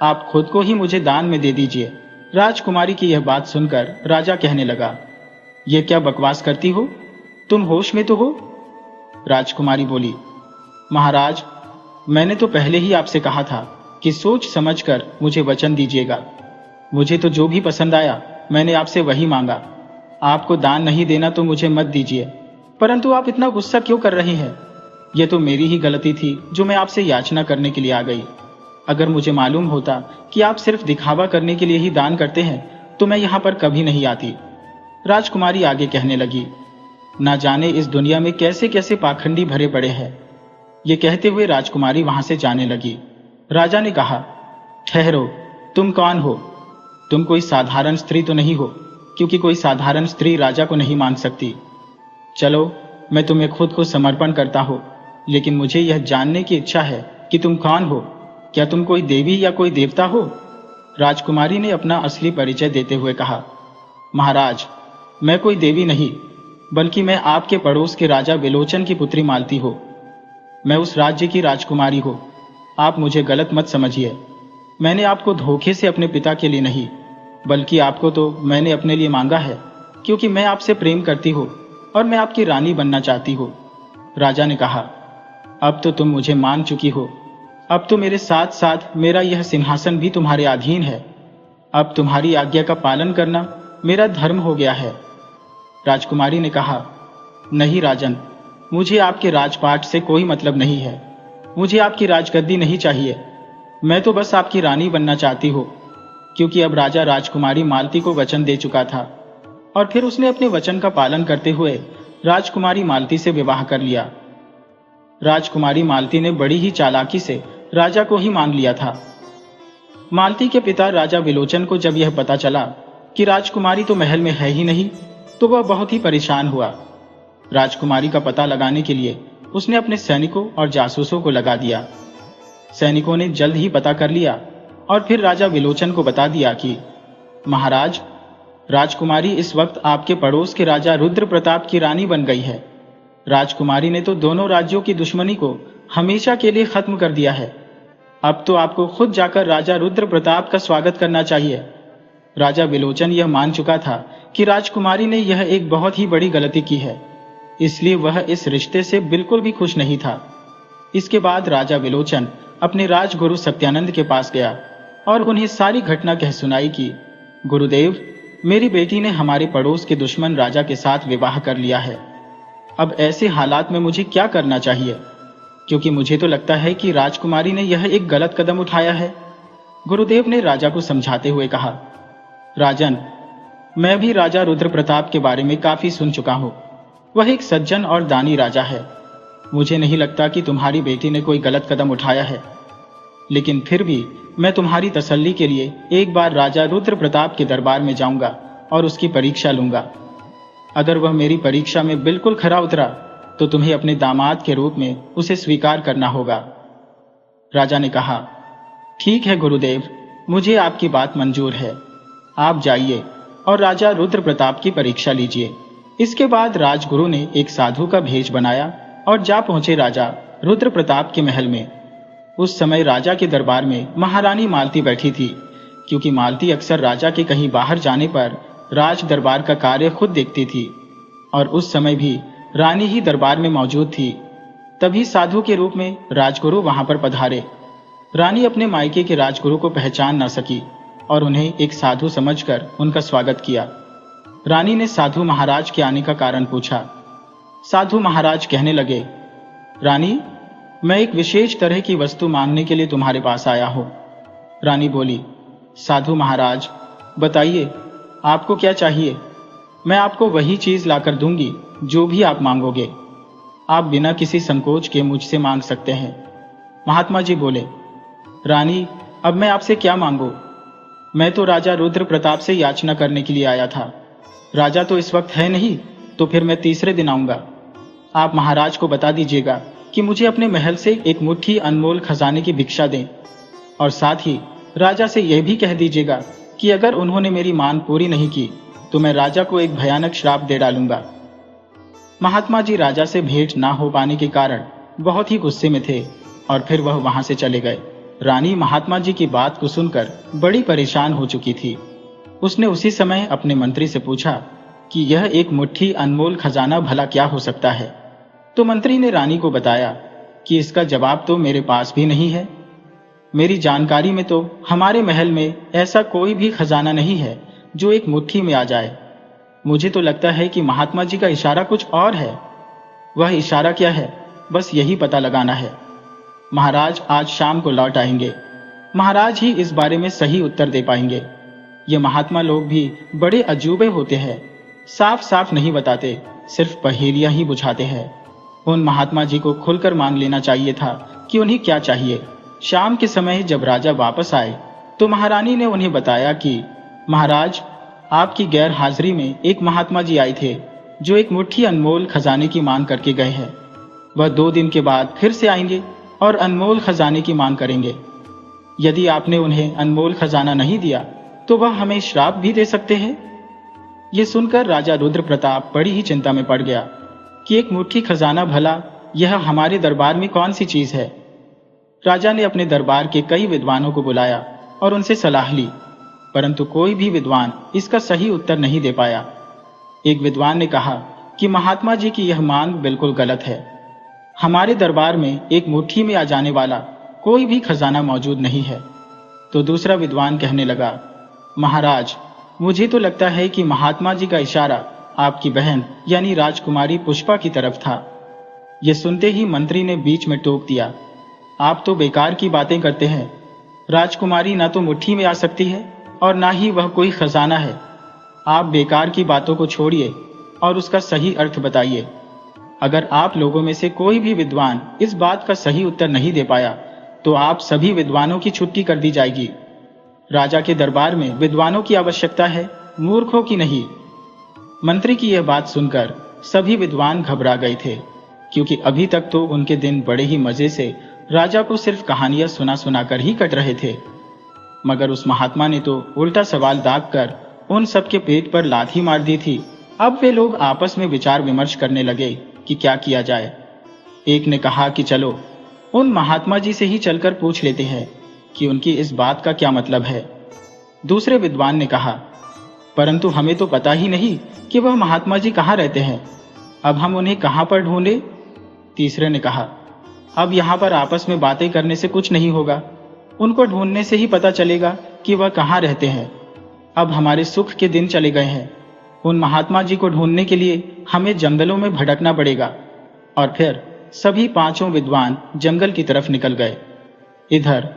आप खुद को ही मुझे दान में दे दीजिए। राजकुमारी की यह बात सुनकर राजा कहने लगा, यह क्या बकवास करती हो? तुम होश में तो हो? राजकुमारी बोली, महाराज, मैंने तो पहले ही आपसे कहा था कि सोच समझकर मुझे वचन दीजिएगा। मुझे तो जो भी पसंद आया मैंने आपसे वही मांगा। आपको दान नहीं देना तो मुझे मत दीजिए, परंतु आप इतना गुस्सा क्यों कर रही हैं? यह तो मेरी ही गलती थी जो मैं आपसे याचना करने के लिए आ गई। अगर मुझे मालूम होता कि आप सिर्फ दिखावा करने के लिए ही दान करते हैं तो मैं यहाँ पर कभी नहीं आती। राजकुमारी आगे कहने लगी, ना जाने इस दुनिया में कैसे कैसे पाखंडी भरे पड़े हैं। ये कहते हुए राजकुमारी वहां से जाने लगी। राजा ने कहा, ठहरो, तुम कौन हो? तुम कोई साधारण स्त्री तो नहीं हो, क्योंकि कोई साधारण स्त्री राजा को नहीं मान सकती। चलो, मैं तुम्हें खुद को समर्पण करता हूं, लेकिन मुझे यह जानने की इच्छा है कि तुम कौन हो। क्या तुम कोई देवी या कोई देवता हो? राजकुमारी ने अपना असली परिचय देते हुए कहा, महाराज, मैं कोई देवी नहीं, बल्कि मैं आपके पड़ोस के राजा विलोचन की पुत्री मालती हूं। मैं उस राज्य की राजकुमारी हूं। आप मुझे गलत मत समझिए। मैंने आपको धोखे से अपने पिता के लिए नहीं, बल्कि आपको तो मैंने अपने लिए मांगा है, क्योंकि मैं आपसे प्रेम करती हूं और मैं आपकी रानी बनना चाहती हूं। राजा ने कहा, अब तो तुम मुझे मान चुकी हो। अब तो मेरे साथ साथ मेरा यह सिंहासन भी तुम्हारे अधीन है। अब तुम्हारी आज्ञा का पालन करना मेरा धर्म हो गया है। राजकुमारी ने कहा, नहीं राजन, मुझे आपके राजपाट से कोई मतलब नहीं है। मुझे आपकी राजगद्दी नहीं चाहिए। मैं तो बस आपकी रानी बनना चाहती हूँ, क्योंकि अब राजा राजकुमारी मालती को वचन दे चुका था और फिर उसने अपने वचन का पालन करते हुए राजकुमारी मालती से विवाह कर लिया। राजकुमारी मालती ने बड़ी ही चालाकी से राजा को ही मान लिया था। मालती के पिता राजा विलोचन को जब यह पता चला कि राजकुमारी तो महल में है ही नहीं, तो वह बहुत ही परेशान हुआ। राजकुमारी का पता लगाने के लिए उसने अपने सैनिकों और जासूसों को लगा दिया। सैनिकों ने जल्द ही पता कर लिया और फिर राजा विलोचन को बता दिया कि महाराज, राजकुमारी इस वक्त आपके पड़ोस के राजा रुद्र प्रताप की रानी बन गई है। राजकुमारी ने तो दोनों राज्यों की दुश्मनी को हमेशा के लिए खत्म कर दिया है। अब तो आपको खुद जाकर राजा रुद्र प्रताप का स्वागत करना चाहिए। राजा विलोचन यह मान चुका था कि राजकुमारी ने यह एक बहुत ही बड़ी गलती की है, इसलिए वह इस रिश्ते से बिल्कुल भी खुश नहीं था। इसके बाद राजा विलोचन अपने राजगुरु सत्यानंद के पास गया और उन्हें सारी घटना कह सुनाई कि गुरुदेव, मेरी बेटी ने हमारे पड़ोस के दुश्मन राजा के साथ विवाह कर लिया है। अब ऐसे हालात में मुझे क्या करना चाहिए, क्योंकि मुझे तो लगता है कि राजकुमारी ने यह एक गलत कदम उठाया है। गुरुदेव ने राजा को समझाते हुए कहा, राजन, मैं भी राजा रुद्र प्रताप के बारे में काफी सुन चुका हूं। वह एक सज्जन और दानी राजा है। मुझे नहीं लगता कि तुम्हारी बेटी ने कोई गलत कदम उठाया है, लेकिन फिर भी मैं तुम्हारी तसल्ली के लिए एक बार राजा रुद्र प्रताप के दरबार में जाऊंगा और उसकी परीक्षा लूंगा। अगर वह मेरी परीक्षा में बिल्कुल खरा उतरा तो तुम्हें अपने दामाद के रूप में उसे स्वीकार करना होगा। राजा ने कहा, ठीक है गुरुदेव, मुझे आपकी बात मंजूर है। आप जाइए और राजा रुद्र प्रताप की परीक्षा लीजिए। इसके बाद राजगुरु ने एक साधु का भेष बनाया और जा पहुंचे राजा रुद्र प्रताप के महल में। उस समय राजा के दरबार में महारानी मालती बैठी थी, क्योंकि मालती अक्सर राजा के कहीं बाहर जाने पर राज दरबार का कार्य खुद देखती थी और उस समय भी रानी ही दरबार में मौजूद थी। तभी साधु के रूप में राजगुरु वहां पर पधारे। रानी अपने मायके के राजगुरु को पहचान न सकी और उन्हें एक साधु समझकर उनका स्वागत किया। रानी ने साधु महाराज के आने का कारण पूछा। साधु महाराज कहने लगे, रानी, मैं एक विशेष तरह की वस्तु मांगने के लिए तुम्हारे पास आया हूं। रानी बोली, साधु महाराज, बताइए आपको क्या चाहिए। मैं आपको वही चीज लाकर दूंगी जो भी आप मांगोगे। आप बिना किसी संकोच के मुझसे मांग सकते हैं। महात्मा जी बोले, रानी, अब मैं आपसे क्या मांगू? मैं तो राजा रुद्र प्रताप से याचना करने के लिए आया था। राजा तो इस वक्त है नहीं, तो फिर मैं तीसरे दिन आऊंगा। आप महाराज को बता दीजिएगा कि मुझे अपने महल से एक मुट्ठी अनमोल खजाने की भिक्षा दें, और साथ ही राजा से यह भी कह दीजिएगा कि अगर उन्होंने मेरी मांग पूरी नहीं की तो मैं राजा को एक भयानक श्राप दे डालूंगा। महात्मा जी राजा से भेंट ना हो पाने के कारण बहुत ही गुस्से में थे और फिर वह वहां से चले गए। रानी महात्मा जी की बात को सुनकर बड़ी परेशान हो चुकी थी। उसने उसी समय अपने मंत्री से पूछा कि यह एक मुट्ठी अनमोल खजाना भला क्या हो सकता है। तो मंत्री ने रानी को बताया कि इसका जवाब तो मेरे पास भी नहीं है। मेरी जानकारी में तो हमारे महल में ऐसा कोई भी खजाना नहीं है जो एक मुट्ठी में आ जाए। मुझे तो लगता है कि महात्मा जी का इशारा कुछ और है। वह इशारा क्या है, बस यही पता लगाना है। महाराज आज शाम को लौट आएंगे। महाराज ही इस बारे में सही उत्तर दे पाएंगे। ये महात्मा लोग भी बड़े अजूबे होते हैं, साफ साफ नहीं बताते, सिर्फ पहेलियां ही बुझाते हैं। उन महात्मा जी को खुलकर मांग लेना चाहिए था कि उन्हें क्या चाहिए। शाम के समय जब राजा वापस आए तो महारानी ने उन्हें बताया कि महाराज, आपकी गैर हाजिरी में एक महात्मा जी आए थे जो एक मुट्ठी अनमोल खजाने की मांग करके गए हैं। वह 2 दिन के बाद फिर से आएंगे और अनमोल खजाने की मांग करेंगे। यदि आपने उन्हें अनमोल खजाना नहीं दिया तो वह हमें श्राप भी दे सकते हैं। ये सुनकर राजा रुद्र प्रताप बड़ी ही चिंता में पड़ गया कि एक मुट्ठी खजाना, भला यह हमारे दरबार में कौन सी चीज है। राजा ने अपने दरबार के कई विद्वानों को बुलाया और उनसे सलाह ली, परंतु कोई भी विद्वान इसका सही उत्तर नहीं दे पाया। एक विद्वान ने कहा कि महात्मा जी की यह मांग बिल्कुल गलत है। हमारे दरबार में एक मुट्ठी में आ जाने वाला कोई भी खजाना मौजूद नहीं है। तो दूसरा विद्वान कहने लगा, महाराज, मुझे तो लगता है कि महात्मा जी का इशारा आपकी बहन यानी राजकुमारी पुष्पा की तरफ था। यह सुनते ही मंत्री ने बीच में टोक दिया, आप तो बेकार की बातें करते हैं। राजकुमारी ना तो मुट्ठी में आ सकती है और ना ही वह कोई खजाना है। आप बेकार की बातों को छोड़िए और उसका सही अर्थ बताइए। अगर आप लोगों में से कोई भी विद्वान इस बात का सही उत्तर नहीं दे पाया तो आप सभी विद्वानों की छुट्टी कर दी जाएगी। राजा के दरबार में विद्वानों की आवश्यकता है, मूर्खों की नहीं। मंत्री की यह बात सुनकर सभी विद्वान घबरा गए थे, क्योंकि अभी तक तो उनके दिन बड़े ही मजे से राजा को सिर्फ कहानियां सुना सुनाकर ही कट रहे थे, मगर उस महात्मा ने तो उल्टा सवाल दागकर उन सबके पेट पर लाठी मार दी थी। अब वे लोग आपस में विचार विमर्श करने लगे कि क्या किया जाए। एक ने कहा कि चलो उन महात्मा जी से ही चलकर पूछ लेते हैं कि उनकी इस बात का क्या मतलब है। दूसरे विद्वान ने कहा, परंतु हमें तो पता ही नहीं कि वह महात्मा जी कहाँ रहते हैं, अब हम उन्हें कहाँ पर ढूंढे। तीसरे ने कहा, अब यहाँ पर आपस में बातें करने से कुछ नहीं होगा, उनको ढूंढने से ही पता चलेगा कि वह कहाँ रहते हैं। अब हमारे सुख के दिन चले गए हैं, उन महात्मा जी को ढूंढने के लिए हमें जंगलों में भटकना पड़ेगा। और फिर सभी 5 विद्वान जंगल की तरफ निकल गए। इधर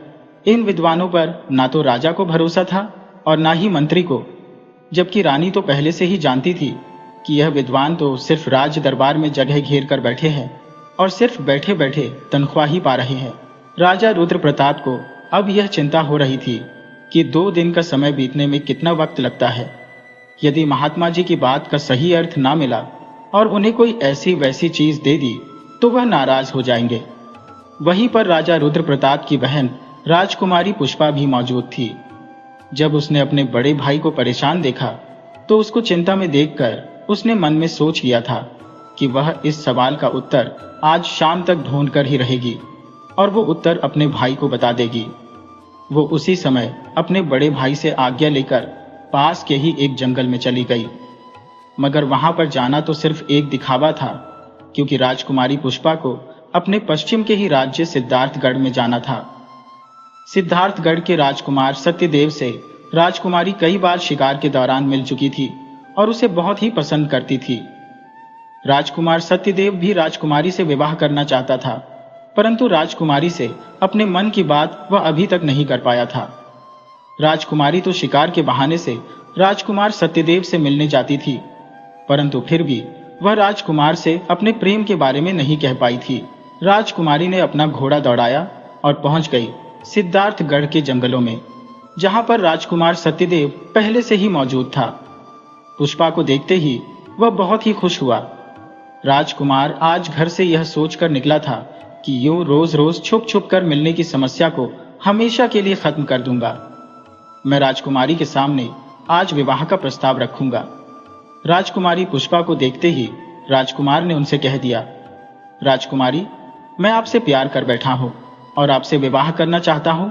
इन विद्वानों पर ना तो राजा को भरोसा था और ना ही मंत्री को, जबकि रानी तो पहले से ही जानती थी कि यह विद्वान तो सिर्फ राज दरबार में जगह घेर कर बैठे हैं और सिर्फ बैठे बैठे तनख्वाह ही पा रहे हैं। राजा रुद्र प्रताप को अब यह चिंता हो रही थी कि 2 दिन का समय बीतने में कितना वक्त लगता है। यदि महात्मा जी की बात का सही अर्थ ना मिला और उन्हें कोई ऐसी वैसी चीज दे दी तो वह नाराज हो जाएंगे। वहीं पर राजा रुद्र प्रताप की बहन राजकुमारी पुष्पा भी मौजूद थी। जब उसने अपने बड़े भाई को परेशान देखा तो उसको चिंता में देखकर उसने मन में सोच लिया था कि वह इस सवाल का उत्तर आज शाम तक ढूंढ कर ही रहेगी और वो उत्तर अपने भाई को बता देगी। वो उसी समय अपने बड़े भाई से आज्ञा लेकर पास के ही एक जंगल में चली गई, मगर वहां पर जाना तो सिर्फ एक दिखावा था, क्योंकि राजकुमारी पुष्पा को अपने पश्चिम के ही राज्य सिद्धार्थगढ़ में जाना था। सिद्धार्थगढ़ के राजकुमार सत्यदेव से राजकुमारी कई बार शिकार के दौरान मिल चुकी थी और उसे बहुत ही पसंद करती थी। राजकुमार सत्यदेव भी राजकुमारी से विवाह करना चाहता था, परंतु राजकुमारी से अपने मन की बात वह अभी तक नहीं कर पाया था। राजकुमारी तो शिकार के बहाने से राजकुमार सत्यदेव से मिलने जाती थी, परंतु फिर भी वह राजकुमार से अपने प्रेम के बारे में नहीं कह पाई थी। राजकुमारी ने अपना घोड़ा दौड़ाया और पहुंच गई सिद्धार्थगढ़ के जंगलों में, जहां पर राजकुमार सत्यदेव पहले से ही मौजूद था। पुष्पा को देखते ही वह बहुत ही खुश हुआ। राजकुमार आज घर से यह सोचकर निकला था कि यूं रोज रोज छुप छुप कर मिलने की समस्या को हमेशा के लिए खत्म कर दूंगा। मैं राजकुमारी के सामने आज विवाह का प्रस्ताव रखूंगा। राजकुमारी पुष्पा को देखते ही राजकुमार ने उनसे कह दिया, राजकुमारी, मैं आपसे प्यार कर बैठा हूं और आपसे विवाह करना चाहता हूं।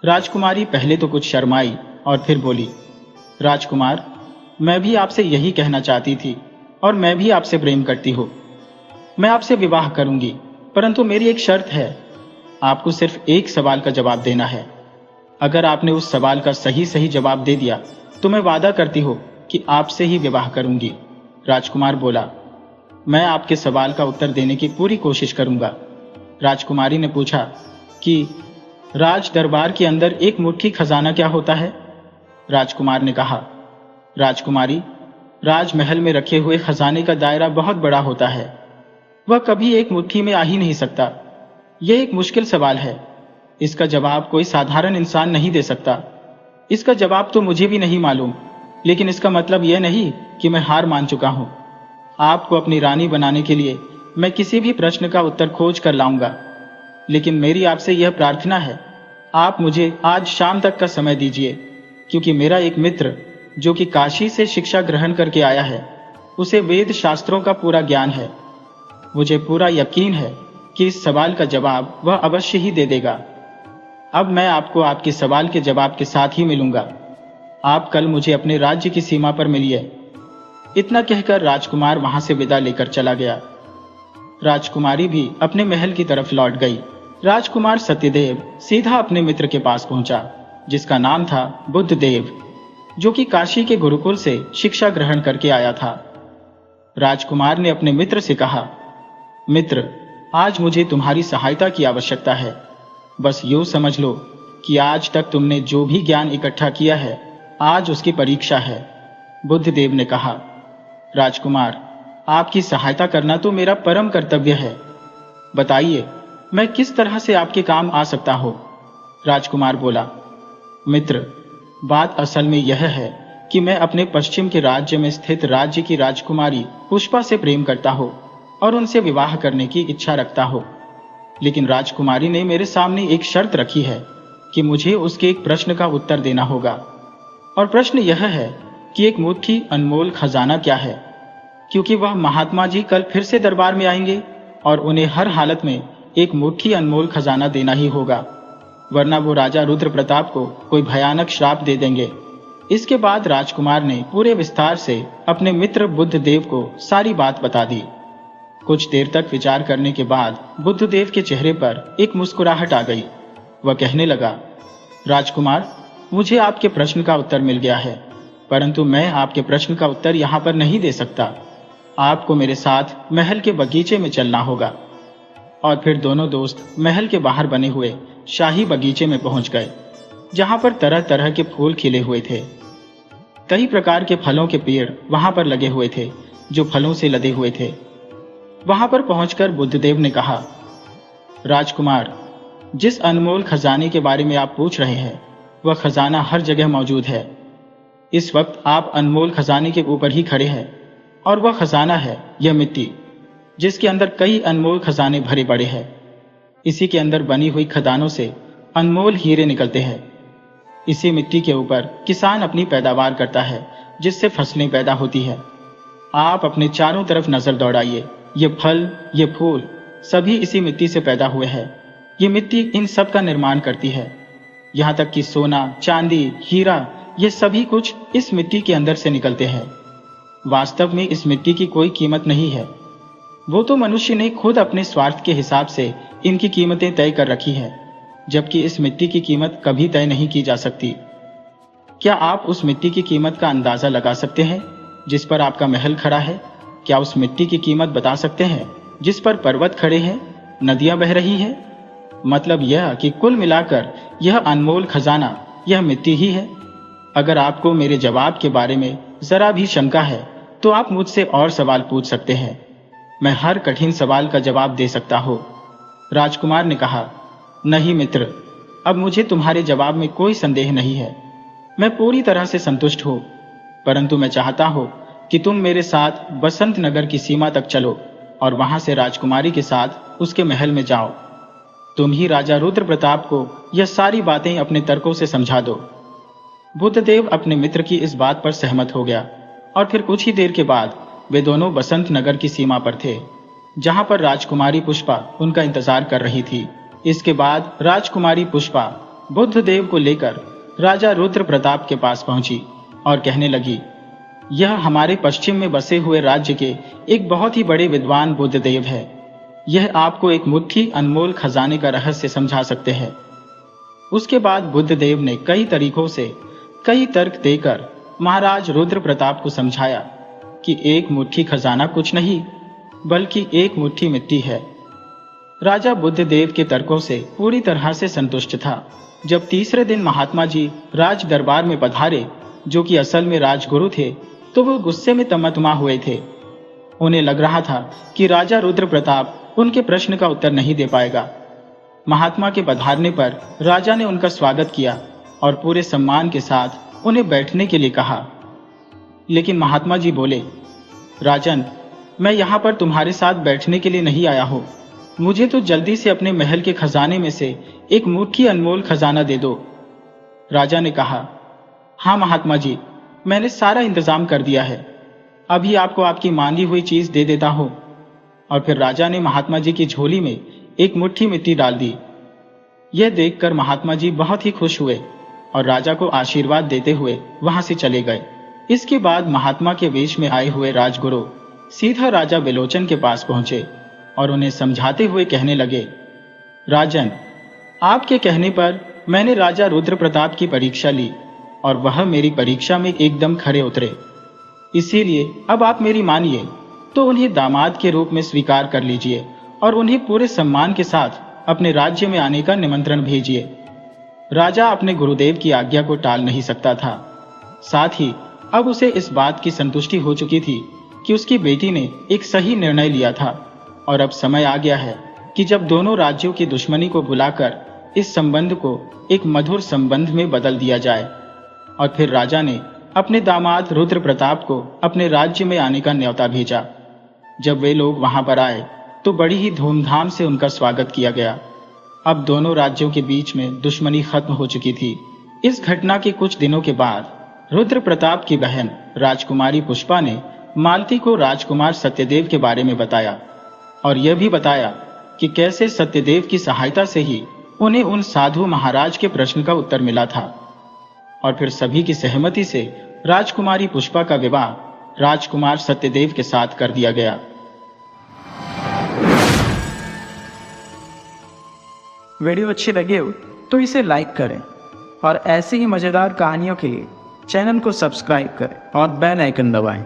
राजकुमारी पहले तो कुछ शर्माई और फिर बोली, राजकुमार, मैं भी आपसे यही कहना चाहती थी और मैं भी आपसे प्रेम करती हूँ। मैं आपसे विवाह करूंगी, परंतु मेरी एक शर्त है। आपको सिर्फ एक सवाल का जवाब देना है। अगर आपने उस सवाल का सही सही जवाब दे दिया तो मैं वादा करती हूँ कि आपसे ही विवाह करूंगी। राजकुमार बोला, मैं आपके सवाल का उत्तर देने की पूरी कोशिश करूंगा। राजकुमारी ने पूछा कि राज दरबार के अंदर एक मुट्ठी खजाना क्या होता है? राजकुमार ने कहा, राजकुमारी, राजमहल में रखे हुए खजाने का दायरा बहुत बड़ा होता है, वह कभी एक मुट्ठी में आ ही नहीं सकता। यह एक मुश्किल सवाल है, इसका जवाब कोई साधारण इंसान नहीं दे सकता। इसका जवाब तो मुझे भी नहीं मालूम, लेकिन इसका मतलब यह नहीं कि मैं हार मान चुका हूं। आपको अपनी रानी बनाने के लिए मैं किसी भी प्रश्न का उत्तर खोज कर लाऊंगा, लेकिन मेरी आपसे यह प्रार्थना है, आप मुझे आज शाम तक का समय दीजिए, क्योंकि मेरा एक मित्र जो कि काशी से शिक्षा ग्रहण करके आया है, उसे वेद शास्त्रों का पूरा ज्ञान है। मुझे पूरा यकीन है कि इस सवाल का जवाब वह अवश्य ही दे देगा। अब मैं आपको आपके सवाल के जवाब के साथ ही मिलूंगा। आप कल मुझे अपने राज्य की सीमा पर मिलिए। इतना कहकर राजकुमार वहां से विदा लेकर चला गया। राजकुमारी भी अपने महल की तरफ लौट गई। राजकुमार सत्यदेव सीधा अपने मित्र के पास पहुंचा, जिसका नाम था बुद्धदेव, जो कि काशी के गुरुकुल से शिक्षा ग्रहण करके आया था। राजकुमार ने अपने मित्र से कहा, मित्र, आज मुझे तुम्हारी सहायता की आवश्यकता है। बस यूं समझ लो कि आज तक तुमने जो भी ज्ञान इकट्ठा किया है, आज उसकी परीक्षा है। बुद्धदेव ने कहा, राजकुमार, आपकी सहायता करना तो मेरा परम कर्तव्य है। बताइए, मैं किस तरह से आपके काम आ सकता हूं? राजकुमार बोला, मित्र, बात असल में यह है कि मैं अपने पश्चिम के राज्य में स्थित राज्य की राजकुमारी पुष्पा से प्रेम करता हूं और उनसे विवाह करने की इच्छा रखता हूं। लेकिन राजकुमारी ने मेरे सामने एक शर्त रखी है कि मुझे उसके एक प्रश्न का उत्तर देना होगा। और प्रश्न यह है कि एक मुट्ठी अनमोल खजाना क्या है, क्योंकि वह महात्मा जी कल फिर से दरबार में आएंगे और उन्हें हर हालत में एक मुट्ठी अनमोल खजाना देना ही होगा, वरना वो राजा रुद्र प्रताप को कोई भयानक श्राप दे देंगे। इसके बाद राजकुमार ने पूरे विस्तार से अपने मित्र बुद्धदेव को सारी बात बता दी। कुछ देर तक विचार करने के बाद बुद्धदेव के चेहरे पर एक मुस्कुराहट आ गई। वह कहने लगा, राजकुमार, मुझे आपके प्रश्न का उत्तर मिल गया है, परंतु मैं आपके प्रश्न का उत्तर यहाँ पर नहीं दे सकता। आपको मेरे साथ महल के बगीचे में चलना होगा। और फिर दोनों दोस्त महल के बाहर बने हुए शाही बगीचे में पहुंच गए, जहां पर तरह तरह के फूल खिले हुए थे। कई प्रकार के फलों के पेड़ वहां पर लगे हुए थे, जो फलों से लदे हुए थे। वहां पर पहुंचकर बुद्धदेव ने कहा, राजकुमार, जिस अनमोल खजाने के बारे में आप पूछ रहे हैं, वह खजाना हर जगह मौजूद है। इस वक्त आप अनमोल खजाने के ऊपर ही खड़े हैं, और वह खजाना है यह मिट्टी, जिसके अंदर कई अनमोल खजाने भरे पड़े हैं। इसी के अंदर बनी हुई खदानों से अनमोल हीरे निकलते हैं। इसी मिट्टी के ऊपर किसान अपनी पैदावार करता है, जिससे फसलें पैदा होती है। आप अपने चारों तरफ नजर दौड़ाइए, ये फल, ये फूल सभी इसी मिट्टी से पैदा हुए हैं। ये मिट्टी इन सब का निर्माण करती है। यहाँ तक कि सोना, चांदी, हीरा, ये सभी कुछ इस मिट्टी के अंदर से निकलते हैं। वास्तव में इस मिट्टी की कोई कीमत नहीं है। वो तो मनुष्य ने खुद अपने स्वार्थ के हिसाब से इनकी कीमतें तय कर रखी है, जबकि इस मिट्टी की कीमत कभी तय नहीं की जा सकती। क्या आप उस मिट्टी की कीमत का अंदाजा लगा सकते हैं जिस पर आपका महल खड़ा है? क्या उस मिट्टी की कीमत बता सकते हैं जिस पर पर्वत खड़े हैं, नदियां बह रही हैं? मतलब यह कि कुल मिलाकर यह अनमोल खजाना यह मिट्टी ही है। अगर आपको मेरे जवाब के बारे में जरा भी शंका है तो आप मुझसे और सवाल पूछ सकते हैं। मैं हर कठिन सवाल का जवाब दे सकता हूँ। राजकुमार ने कहा, नहीं मित्र, अब मुझे तुम्हारे जवाब में कोई संदेह नहीं है। मैं पूरी तरह से संतुष्ट हूँ, परंतु मैं चाहता हूँ कि तुम मेरे साथ बसंत नगर की सीमा तक चलो और वहां से राजकुमारी के साथ उसके महल में जाओ। तुम ही राजा रुद्र प्रताप को यह सारी बातें अपने तर्कों से समझा दो। बुद्धदेव अपने मित्र की इस बात पर सहमत हो गया और फिर कुछ ही देर के बाद वे दोनों बसंत नगर की सीमा पर थे, जहां पर राजकुमारी पुष्पा उनका इंतजार कर रही थी। इसके बाद राजकुमारी पुष्पा बुद्धदेव को लेकर राजा रुद्र प्रताप के पास पहुंची और कहने लगी, यह हमारे पश्चिम में बसे हुए राज्य के एक बहुत ही बड़े विद्वान बुद्धदेव है। यह आपको एक मुट्ठी अनमोल खजाने का रहस्य समझा सकते हैं। उसके बाद बुद्धदेव ने कई तरीकों से कई तर्क देकर महाराज रुद्र प्रताप को समझाया कि एक मुट्ठी खजाना कुछ नहीं बल्कि एक मुट्ठी मिट्टी है। राजा बुद्धदेव के तर्कों से पूरी तरह से संतुष्ट था। जब तीसरे दिन महात्मा जी राज दरबार में पधारे, जो कि असल में राजगुरु थे, तो वो गुस्से में तमतमा हुए थे। उन्हें लग रहा था कि राजा रुद्र प्रताप उनके प्रश्न का उत्तर नहीं दे पाएगा। महात्मा के पधारने पर राजा ने उनका स्वागत किया और पूरे सम्मान के साथ उन्हें बैठने के लिए कहा। लेकिन महात्मा जी बोले, राजन, मैं यहाँ पर तुम्हारे साथ बैठने के लिए नहीं आया हूँ। मुझे तो जल्दी से अपने महल के खजाने में से एक मुट्ठी अनमोल खजाना दे दो। राजा ने कहा, हाँ महात्मा जी, मैंने सारा इंतजाम कर दिया है। अभी आपको आपकी मांगी हुई चीज दे देता हूँ। और फिर राजा ने महात्मा जी की झोली में एक मुट्ठी मिट्टी डाल दी। यह देखकर महात्मा जी बहुत ही खुश हुए और राजा को आशीर्वाद देते हुए वहां से चले गए। इसके बाद महात्मा के वेश में आए हुए राजगुरु सीधा राजा विलोचन के पास पहुंचे और उन्हें समझाते हुए कहने लगे, राजन, आपके कहने पर मैंने राजा रुद्र प्रताप की परीक्षा ली और वह मेरी परीक्षा में एकदम खरे उतरे। इसीलिए अब आप मेरी मानिए तो उन्हें दामाद के रूप में स्वीकार कर लीजिए और उन्हें पूरे सम्मान के साथ अपने राज्य में आने का निमंत्रण भेजिए। राजा अपने गुरुदेव की आज्ञा को टाल नहीं सकता था। साथ ही अब उसे इस बात की संतुष्टि हो चुकी थी कि उसकी बेटी ने एक सही निर्णय लिया था और अब समय आ गया है कि जब दोनों राज्यों की दुश्मनी को बुलाकर इस संबंध को एक मधुर संबंध में बदल दिया जाए। और फिर राजा ने अपने दामाद रुद्र प्रताप को अपने राज्य में आने का न्योता भेजा। जब वे लोग वहां पर आए तो बड़ी ही धूमधाम से उनका स्वागत किया गया। अब दोनों राज्यों के बीच में दुश्मनी खत्म हो चुकी थी। इस घटना के कुछ दिनों के बाद रुद्र प्रताप की बहन राजकुमारी पुष्पा ने मालती को राजकुमार सत्यदेव के बारे में बताया और यह भी बताया कि कैसे सत्यदेव की सहायता से ही उन्हें उन साधु महाराज के प्रश्न का उत्तर मिला था। और फिर सभी की सहमति से राजकुमारी पुष्पा का विवाह राजकुमार सत्यदेव के साथ कर दिया गया। वीडियो अच्छी लगी हो तो इसे लाइक करें और ऐसी ही मज़ेदार कहानियों के लिए चैनल को सब्सक्राइब करें और बेल आइकन दबाएं।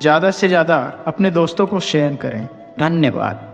ज़्यादा से ज़्यादा अपने दोस्तों को शेयर करें। धन्यवाद।